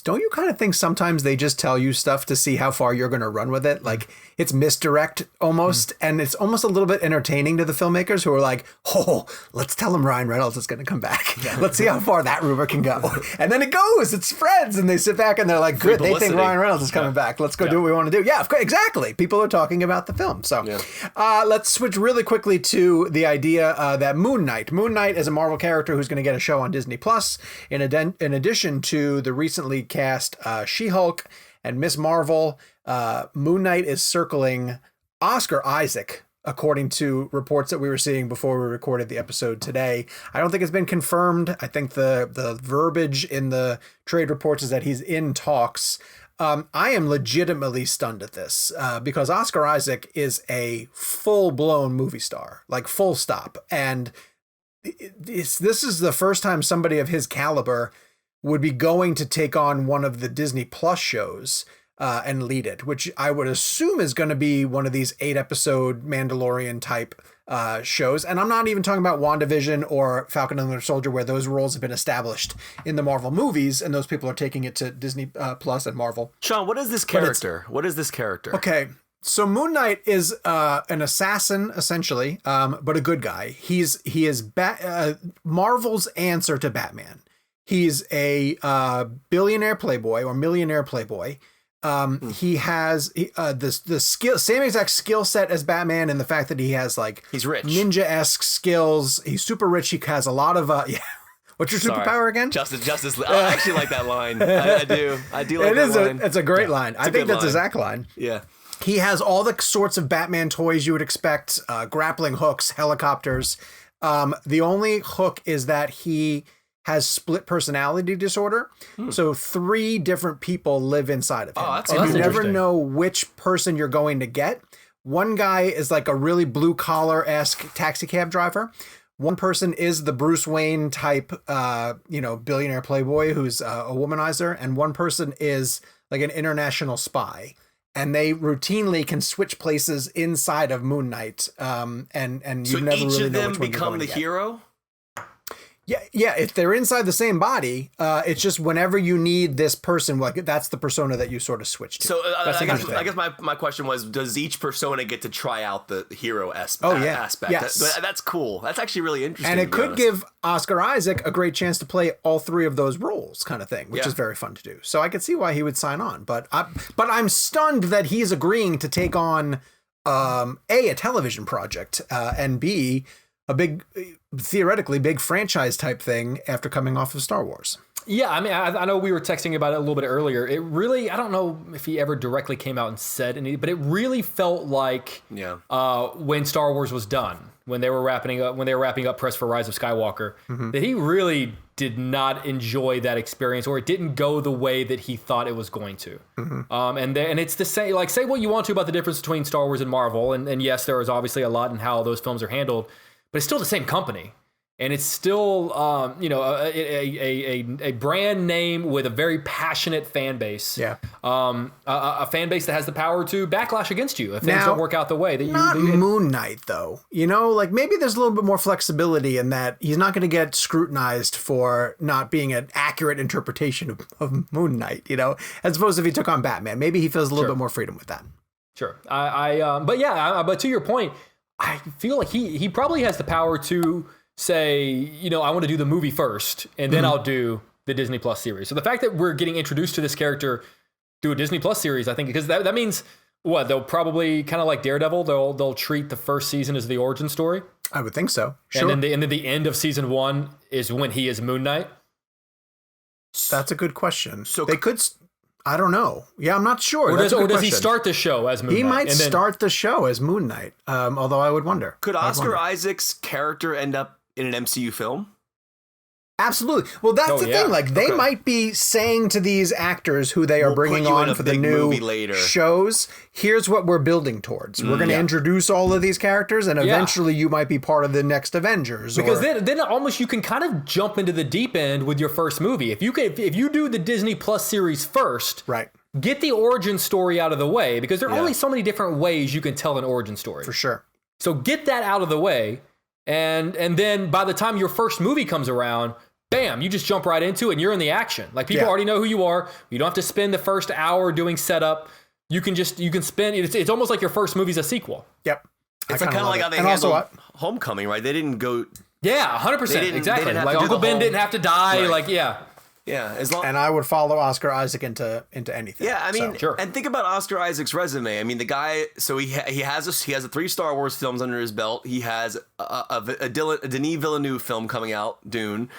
don't you kind of think sometimes they just tell you stuff to see how far you're going to run with it? Like it's misdirect almost. And it's almost a little bit entertaining to the filmmakers who are like, oh, let's tell them Ryan Reynolds is going to come back. Let's see how far that rumor can go. And then it spreads and they sit back and they're like, good, they think Ryan Reynolds is coming back. Let's go do what we want to do. Yeah, exactly. People are talking about the film. So let's switch really quickly to the idea that Moon Knight is a Marvel character who's going to get a show on Disney Plus in addition to the recently cast She-Hulk and Miss Marvel. Moon Knight is circling Oscar Isaac, according to reports that we were seeing before we recorded the episode today. I don't think it's been confirmed. I think the verbiage in the trade reports is that he's in talks. I am legitimately stunned at this because Oscar Isaac is a full-blown movie star, like full stop. And this is the first time somebody of his caliber would be going to take on one of the Disney Plus shows and lead it, which I would assume is going to be one of these 8-episode Mandalorian type shows. And I'm not even talking about WandaVision or Falcon and the Winter Soldier, where those roles have been established in the Marvel movies, and those people are taking it to Disney Plus and Marvel. Sean, what is this character? Okay. So Moon Knight is an assassin, essentially, but a good guy. He is Marvel's answer to Batman. He's a billionaire playboy or millionaire playboy. He has the same exact skill set as Batman, and the fact that he has he's rich, ninja-esque skills. He's super rich. He has a lot of What's your superpower again? Justice. I actually like that line. I do like that line. It's a great line. I think that's a Zach line. Yeah. He has all the sorts of Batman toys you would expect: grappling hooks, helicopters. The only hook is that he has split personality disorder. So 3 different people live inside of him. And you never know which person you're going to get. One guy is like a really blue collar-esque taxi cab driver. One person is the Bruce Wayne type, billionaire playboy who's a womanizer. And one person is like an international spy. And they routinely can switch places inside of Moon Knight. And you never really know which one you're going to get. So each of them become the hero? Yeah. If they're inside the same body, it's just whenever you need this person, like that's the persona that you sort of switch to. So I guess my question was, does each persona get to try out the hero aspect? Yes. That's cool. That's actually really interesting. And it could give Oscar Isaac a great chance to play all 3 of those roles, kind of thing, which is very fun to do. So I could see why he would sign on, but I'm stunned that he's agreeing to take on a television project, and B, theoretically big franchise type thing after coming off of Star Wars. Yeah, I mean, I know we were texting about it a little bit earlier. It really, I don't know if he ever directly came out and said anything, but it really felt like when Star Wars was done, when they were wrapping up press for Rise of Skywalker, that he really did not enjoy that experience, or it didn't go the way that he thought it was going to. And it's the same. Like, say what you want to about the difference between Star Wars and Marvel, and yes, there is obviously a lot in how those films are handled, but it's still the same company. And it's still, a brand name with a very passionate fan base. Yeah. A fan base that has the power to backlash against you if things don't work out the way that you. Not Moon Knight, though. Like maybe there's a little bit more flexibility in that he's not going to get scrutinized for not being an accurate interpretation of Moon Knight. As opposed to if he took on Batman, maybe he feels a little bit more freedom with that. Sure. But to your point, I feel like he probably has the power to say, I want to do the movie first, and then I'll do the Disney Plus series. So the fact that we're getting introduced to this character through a Disney Plus series, I think, because that means what they'll probably kind of like Daredevil, they'll treat the first season as the origin story. I would think so. Sure. And then the end of season 1 is when he is Moon Knight. That's a good question. So they could. I don't know. Yeah, I'm not sure. Or does he start the show as Moon Knight? He might start the show as Moon Knight. Although I would wonder. Could Oscar Isaac's character end up in an MCU film? Absolutely. Well, that's the thing. Like, they might be saying to these actors who they are bringing on for the new shows, here's what we're building towards. We're going to introduce all of these characters, and eventually you might be part of the next Avengers. Because then almost you can kind of jump into the deep end with your first movie. If you do the Disney Plus series first, right, get the origin story out of the way, because there are only so many different ways you can tell an origin story. For sure. So get that out of the way, and then by the time your first movie comes around, bam, you just jump right into it and you're in the action. Like, people already know who you are. You don't have to spend the first hour doing setup. You can spend, it's almost like your first movie's a sequel. Yep. It's kind of like how they handled Homecoming, right? They didn't go. Yeah, 100%. Exactly. Like, Uncle Ben didn't have to die. Right. Like, yeah. Yeah, and I would follow Oscar Isaac into anything. Yeah, I mean, and think about Oscar Isaac's resume. I mean, the guy. So he has 3 Star Wars films under his belt. He has a Denis Villeneuve film coming out, Dune.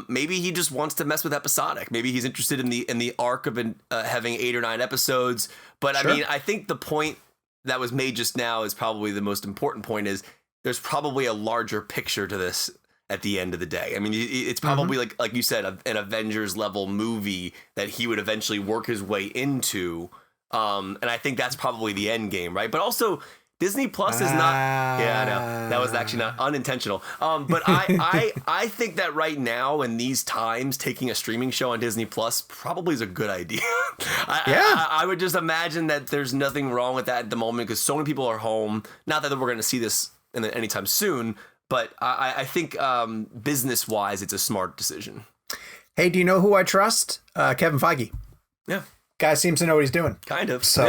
Maybe he just wants to mess with episodic. Maybe he's interested in the arc of having 8 or 9 episodes. But I mean, I think the point that was made just now is probably the most important point. Is there's probably a larger picture to this at the end of the day. I mean, it's probably like you said, an Avengers level movie that he would eventually work his way into. And I think that's probably the end game, right? But also Disney Plus is not, I know that was actually not unintentional. But I think that right now in these times, taking a streaming show on Disney Plus probably is a good idea. I would just imagine that there's nothing wrong with that at the moment, because so many people are home. Not that we're going to see this anytime soon, but I think business-wise, it's a smart decision. Hey, do you know who I trust? Kevin Feige. Yeah. Guy seems to know what he's doing. Kind of. So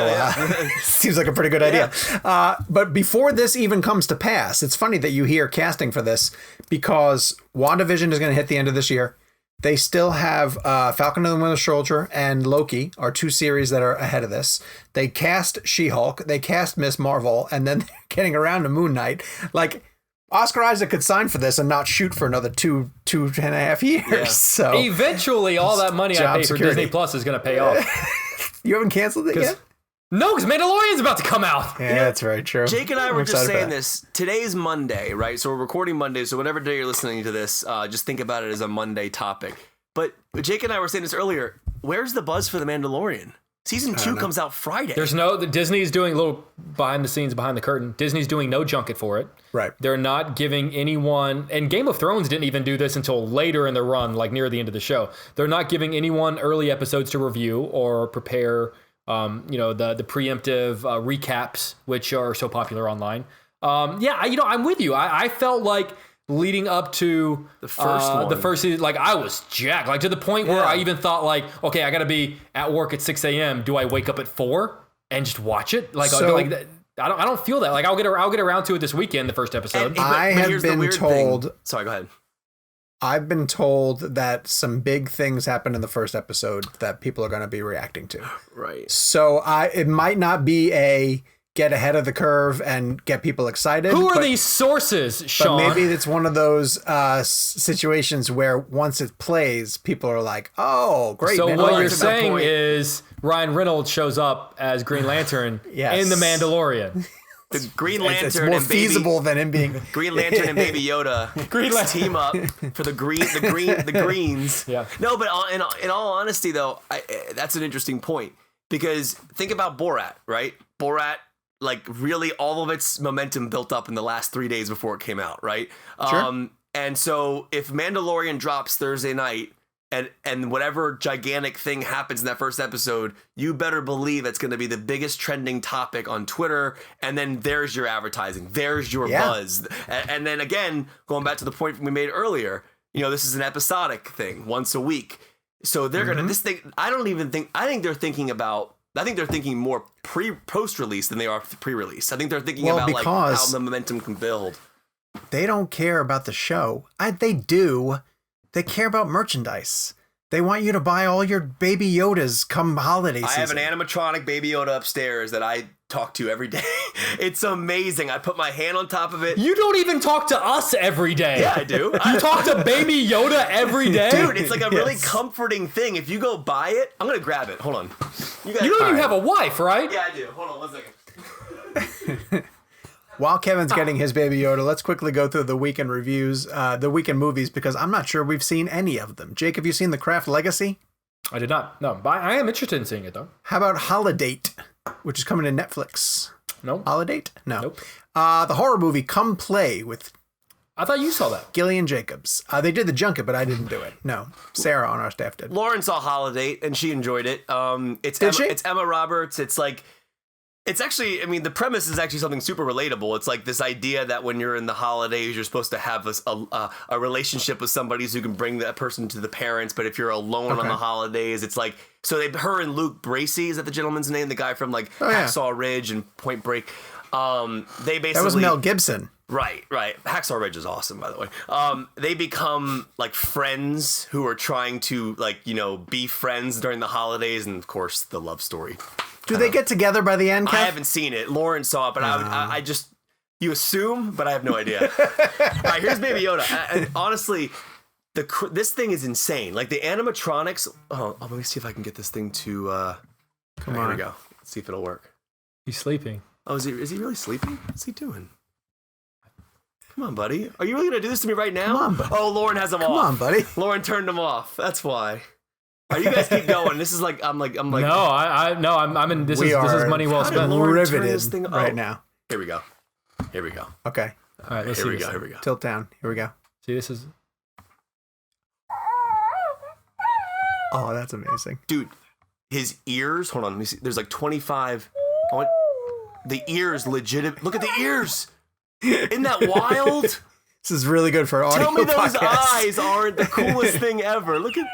seems like a pretty good idea. But before this even comes to pass, it's funny that you hear casting for this, because WandaVision is going to hit the end of this year. They still have Falcon and the Winter Soldier and Loki are 2 series that are ahead of this. They cast She-Hulk. They cast Miss Marvel. And then they're getting around to Moon Knight. Like, Oscar Isaac could sign for this and not shoot for another two and a half years. Yeah. So eventually, all that money I pay for Disney Plus is going to pay off. You haven't canceled it yet? No, because Mandalorian's about to come out. Yeah, that's very true. Jake and I were just saying this. Today's Monday, right? So we're recording Monday. So whatever day you're listening to this, just think about it as a Monday topic. But Jake and I were saying this earlier. Where's the buzz for The Mandalorian? Season 2 comes out Friday. Disney's doing a little behind the scenes, behind the curtain. Disney's doing no junket for it. Right. They're not giving anyone, and Game of Thrones didn't even do this until later in the run, like near the end of the show. They're not giving anyone early episodes to review or prepare, the preemptive recaps, which are so popular online. I'm with you. I felt like leading up to the first season, like, I was jacked, like, to the point where I even thought, like, okay, I gotta be at work at 6 a.m. Do I wake up at 4 and just watch it? Like, I don't feel that. Like, I'll get around to it this weekend, the first episode. I have been told. Sorry, go ahead. I've been told that some big things happened in the first episode that people are going to be reacting to. Right. So it might not be a get ahead of the curve and get people excited. Who are these sources, Sean? But maybe it's one of those situations where once it plays, people are like, "Oh, great!" So what you're saying is Ryan Reynolds shows up as Green Lantern in The Mandalorian. The Green Lantern it's more feasible than him being Green Lantern and Baby Yoda team up for the greens. Yeah. No, but in all honesty, though, that's an interesting point because think about Borat, right? Borat, like really, all of its momentum built up in the last 3 days before it came out, right? Sure. And so if Mandalorian drops Thursday night. And whatever gigantic thing happens in that first episode, you better believe it's going to be the biggest trending topic on Twitter. And then there's your advertising. There's your buzz. And then again, going back to the point we made earlier, this is an episodic thing once a week. So they're going to, this thing, I think they're thinking more post-release than they are pre-release. I think they're thinking about like how the momentum can build. They don't care about the show. They do. They care about merchandise. They want you to buy all your Baby Yodas come holiday season. I have an animatronic Baby Yoda upstairs that I talk to every day. It's amazing. I put my hand on top of it. You don't even talk to us every day. Yeah, I do. You talk to Baby Yoda every day? Dude, it's like a really comforting thing. If you go buy it, I'm going to grab it. Hold on. You don't even have a wife, right? Yeah, I do. Hold on 1 second. While Kevin's getting his Baby Yoda, let's quickly go through the weekend reviews, the weekend movies, because I'm not sure we've seen any of them. Jake, have you seen The Craft Legacy? I did not. No, but I am interested in seeing it, though. How about Holidate, which is coming to Netflix? No. Holidate? No. Nope. The horror movie Come Play with... I thought you saw that. Gillian Jacobs. They did the junket, but I didn't do it. No. Sarah on our staff did. Lauren saw Holidate, and she enjoyed it. It's Emma Roberts. It's like... It's actually, the premise is actually something super relatable. It's like this idea that when you're in the holidays, you're supposed to have a relationship with somebody so you can bring that person to the parents. But if you're alone on the holidays, it's like, so her and Luke Bracey, is that the gentleman's name? The guy from Hacksaw Ridge and Point Break. They basically... That was Mel Gibson. Right. Hacksaw Ridge is awesome, by the way. They become like friends who are trying to be friends during the holidays. And of course, the love story. Do they get together by the end, Kev? I haven't seen it. Lauren saw it, but I just... You assume, but I have no idea. All right, here's Baby Yoda. And honestly, this thing is insane. Like, the animatronics... Oh, let me see if I can get this thing to... Come on. Here we go. Let's see if it'll work. He's sleeping. Oh, is he really sleeping? What's he doing? Come on, buddy. Are you really going to do this to me right now? Come on, buddy. Oh, Lauren has them off. Come on, buddy. Lauren turned them off. That's why. All right, you guys keep going. This is like I'm like. No, I'm in. This is money well spent. Riveted right now. Here we go. Okay. All right, let's see. Here we go. Tilt down. Here we go. See, this is. Oh, that's amazing, dude. His ears. Hold on. Let me see. There's like 25. The ears, legit. Look at the ears. Isn't that wild? This is really good for audio. Tell me those podcasts. eyes aren't the coolest thing ever. Look at.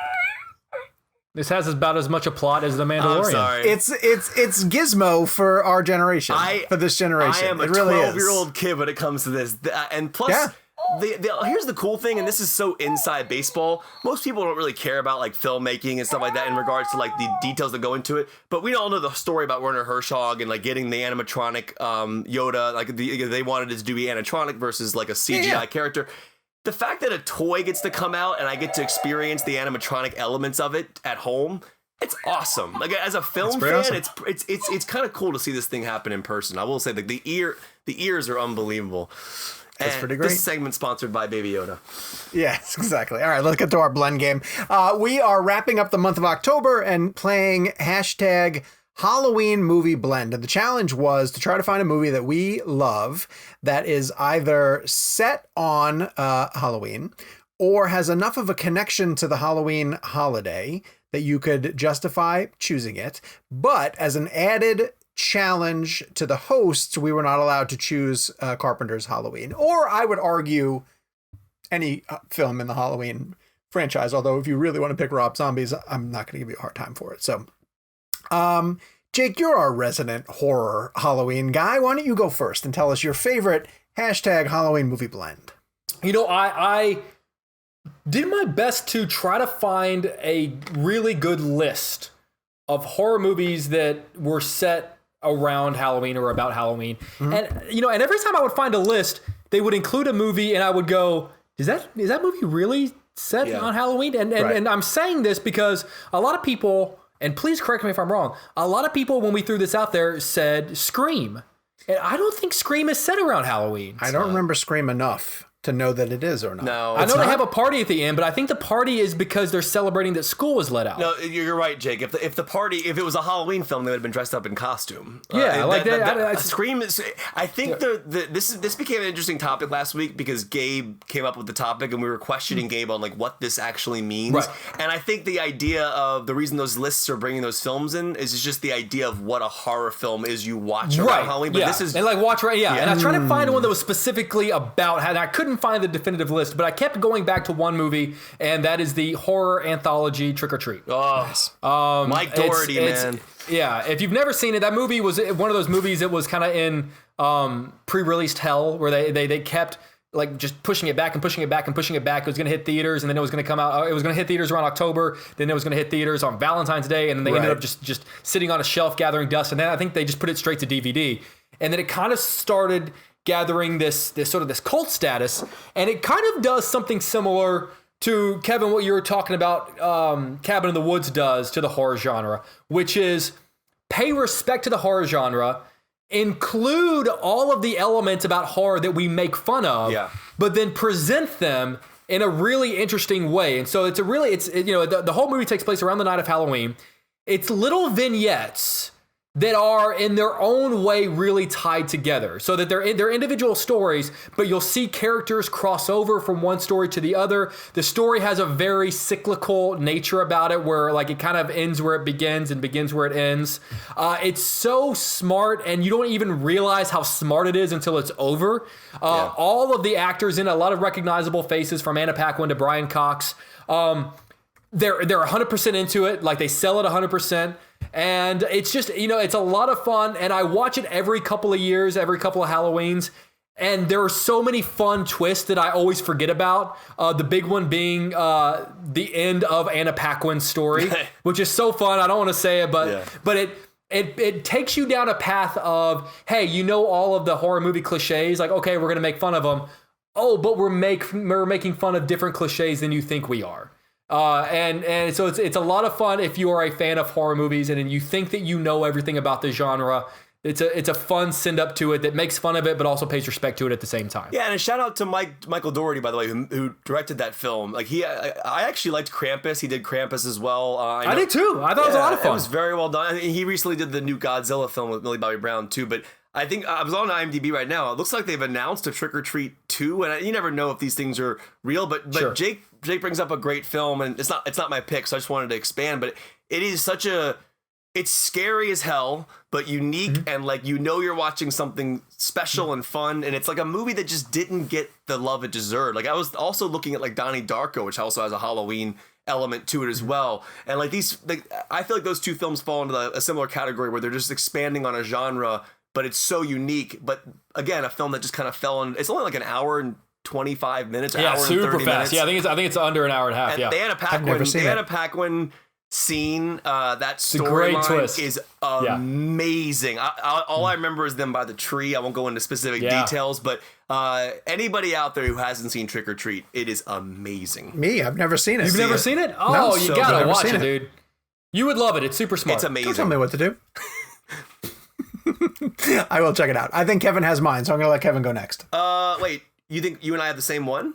This has about as much a plot as The Mandalorian. I'm sorry. It's Gizmo for our generation. For this generation. I am a 12-year-old kid when it comes to this. And plus, here's the cool thing, and this is so inside baseball. Most people don't really care about like filmmaking and stuff like that in regards to like the details that go into it. But we all know the story about Werner Herzog and like getting the animatronic Yoda. Like they wanted it to be animatronic versus like a CGI character. The fact that a toy gets to come out and I get to experience the animatronic elements of it at home, it's awesome. Like as a film fan, awesome. It's kind of cool to see this thing happen in person. I will say that the ears are unbelievable. That's pretty great. This segment sponsored by Baby Yoda. Yes, exactly. All right, let's get to our blend game. We are wrapping up the month of October and playing hashtag Halloween movie blend. And the challenge was to try to find a movie that we love that is either set on Halloween or has enough of a connection to the Halloween holiday that you could justify choosing it. But as an added challenge to the hosts, we were not allowed to choose Carpenter's Halloween, or I would argue any film in the Halloween franchise. Although if you really want to pick Rob Zombie's, I'm not going to give you a hard time for it. So, Jake, you're our resident horror Halloween guy. Why don't you go first and tell us your favorite hashtag Halloween movie blend? You know, I did my best to try to find a really good list of horror movies that were set around Halloween or about Halloween. And, and every time I would find a list, they would include a movie and I would go, is that movie really set on Halloween? And I'm saying this because a lot of people, and please correct me if I'm wrong, a lot of people, when we threw this out there, said Scream. And I don't think Scream is set around Halloween. I don't remember Scream enough to know that it is or not. No, I know they have a party at the end, but I think the party is because they're celebrating that school was let out. No, you're right, Jake. If it was a Halloween film, they would have been dressed up in costume. Scream is. I think this became an interesting topic last week because Gabe came up with the topic and we were questioning Gabe on like what this actually means. Right. And I think the idea of the reason those lists are bringing those films in is just the idea of what a horror film is you watch around Halloween. But this is and like watch And I was trying to find one that was specifically about, and I couldn't find the definitive list, but I kept going back to one movie, and that is the horror anthology Trick or Treat. Oh, Mike Doherty, man. Yeah, if you've never seen it, that movie was one of those movies that was kind of in pre-released hell, where they kept like just pushing it back and pushing it back and pushing it back. It was going to hit theaters, and then it was going to come out. It was going to hit theaters around October. Then it was going to hit theaters on Valentine's Day, and then they ended up just sitting on a shelf gathering dust. And then I think they just put it straight to DVD, and then it kind of started gathering this cult status, and it kind of does something similar to, Kevin, what you were talking about Cabin in the Woods does to the horror genre, which is pay respect to the horror genre, include all of the elements about horror that we make fun of, but then present them in a really interesting way. And so the whole movie takes place around the night of Halloween. It's little vignettes that are in their own way really tied together, so that they're individual stories, but you'll see characters cross over from one story to the other. The story has a very cyclical nature about it, where like it kind of ends where it begins and begins where it ends. It's so smart, and you don't even realize how smart it is until it's over. All of the actors in it, a lot of recognizable faces, from Anna Paquin to Brian Cox. They're 100% into it, like they sell it 100%. And it's just, it's a lot of fun. And I watch it every couple of years, every couple of Halloweens. And there are so many fun twists that I always forget about. The big one being the end of Anna Paquin's story, which is so fun. I don't want to say it, but it takes you down a path of, hey, all of the horror movie cliches. Like, okay, we're going to make fun of them. Oh, but we're making fun of different cliches than you think we are. And so it's a lot of fun if you are a fan of horror movies and you think that you know everything about the genre. It's a fun send up to it that makes fun of it, but also pays respect to it at the same time. Yeah, and a shout out to Michael Doherty, by the way, who directed that film. Like I actually liked Krampus. He did Krampus as well. I did too. I thought it was a lot of fun. It was very well done. I mean, he recently did the new Godzilla film with Millie Bobby Brown too, but I think I was on IMDb right now. It looks like they've announced a Trick or Treat 2, and you never know if these things are real. But sure. Jake brings up a great film, and it's not my pick, so I just wanted to expand. But it is it's scary as hell, but unique, and like you're watching something special and fun, and it's like a movie that just didn't get the love it deserved. Like I was also looking at like Donnie Darko, which also has a Halloween element to it as well, and like I feel like those two films fall into a similar category where they're just expanding on a genre. But it's so unique. But again, a film that just kind of fell on. It's only like an hour and 25 minutes. Yeah, hour super and 30 fast. minutes. Yeah, I think it's under an hour and a half. And yeah, the Anna Paquin scene, that storyline is amazing. All I remember is them by the tree. I won't go into specific details, but anybody out there who hasn't seen Trick or Treat, it is amazing. Me, I've never seen it. You've never seen it? Oh, no, you gotta watch it, dude. You would love it. It's super smart. It's amazing. Don't tell me what to do. I will check it out. I think Kevin has mine, so I'm going to let Kevin go next. Wait, you think you and I have the same one?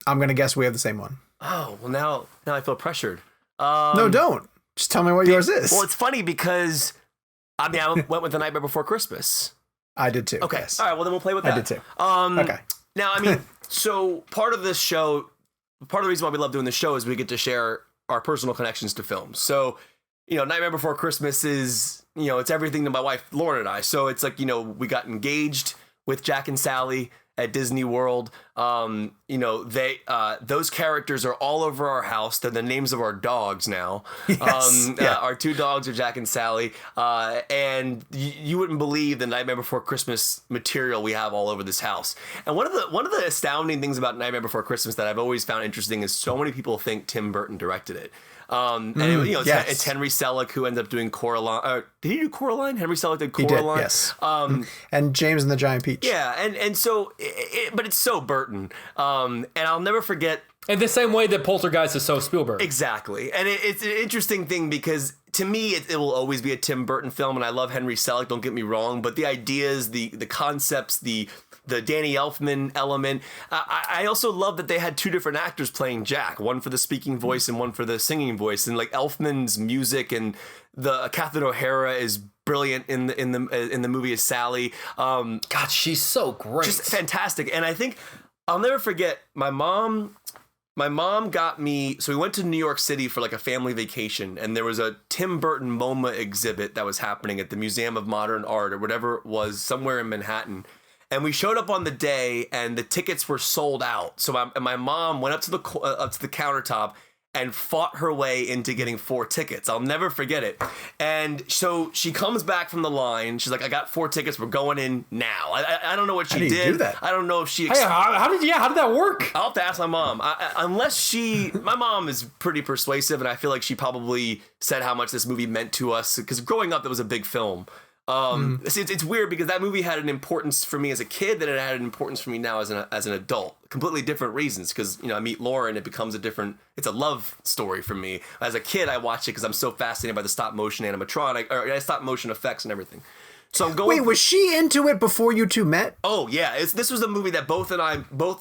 I'm going to guess we have the same one. Oh, well, now I feel pressured. No, don't. Just tell me what yours is. Well, it's funny because, I went with The Nightmare Before Christmas. I did too. Okay. Yes. All right, well, then we'll play with that. I did too. Okay. Now, so part of the reason why we love doing the show is we get to share our personal connections to films. So, Nightmare Before Christmas is, it's everything to my wife, Lauren, and I. So it's like, we got engaged with Jack and Sally at Disney World. Those characters are all over our house. They're the names of our dogs now. Yes. Our two dogs are Jack and Sally. And you wouldn't believe the Nightmare Before Christmas material we have all over this house. And one of the astounding things about Nightmare Before Christmas that I've always found interesting is so many people think Tim Burton directed it. And it's Henry Selick who ended up doing Coraline. Did he do Coraline? Henry Selick did Coraline. He did, yes. And James and the Giant Peach. Yeah, and so, but it's so Burton. And I'll never forget. In the same way that Poltergeist is so Spielberg. Exactly. And it's an interesting thing because to me, it will always be a Tim Burton film. And I love Henry Selick, don't get me wrong. But the ideas, the concepts, the Danny Elfman element. I also love that they had two different actors playing Jack, one for the speaking voice and one for the singing voice. And like Elfman's music and the Catherine O'Hara is brilliant in the movie as Sally. God, she's so great. Just fantastic. And I think I'll never forget my mom got me, so we went to New York City for like a family vacation, and there was a Tim Burton MoMA exhibit that was happening at the Museum of Modern Art or whatever it was, somewhere in Manhattan. And we showed up on the day, and the tickets were sold out. So my mom went up to the countertop and fought her way into getting 4 tickets. I'll never forget it. And so she comes back from the line. She's like, I got 4 tickets. We're going in now. I don't know what she did. How do you do that? I don't know if she... How did that work? I'll have to ask my mom. My mom is pretty persuasive, and I feel like she probably said how much this movie meant to us. Because growing up, it was a big film. It's weird because that movie had an importance for me as a kid that it had an importance for me now as an adult. Completely different reasons because, I meet Laura and it becomes it's a love story for me. As a kid, I watched it because I'm so fascinated by the stop motion animatronic or stop motion effects and everything. So I'm going. Wait, was she into it before you two met? Oh yeah, this was a movie that both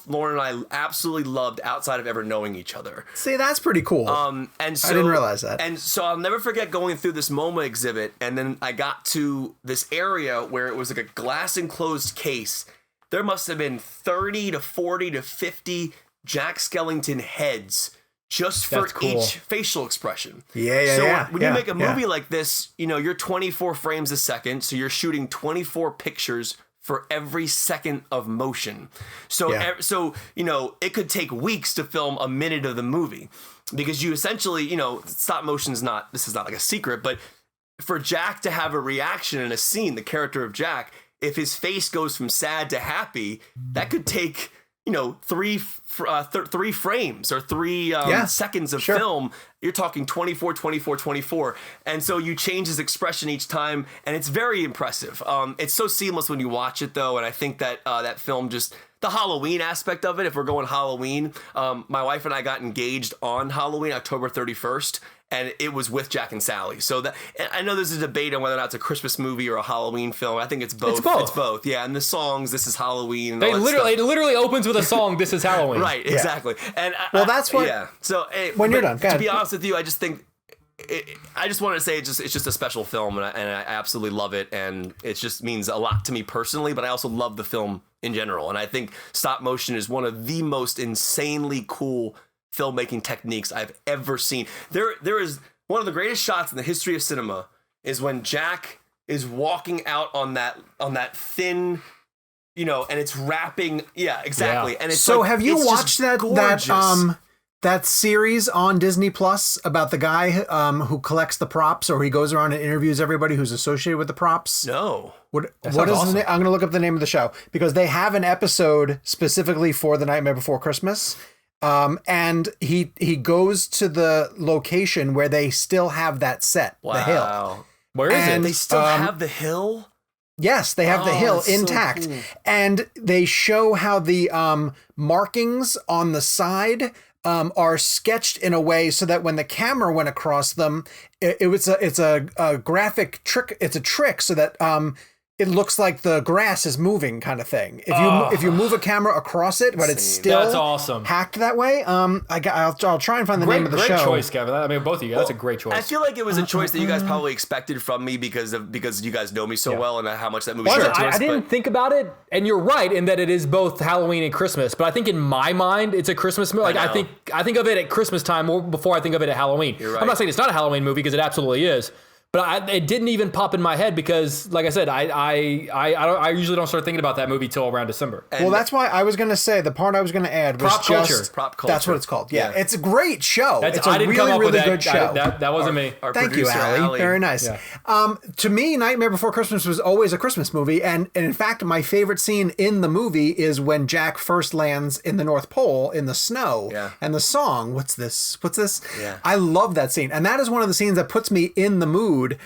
Lauren and I absolutely loved outside of ever knowing each other. See, that's pretty cool. And so I didn't realize that. And so I'll never forget going through this MoMA exhibit, and then I got to this area where it was like a glass enclosed case. There must have been 30 to 40 to 50 Jack Skellington heads. Just for each facial expression. Yeah. When you make a movie like this, you're 24 frames a second, so you're shooting 24 pictures for every second of motion. So it could take weeks to film a minute of the movie because you essentially, stop motion this is not like a secret, but for Jack to have a reaction in a scene, the character of Jack, if his face goes from sad to happy, that could take 3 frames or 3 seconds of film. You're talking 24, 24, 24. And so you change his expression each time, and it's very impressive. It's so seamless when you watch it, though, and I think that that film just... The Halloween aspect of it, if we're going Halloween, my wife and I got engaged on Halloween, October 31st, and it was with Jack and Sally. So that, and I know there's a debate on whether or not it's a Christmas movie or a Halloween film. I think it's both. It's both. Yeah, and the songs, "This Is Halloween." And it literally opens with a song, "This Is Halloween." Right, exactly. And that's what. Yeah. So when you're done, to be honest with you, I just think. I just wanted to say it's just a special film, and I absolutely love it, and it just means a lot to me personally. But I also love the film in general, and I think stop motion is one of the most insanely cool filmmaking techniques I've ever seen. There is one of the greatest shots in the history of cinema is when Jack is walking out on that thin, and it's wrapping. Yeah, exactly. Yeah. And it's so. Have you watched that series on Disney Plus about the guy who collects the props, or he goes around and interviews everybody who's associated with the props? No. What is awesome. The name? I'm going to look up the name of the show because they have an episode specifically for The Nightmare Before Christmas. And he goes to the location where they still have that set, the hill. Where is it? They still have the hill? Yes, they have the hill intact. So cool. And they show how the markings on the side are sketched in a way so that when the camera went across them, it's a graphic trick. It's a trick so that it looks like the grass is moving, kind of thing. If you move a camera across it, but it's still that's awesome. Hacked that way. I'll try and find the name of the show. Great choice, Kevin. I mean, both of you. That's a great choice. I feel like it was a choice that you guys probably expected from me because you guys know me so well and how much that movie meant to us. I didn't think about it, and you're right in that it is both Halloween and Christmas. But I think in my mind, it's a Christmas movie. Like I think of it at Christmas time more before I think of it at Halloween. You're right. I'm not saying it's not a Halloween movie because it absolutely is. But it didn't even pop in my head because, like I said, I usually don't start thinking about that movie till around December. Well, that's why I was going to say the part I was going to add was Prop culture. That's what it's called. Yeah. It's a great show. It's I a didn't really, come up really with good show. That wasn't me. Thank you, Allie. Very nice. Yeah. To me, Nightmare Before Christmas was always a Christmas movie. And in fact, my favorite scene in the movie is when Jack first lands in the North Pole in the snow. Yeah. And the song, What's This? Yeah. I love that scene. And that is one of the scenes that puts me in the mood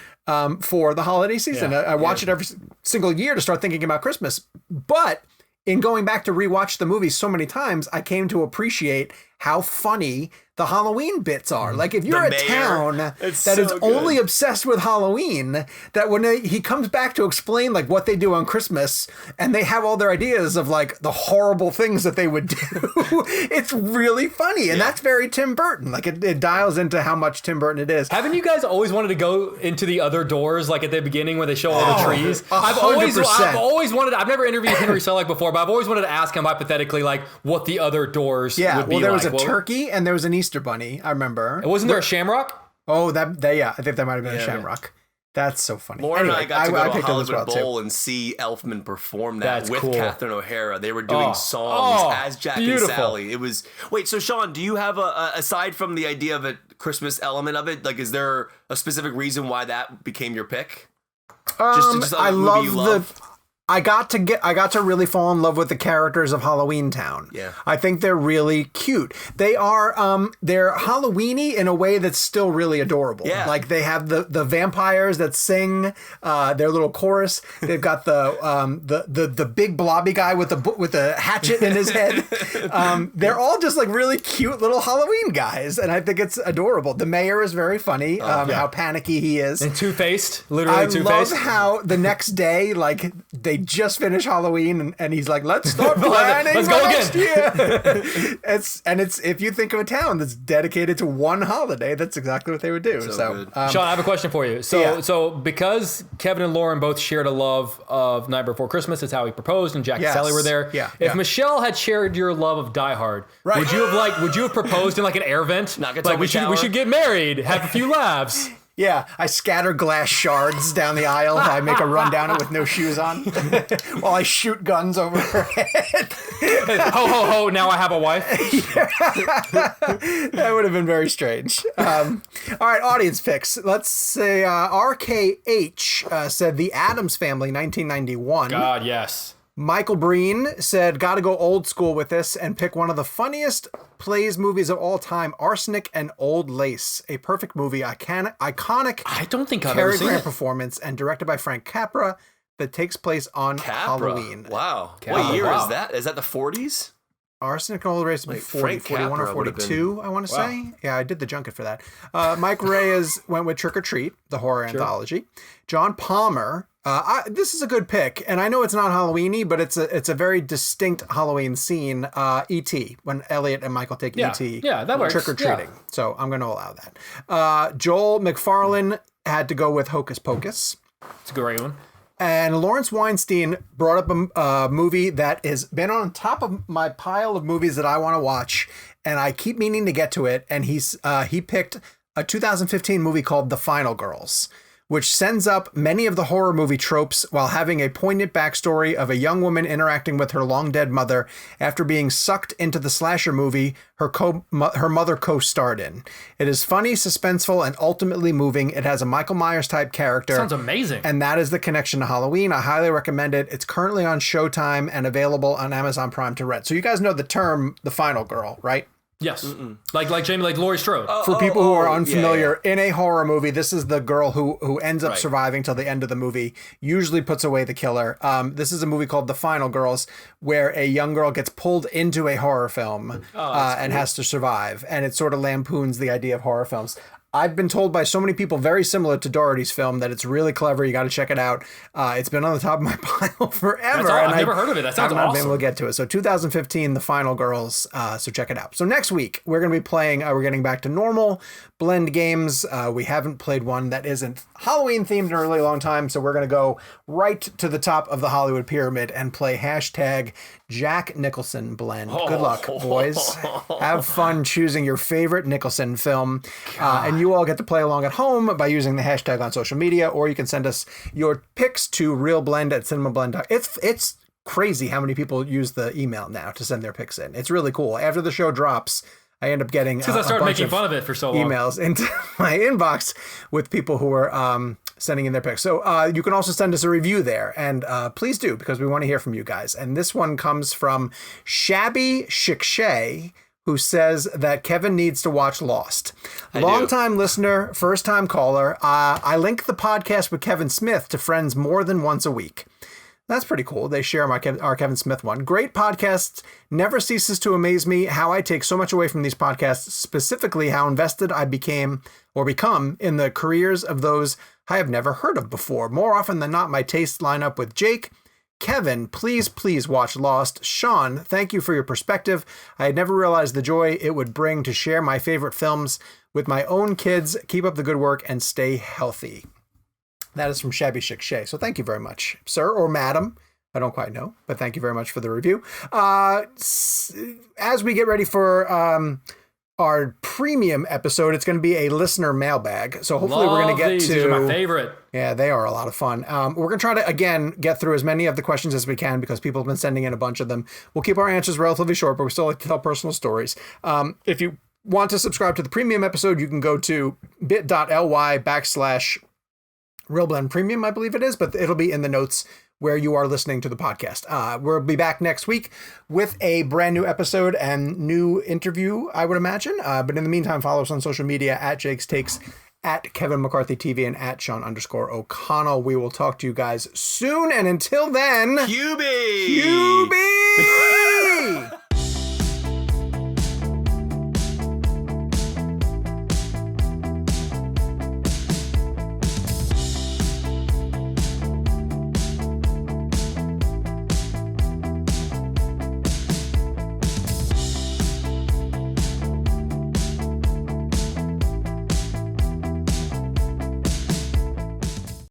for the holiday season. I watch it every single year to start thinking about Christmas. But in going back to rewatch the movie so many times, I came to appreciate how funny the Halloween bits are. Like if you're a town that is only obsessed with Halloween, that when he comes back to explain like what they do on Christmas and they have all their ideas of like the horrible things that they would do, it's really funny. And that's very Tim Burton. Like it dials into how much Tim Burton it is. Haven't you guys always wanted to go into the other doors, like at the beginning where they show all the trees? I've always wanted, I've never interviewed Henry Selick before, but I've always wanted to ask him hypothetically, like what the other doors would be like. Well, there was a turkey and there was an Easter bunny. I remember. Wasn't there a shamrock? Oh, I think that might have been a shamrock. That's so funny. Lauren and I got to go to a Hollywood Bowl and see Elfman perform that with Catherine O'Hara. They were doing songs as Jack and Sally. It was so Sean, do you have aside from the idea of a Christmas element of it, like is there a specific reason why that became your pick? I got to really fall in love with the characters of Halloween Town. Yeah. I think they're really cute. They are they're Halloween-y in a way that's still really adorable. Yeah. Like they have the vampires that sing their little chorus. They've got the big blobby guy with the hatchet in his head. They're all just like really cute little Halloween guys, and I think it's adorable. The mayor is very funny. How panicky he is. And two-faced, literally two-faced. I love how the next day, like they just finished Halloween and he's like, let's start planning let's go next again. year. It's if you think of a town that's dedicated to one holiday, that's exactly what they would do. So Sean, I have a question for you. So because Kevin and Lauren both shared a love of Night Before Christmas, that's how he proposed, and Jack and Sally were there. If Michelle had shared your love of Die Hard, would you have proposed in like an air vent? Like we should get married, have a few laughs. Yeah, I scatter glass shards down the aisle. I make a run down it with no shoes on while I shoot guns over her head. Ho, ho, ho, now I have a wife. That would have been very strange. All right, audience picks. Let's say RKH said The Addams Family, 1991. God, yes. Michael Breen said, gotta go old school with this and pick one of the funniest plays movies of all time, Arsenic and Old Lace. A perfect movie, iconic I don't think I've Cary ever seen Grant it. performance and directed by Frank Capra that takes place on Halloween. Wow. What year is that? Is that the 40s? Arsenic and Old Lace would be 41 or 42, I want to say. Yeah, I did the junket for that. Mike Reyes went with Trick or Treat, the horror anthology. John Palmer, this is a good pick, and I know it's not Halloween-y, but it's a very distinct Halloween scene. E.T., when Elliot and Michael take E.T. Yeah, that works. Trick-or-treating. Yeah. So I'm going to allow that. Joel McFarlane had to go with Hocus Pocus. It's a great one. And Lawrence Weinstein brought up a movie that has been on top of my pile of movies that I want to watch, and I keep meaning to get to it. And he picked a 2015 movie called The Final Girls, which sends up many of the horror movie tropes while having a poignant backstory of a young woman interacting with her long-dead mother after being sucked into the slasher movie her mother co-starred in. It is funny, suspenseful, and ultimately moving. It has a Michael Myers-type character. Sounds amazing. And that is the connection to Halloween. I highly recommend it. It's currently on Showtime and available on Amazon Prime to rent. So you guys know the term The Final Girl, right? Yes. Like Jamie, like Laurie Strode. For people who are unfamiliar, in a horror movie, this is the girl who ends up surviving till the end of the movie, usually puts away the killer. This is a movie called The Final Girls, where a young girl gets pulled into a horror film and has to survive. And it sort of lampoons the idea of horror films. I've been told by so many people, very similar to Doherty's film, that it's really clever. You got to check it out. It's been on the top of my pile forever. I've never heard of it. That sounds awesome. I've not been able to get to it. So 2015, The Final Girls. So check it out. So next week, we're going to be playing, we're getting back to normal blend games. We haven't played one that isn't Halloween themed in a really long time. So we're going to go right to the top of the Hollywood pyramid and play hashtag Jack Nicholson blend. Good luck, boys. Have fun choosing your favorite Nicholson film. And you all get to play along at home by using the hashtag on social media, or you can send us your pics to ReelBlend@cinemablend. It's crazy how many people use the email now to send their pics in. It's really cool. After the show drops, I end up getting because I started making fun of it for so long. Emails into my inbox with people who are sending in their pics. So you can also send us a review there, and please do, because we want to hear from you guys. And this one comes from Shabby Shikshay, who says that Kevin needs to watch Lost. Long-time listener, first-time caller. I link the podcast with Kevin Smith to friends more than once a week. That's pretty cool. They share our Kevin Smith one. Great podcast. Never ceases to amaze me how I take so much away from these podcasts, specifically how invested I become in the careers of those I have never heard of before. More often than not, my tastes line up with Jake. Kevin, please watch Lost. Sean, thank you for your perspective. I had never realized the joy it would bring to share my favorite films with my own kids. Keep up the good work and stay healthy. That is from Shabby Shikshay. So thank you very much, sir or madam. I don't quite know, but thank you very much for the review. As we get ready for our premium episode, it's going to be a listener mailbag. So hopefully we're going to get to... These are my favorite. Yeah, they are a lot of fun. We're going to try to, again, get through as many of the questions as we can because people have been sending in a bunch of them. We'll keep our answers relatively short, but we still like to tell personal stories. If you want to subscribe to the premium episode, you can go to bit.ly/ReelBlend Premium, I believe it is, but it'll be in the notes where you are listening to the podcast. We'll be back next week with a brand new episode and new interview, I would imagine. But in the meantime, follow us on social media at Jake's Takes, at Kevin McCarthy TV, and at Sean_O'Connell. We will talk to you guys soon. And until then, QB! QB!